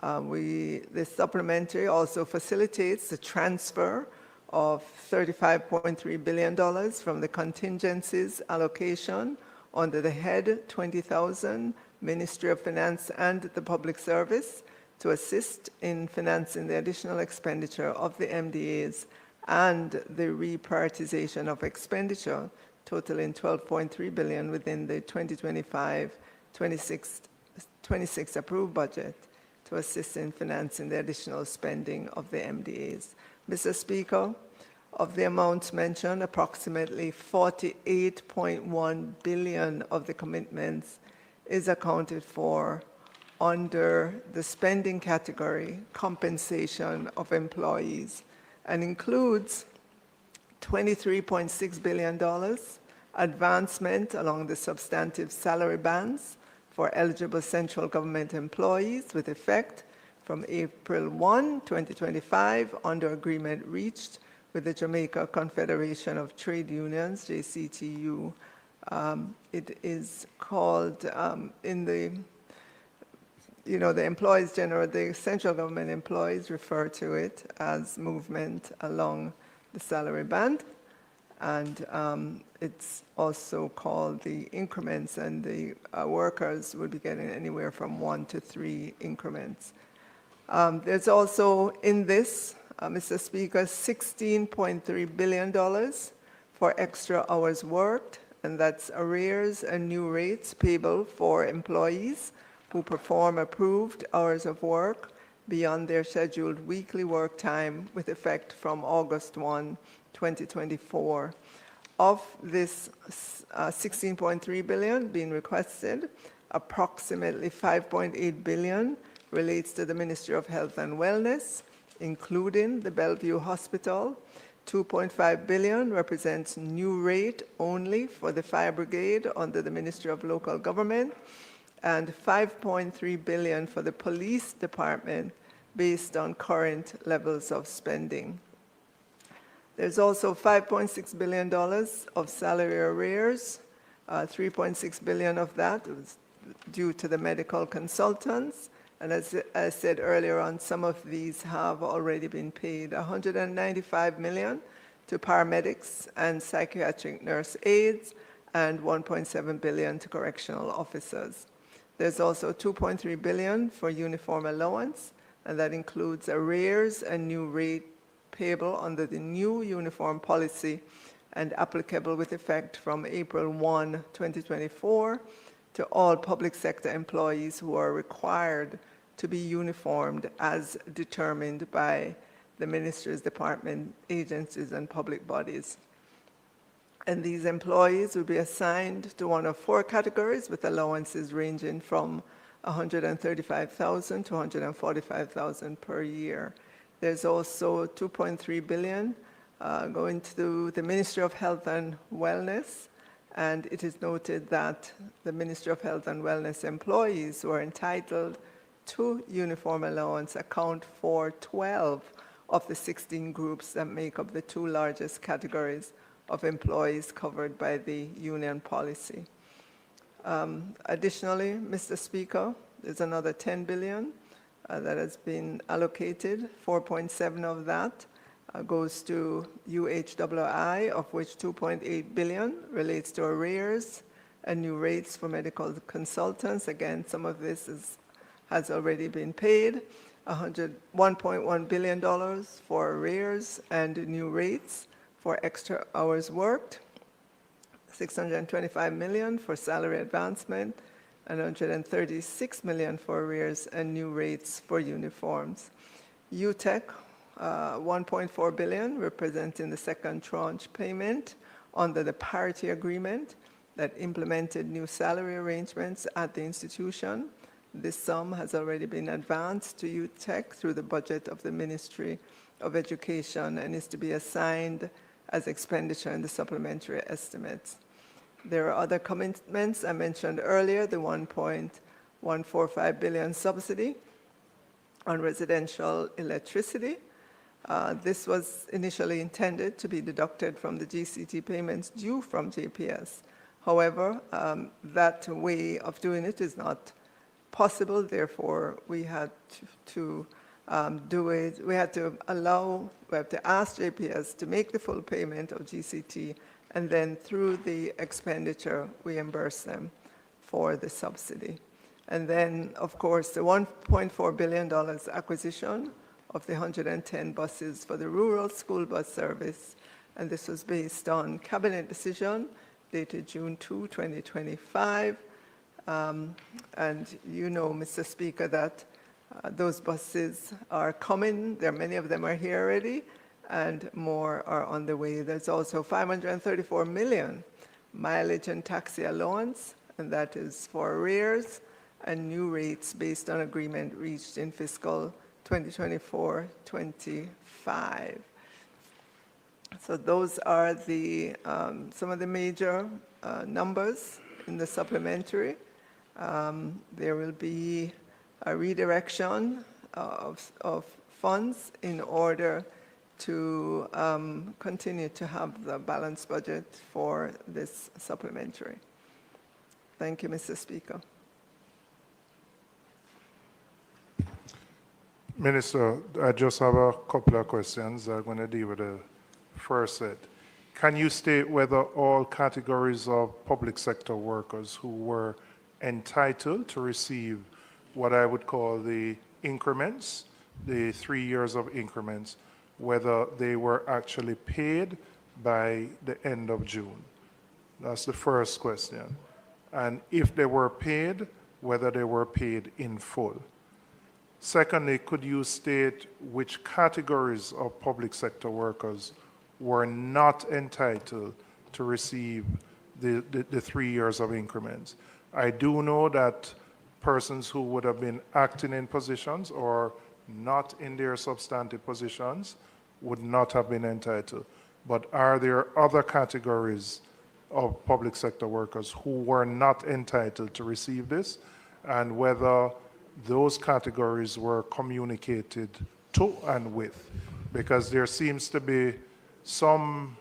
[SPEAKER 18] This supplementary also facilitates the transfer of $35.3 billion from the contingencies allocation under the head 20,000 Ministry of Finance and the Public Service to assist in financing the additional expenditure of the MDAs and the reprioritization of expenditure totaling $12.3 billion within the 2025-26 approved budget to assist in financing the additional spending of the MDAs. Mr. Speaker, of the amounts mentioned, approximately $48.1 billion of the commitments is accounted for under the spending category compensation of employees and includes $23.6 billion advancement along the substantive salary bands for eligible central government employees with effect from April 1, 2025 under agreement reached with the Jamaica Confederation of Trade Unions, JCTU. It is called in the the employees general, the central government employees refer to it as movement along the salary band. And it's also called the increments, and the workers will be getting anywhere from 1 to 3 increments. There's also in this, Mr. Speaker, $16.3 billion for extra hours worked, and that's arrears and new rates payable for employees who perform approved hours of work beyond their scheduled weekly work time with effect from August 1, 2024. Of this $16.3 billion being requested, approximately $5.8 billion relates to the Ministry of Health and Wellness, including the Bellevue Hospital. $2.5 billion represents new rate only for the fire brigade under the Ministry of Local Government, and $5.3 billion for the police department based on current levels of spending. There's also $5.6 billion of salary arrears. $3.6 billion of that was due to the medical consultants. And as I said earlier on, some of these have already been paid. $195 million to paramedics and psychiatric nurse aides, and $1.7 billion to correctional officers. There's also $2.3 billion for uniform allowance, and that includes arrears and new rate payable under the new uniform policy and applicable with effect from April 1, 2024 to all public sector employees who are required to be uniformed as determined by the ministry's department, agencies, and public bodies. And these employees will be assigned to one of 4 categories with allowances ranging from $135,000 to $145,000 per year. There's also $2.3 billion going to the Ministry of Health and Wellness, and it is noted that the Ministry of Health and Wellness employees who are entitled to uniform allowance account for 12 of the 16 groups that make up the 2 largest categories of employees covered by the union policy. Additionally, Mr. Speaker, there's another $10 billion that has been allocated. 4.7 of that goes to UHWI, of which 2.8 billion relates to arrears and new rates for medical consultants. Again, some of this has already been paid. $1.1 billion for arrears and new rates for extra hours worked, $625 million for salary advancement, and $136 million for arrears and new rates for uniforms. UTEC, $1.4 billion, representing the second tranche payment under the parity agreement that implemented new salary arrangements at the institution. This sum has already been advanced to UTEC through the budget of the Ministry of Education and is to be assigned as expenditure in the supplementary estimates. There are other commitments I mentioned earlier, the 1.145 billion subsidy on residential electricity. This was initially intended to be deducted from the GCT payments due from JPS. However, that way of doing it is not possible. Therefore, we had to do it. We have to ask JPS to make the full payment of GCT, and then through the expenditure, reimburse them for the subsidy. And then, of course, the $1.4 billion acquisition of the 110 buses for the rural school bus service, and this was based on cabinet decision dated June 2, 2025. And you know, Mr. Speaker, that those buses are coming. Many of them are here already, and more are on the way. There's also 534 million mileage and taxi allowance, and that is for arrears and new rates based on agreement reached in fiscal 2024-25. So those are the some of the major numbers in the supplementary. There will be a redirection of funds in order to continue to have the balanced budget for this supplementary. Thank you, Mr. Speaker.
[SPEAKER 4] Minister, I just have a couple of questions. I'm going to deal with the first set. Can you state whether all categories of public sector workers who were entitled to receive what I would call the increments, the 3 years of increments, whether they were actually paid by the end of June? That's the first question. And if they were paid, whether they were paid in full. Secondly, could you state which categories of public sector workers were not entitled to receive the 3 years of increments? I do know that persons who would have been acting in positions or not in their substantive positions would not have been entitled. But are there other categories of public sector workers who were not entitled to receive this, and whether those categories were communicated to and with? Because there seems to be some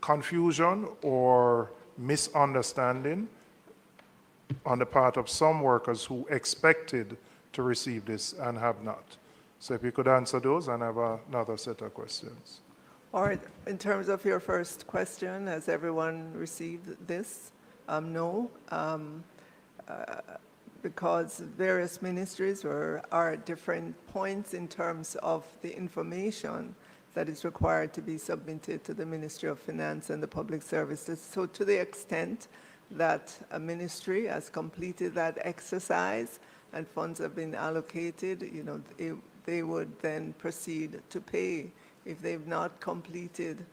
[SPEAKER 4] confusion or misunderstanding on the part of some workers who expected to receive this and have not. So if you could answer those, and I have another set of questions.
[SPEAKER 18] All right, in terms of your first question, has everyone received this? No. Because various ministries are at different points in terms of the information that is required to be submitted to the Ministry of Finance and the Public Services. So to the extent that a ministry has completed that exercise and funds have been allocated, you know, they would then proceed to pay. If they've not completed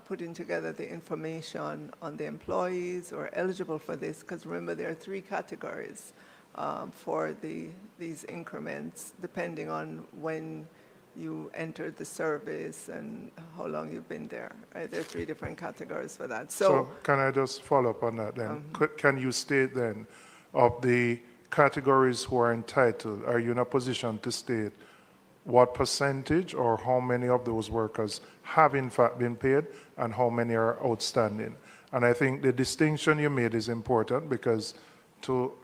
[SPEAKER 18] putting together the information on the employees or eligible for this, because remember there are 3 categories for these increments, depending on when you entered the service and how long you've been there. Right? There are 3 different categories for that.
[SPEAKER 4] So can I just follow up on that then? Can you state then, of the categories who are entitled, are you in a position to state what percentage or how many of those workers have in fact been paid and how many are outstanding? And I think the distinction you made is important, because to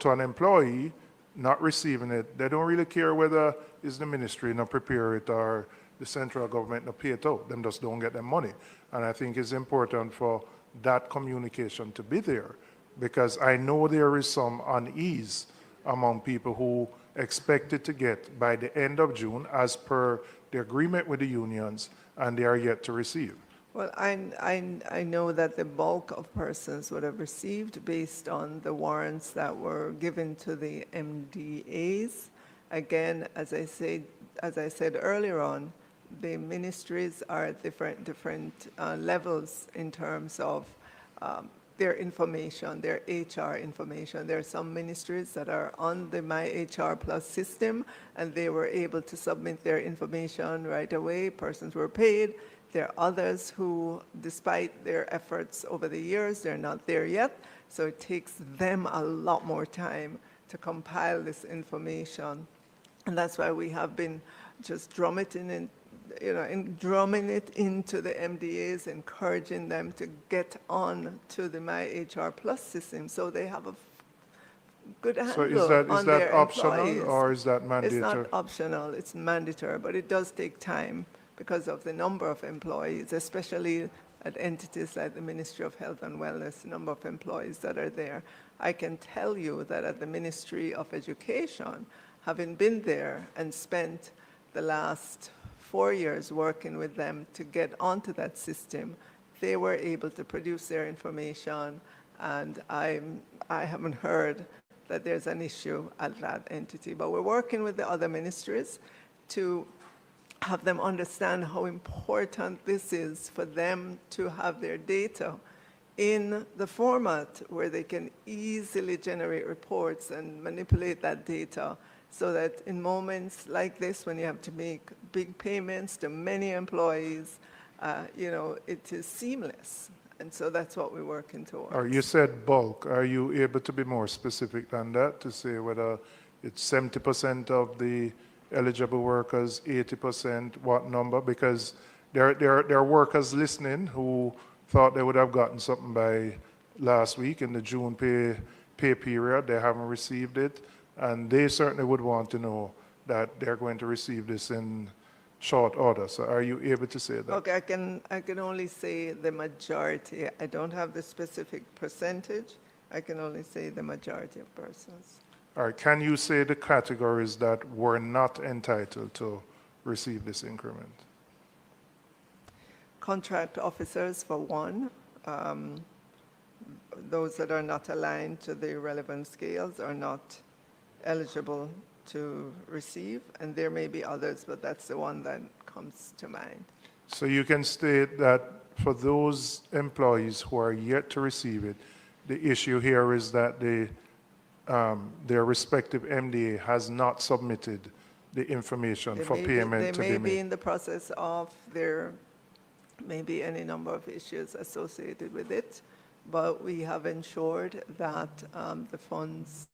[SPEAKER 4] an employee not receiving it, they don't really care whether it's the ministry not prepare it or the central government not pay it out. Them just don't get their money. And I think it's important for that communication to be there, because I know there is some unease among people who expected to get by the end of June as per the agreement with the unions, and they are yet to receive.
[SPEAKER 18] Well, I know that the bulk of persons would have received based on the warrants that were given to the MDAs. Again, as I said earlier on, the ministries are at different levels in terms of their information, their HR information. There are some ministries that are on the My HR Plus system, and they were able to submit their information right away. Persons were paid. There are others who, despite their efforts over the years, they're not there yet. So it takes them a lot more time to compile this information. And that's why we have been just drumming it into the MDAs, encouraging them to get on to the My HR Plus system so they have a good handle
[SPEAKER 4] So is
[SPEAKER 18] on
[SPEAKER 4] that
[SPEAKER 18] their
[SPEAKER 4] optional
[SPEAKER 18] employees.
[SPEAKER 4] or is that mandatory?
[SPEAKER 18] It's not optional, it's mandatory, but it does take time because of the number of employees, especially at entities like the Ministry of Health and Wellness, the number of employees that are there. I can tell you that at the Ministry of Education, having been there and spent the last 4 years working with them to get onto that system, they were able to produce their information, and I haven't heard that there's an issue at that entity. But we're working with the other ministries to have them understand how important this is for them to have their data in the format where they can easily generate reports and manipulate that data so that in moments like this, when you have to make big payments to many employees, it is seamless. And so that's what we're working towards.
[SPEAKER 4] You said bulk. Are you able to be more specific than that to say whether it's 70% of the eligible workers, 80%, what number? Because there are workers listening who thought they would have gotten something by last week in the June pay period. They haven't received it, and they certainly would want to know that they're going to receive this in short order. So are you able to say that?
[SPEAKER 18] Okay, I can only say the majority. I don't have the specific percentage. I can only say the majority of persons.
[SPEAKER 4] All right, can you say the categories that were not entitled to receive this increment?
[SPEAKER 18] Contract officers for one. Those that are not aligned to the relevant scales are not eligible to receive, and there may be others, but that's the one that comes to mind.
[SPEAKER 4] So you can state that for those employees who are yet to receive it, the issue here is that their respective MDA has not submitted the information for payment to be made.
[SPEAKER 18] They may be in the process of, there may be any number of issues associated with it, but we have ensured that the funds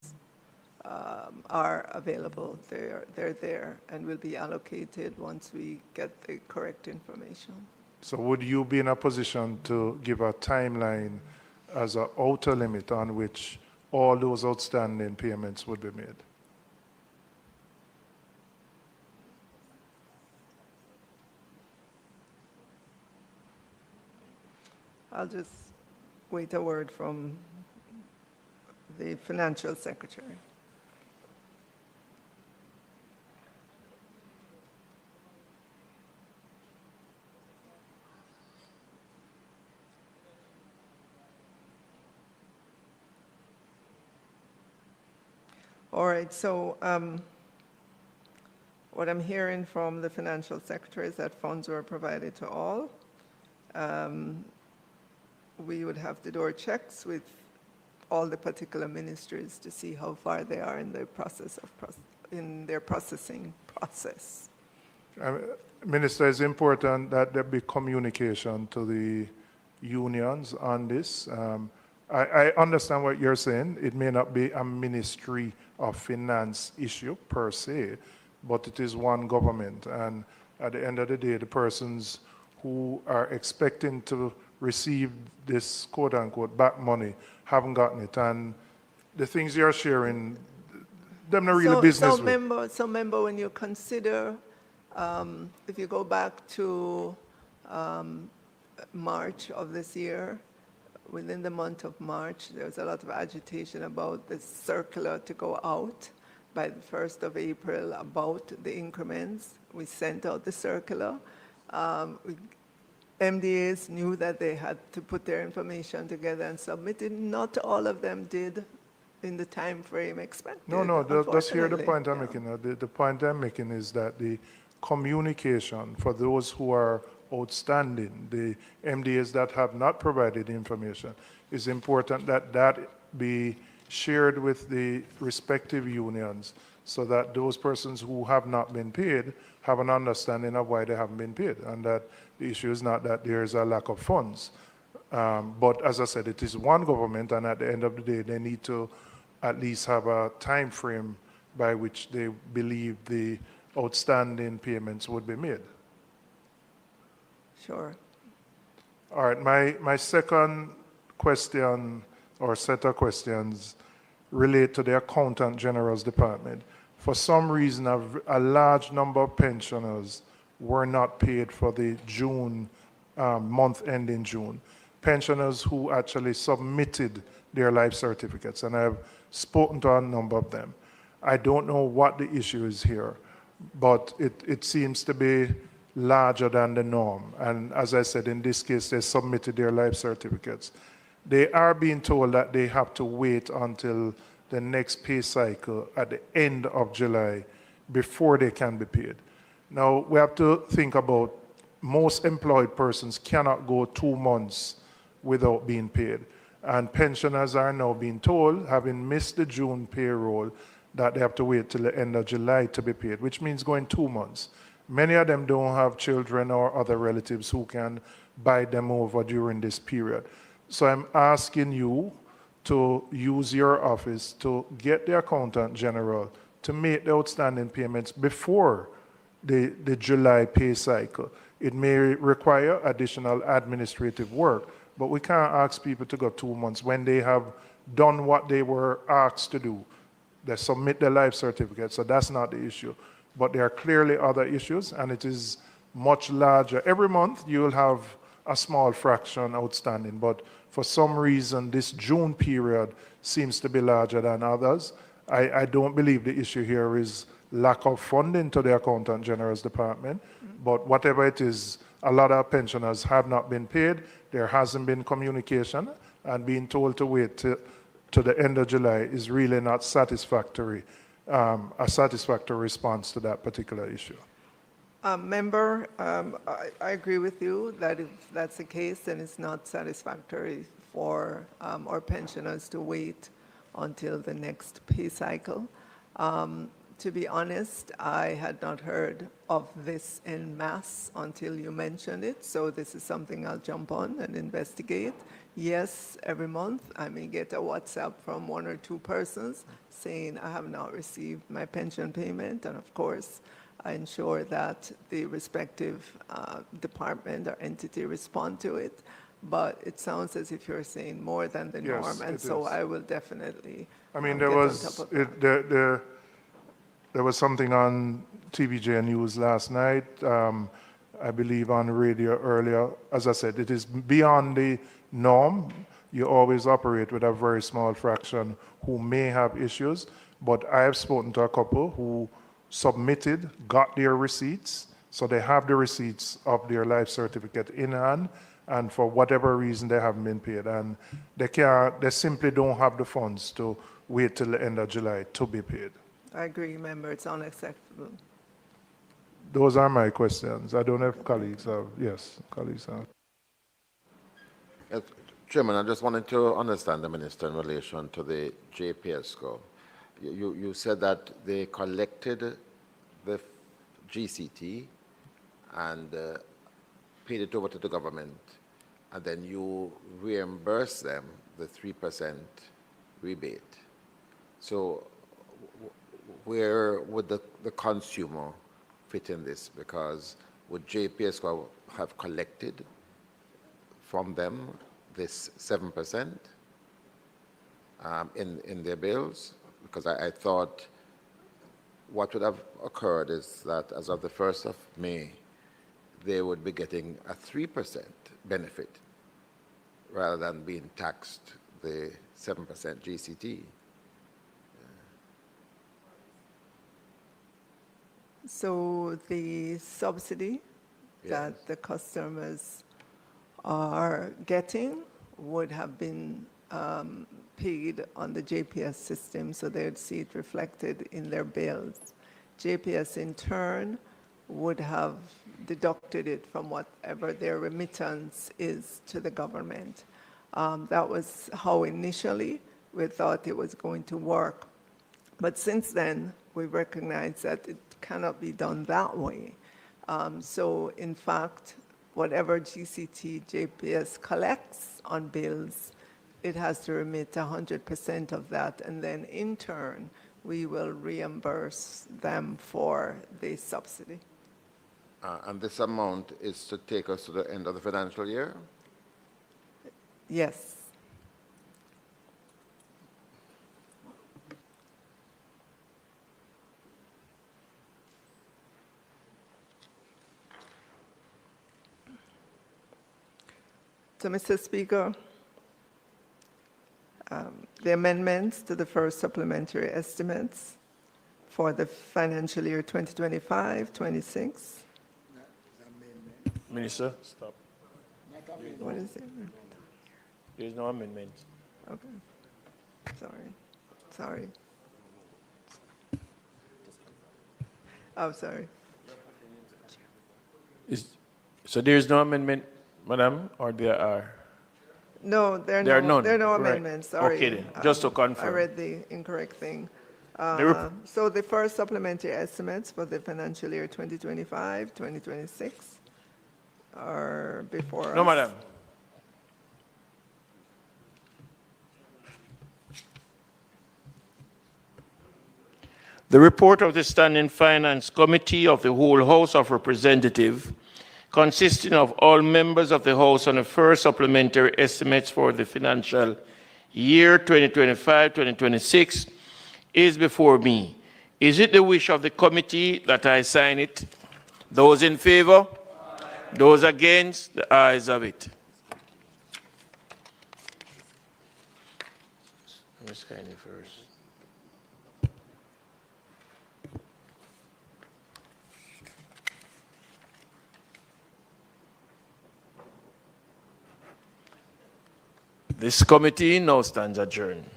[SPEAKER 18] are available. They're there and will be allocated once we get the correct information.
[SPEAKER 4] So would you be in a position to give a timeline as an outer limit on which all those outstanding payments would be made?
[SPEAKER 18] I'll just wait a word from the financial secretary. All right, so what I'm hearing from the financial secretary is that funds were provided to all. We would have to do our checks with all the particular ministries to see how far they are in their process in their processing process.
[SPEAKER 4] Minister, it's important that there be communication to the unions on this. I understand what you're saying. It may not be a Ministry of Finance issue per se, but it is one government. And at the end of the day, the persons who are expecting to receive this quote-unquote back money haven't gotten it. And the things you're sharing, them not really business with.
[SPEAKER 18] So remember, when you consider, if you go back to March of this year, within the month of March, there was a lot of agitation about the circular to go out by the 1st of April about the increments. We sent out the circular. MDAs knew that they had to put their information together and submit it. Not all of them did in the time frame expected.
[SPEAKER 4] No, that's here the point I'm
[SPEAKER 18] yeah.
[SPEAKER 4] making. The point I'm making is that the communication for those who are outstanding, the MDAs that have not provided information, is important that that be shared with the respective unions so that those persons who have not been paid have an understanding of why they haven't been paid, and that the issue is not that there is a lack of funds. But as I said, it is one government, and at the end of the day, they need to at least have a time frame by which they believe the outstanding payments would be made.
[SPEAKER 18] Sure.
[SPEAKER 4] All right, my second question or set of questions relate to the Accountant General's Department. For some reason, a large number of pensioners were not paid for the June month ending June. Pensioners who actually submitted their life certificates, and I've spoken to a number of them. I don't know what the issue is here, but it seems to be larger than the norm. And as I said, in this case, they submitted their life certificates. They are being told that they have to wait until the next pay cycle at the end of July before they can be paid. Now, we have to think about most employed persons cannot go 2 months without being paid. And pensioners are now being told, having missed the June payroll, that they have to wait till the end of July to be paid, which means going 2 months. Many of them don't have children or other relatives who can buy them over during this period. So I'm asking you to use your office to get the Accountant General to make the outstanding payments before the July pay cycle. It may require additional administrative work, but we can't ask people to go 2 months when they have done what they were asked to do. They submit their life certificate, so that's not the issue. But there are clearly other issues, and it is much larger. Every month you'll have a small fraction outstanding, but for some reason this June period seems to be larger than others. I don't believe the issue here is lack of funding to the Accountant General's Department, but whatever it is, a lot of pensioners have not been paid. There hasn't been communication, and being told to wait to the end of July is really not satisfactory, a satisfactory response to that particular issue.
[SPEAKER 18] Member, I agree with you that if that's the case, then it's not satisfactory for our pensioners to wait until the next pay cycle. To be honest, I had not heard of this en masse until you mentioned it, so this is something I'll jump on and investigate. Yes, every month I may get a WhatsApp from 1 or 2 persons saying I have not received my pension payment, and of course I ensure that the respective department or entity respond to it. But it sounds as if you're saying more than the norm, and so I will definitely
[SPEAKER 4] I mean,
[SPEAKER 18] get on top of that.
[SPEAKER 4] There was something on TVJ News last night, I believe on radio earlier. As I said, it is beyond the norm. You always operate with a very small fraction who may have issues, but I have spoken to a couple who submitted, got their receipts, so they have the receipts of their life certificate in hand, and for whatever reason they haven't been paid, and they simply don't have the funds to wait till the end of July to be paid.
[SPEAKER 18] I agree, member, it's unacceptable.
[SPEAKER 4] Those are my questions. I don't know if colleagues have, yes, colleagues have.
[SPEAKER 19] Chairman, I just wanted to understand the minister in relation to the JPS score. You said that they collected the GCT and paid it over to the government, and then you reimburse them the 3% rebate. So where would the consumer fit in this? Because would JPS have collected from them this 7% in their bills? Because I thought what would have occurred is that as of the 1st of May, they would be getting a 3% benefit rather than being taxed the 7% GCT.
[SPEAKER 18] So the subsidy that the customers are getting would have been paid on the JPS system, so they'd see it reflected in their bills. JPS in turn would have deducted it from whatever their remittance is to the government. That was how initially we thought it was going to work. But since then, we recognize that it cannot be done that way. So in fact, whatever GCT JPS collects on bills, it has to remit 100% of that, and then in turn, we will reimburse them for the subsidy.
[SPEAKER 19] And this amount is to take us to the end of the financial year?
[SPEAKER 18] Yes. So, Mr. Speaker, the amendments to the first supplementary estimates for the financial year 2025-26.
[SPEAKER 1] Minister, stop.
[SPEAKER 18] What is it?
[SPEAKER 1] There is no amendment.
[SPEAKER 18] Okay. Sorry. Oh, sorry.
[SPEAKER 1] So there is no amendment, Madam, or there are?
[SPEAKER 18] No, there
[SPEAKER 1] are none.
[SPEAKER 18] There are no
[SPEAKER 1] Right.
[SPEAKER 18] amendments, sorry.
[SPEAKER 1] Okay then, just to
[SPEAKER 18] I
[SPEAKER 1] confirm.
[SPEAKER 18] read the incorrect thing.
[SPEAKER 1] The
[SPEAKER 18] So the first supplementary estimates for the financial year 2025-2026 are before us.
[SPEAKER 1] No, Madam. The report of the Standing Finance Committee of the whole House of Representatives, consisting of all members of the House on the first supplementary estimates for the financial year 2025-2026, is before me. Is it the wish of the committee that I sign it? Those in favor? Those against? The ayes have it. Let's sign it first. This committee now stands adjourned.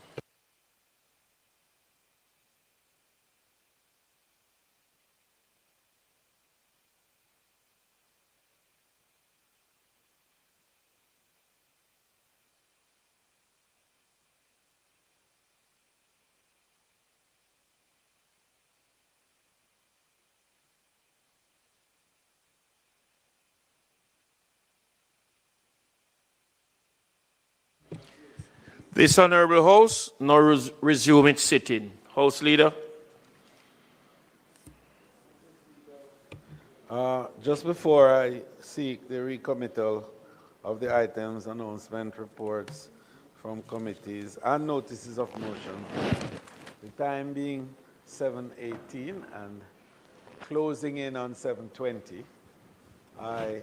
[SPEAKER 1] This honorable House now resume its sitting. House Leader.
[SPEAKER 13] Just before I seek the recommittal of the items, announcement, reports from committees, and notices of motion, the time being 7:18 and closing in on 7:20, I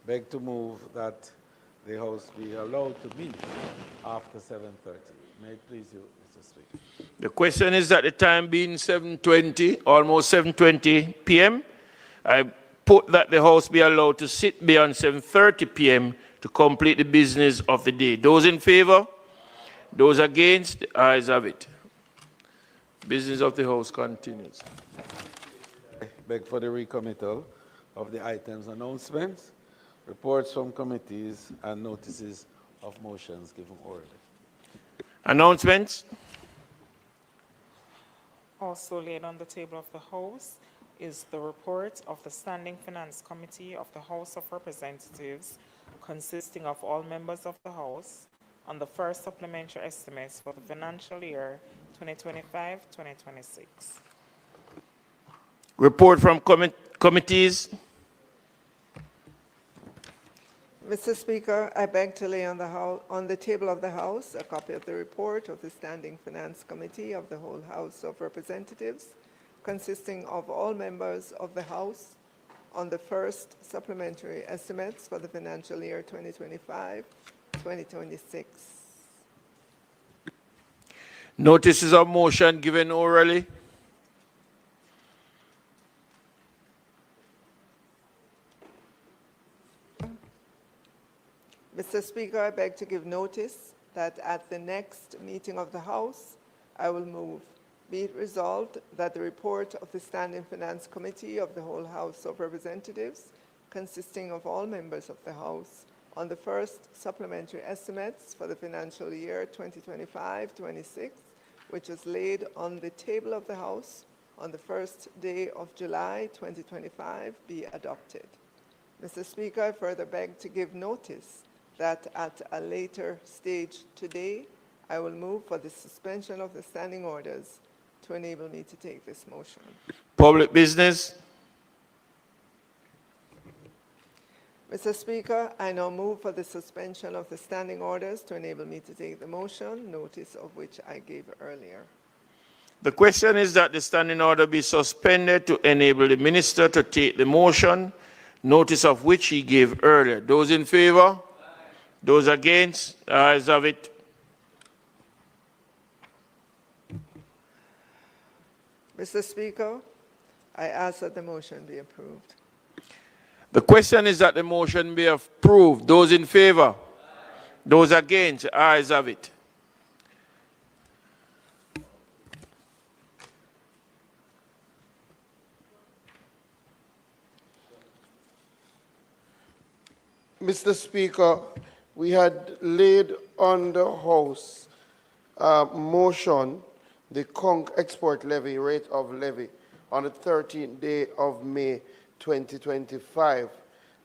[SPEAKER 13] beg to move that the House be allowed to meet after 7:30. May it please you, Mr. Speaker.
[SPEAKER 1] The question is that the time being 7:20, almost 7:20 p.m., I put that the House be allowed to sit beyond 7:30 p.m. to complete the business of the day. Those in favor? Those against? The ayes have it. Business of the House continues.
[SPEAKER 13] I beg for the recommittal of the items, announcements, reports from committees, and notices of motions given orally.
[SPEAKER 1] Announcements.
[SPEAKER 17] Also laid on the table of the House is the report of the Standing Finance Committee of the House of Representatives, consisting of all members of the House, on the first supplementary estimates for the financial year 2025-2026.
[SPEAKER 1] Report from committees.
[SPEAKER 18] Mr. Speaker, I beg to lay on the table of the House a copy of the report of the Standing Finance Committee of the whole House of Representatives, consisting of all members of the House on the first supplementary estimates for the financial year 2025-2026.
[SPEAKER 1] Notices of motion given orally.
[SPEAKER 18] Mr. Speaker, I beg to give notice that at the next meeting of the House, I will move, be it resolved that the report of the Standing Finance Committee of the whole House of Representatives, consisting of all members of the House, on the first supplementary estimates for the financial year 2025-26, which was laid on the table of the House on the first day of July 2025, be adopted. Mr. Speaker, I further beg to give notice that at a later stage today, I will move for the suspension of the standing orders to enable me to take this motion.
[SPEAKER 1] Public business.
[SPEAKER 18] Mr. Speaker, I now move for the suspension of the standing orders to enable me to take the motion, notice of which I gave earlier.
[SPEAKER 1] The question is that the standing order be suspended to enable the minister to take the motion, notice of which he gave earlier. Those in favor? Those against? The ayes have it.
[SPEAKER 18] Mr. Speaker, I ask that the motion be approved.
[SPEAKER 1] The question is that the motion be approved. Those in favor? Those against? The ayes have it.
[SPEAKER 20] Mr. Speaker, we had laid on the House motion the conch export levy rate of levy on the 13th day of May 2025.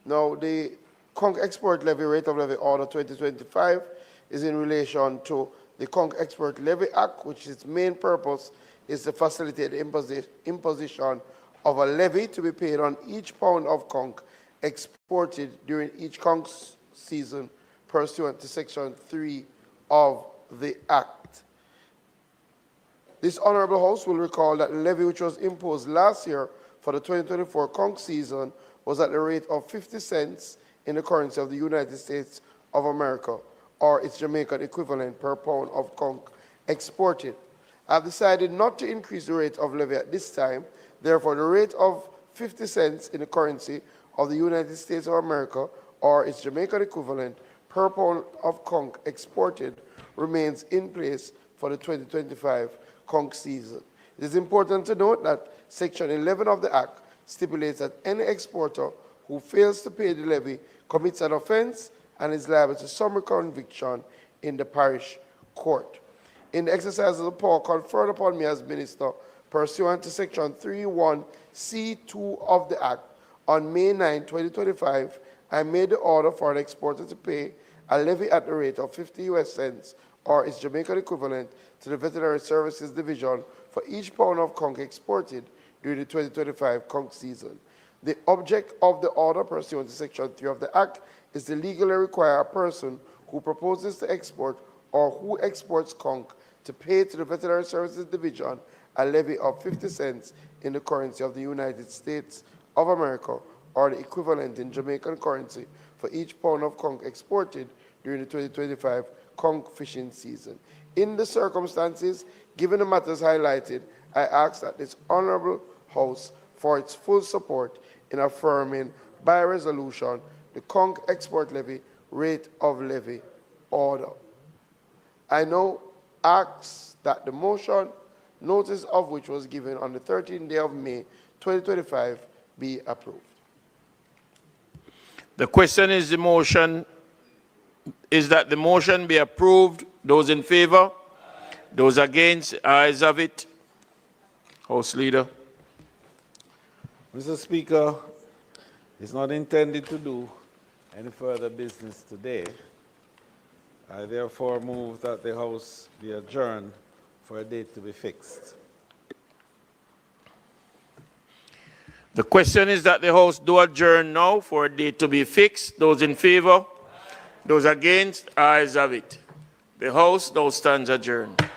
[SPEAKER 20] Now, the conch export levy rate of levy order 2025 is in relation to the Conch Export Levy Act, which its main purpose is to facilitate the imposition of a levy to be paid on each pound of conch exported during each conch season pursuant to Section 3 of the Act. This Honourable House will recall that the levy which was imposed last year for the 2024 conch season was at the rate of 50 cents in the currency of the United States of America, or its Jamaican equivalent per pound of conch exported. I have decided not to increase the rate of levy at this time. Therefore, the rate of 50 cents in the currency of the United States of America, or its Jamaican equivalent per pound of conch exported, remains in place for the 2025 conch season. It is important to note that Section 11 of the Act stipulates that any exporter who fails to pay the levy commits an offence and is liable to summary conviction in the parish court. In the exercise of the power conferred upon me as minister, pursuant to Section 31C2 of the Act, on May 9, 2025, I made the order for an exporter to pay a levy at the rate of 50 US cents, or its Jamaican equivalent, to the Veterinary Services Division for each pound of conch exported during the 2025 conch season. The object of the order pursuant to Section 3 of the Act is to legally require a person who proposes to export or who exports conch to pay to the Veterinary Services Division a levy of 50 cents in the currency of the United States of America, or the equivalent in Jamaican currency for each pound of conch exported during the 2025 conch fishing season. In the circumstances, given the matters highlighted, I ask that this Honourable House for its full support in affirming by resolution the conch export levy rate of levy order. I now ask that the motion, notice of which was given on the 13th day of May 2025, be approved.
[SPEAKER 1] The question is that the motion be approved. Those in favor? Those against? Ayes have it. House Leader.
[SPEAKER 13] Mr. Speaker, it's not intended to do any further business today. I therefore move that the House be adjourned for a date to be fixed.
[SPEAKER 1] The question is that the House do adjourn now for a date to be fixed. Those in favor? Those against? Ayes have it. The House now stands adjourned.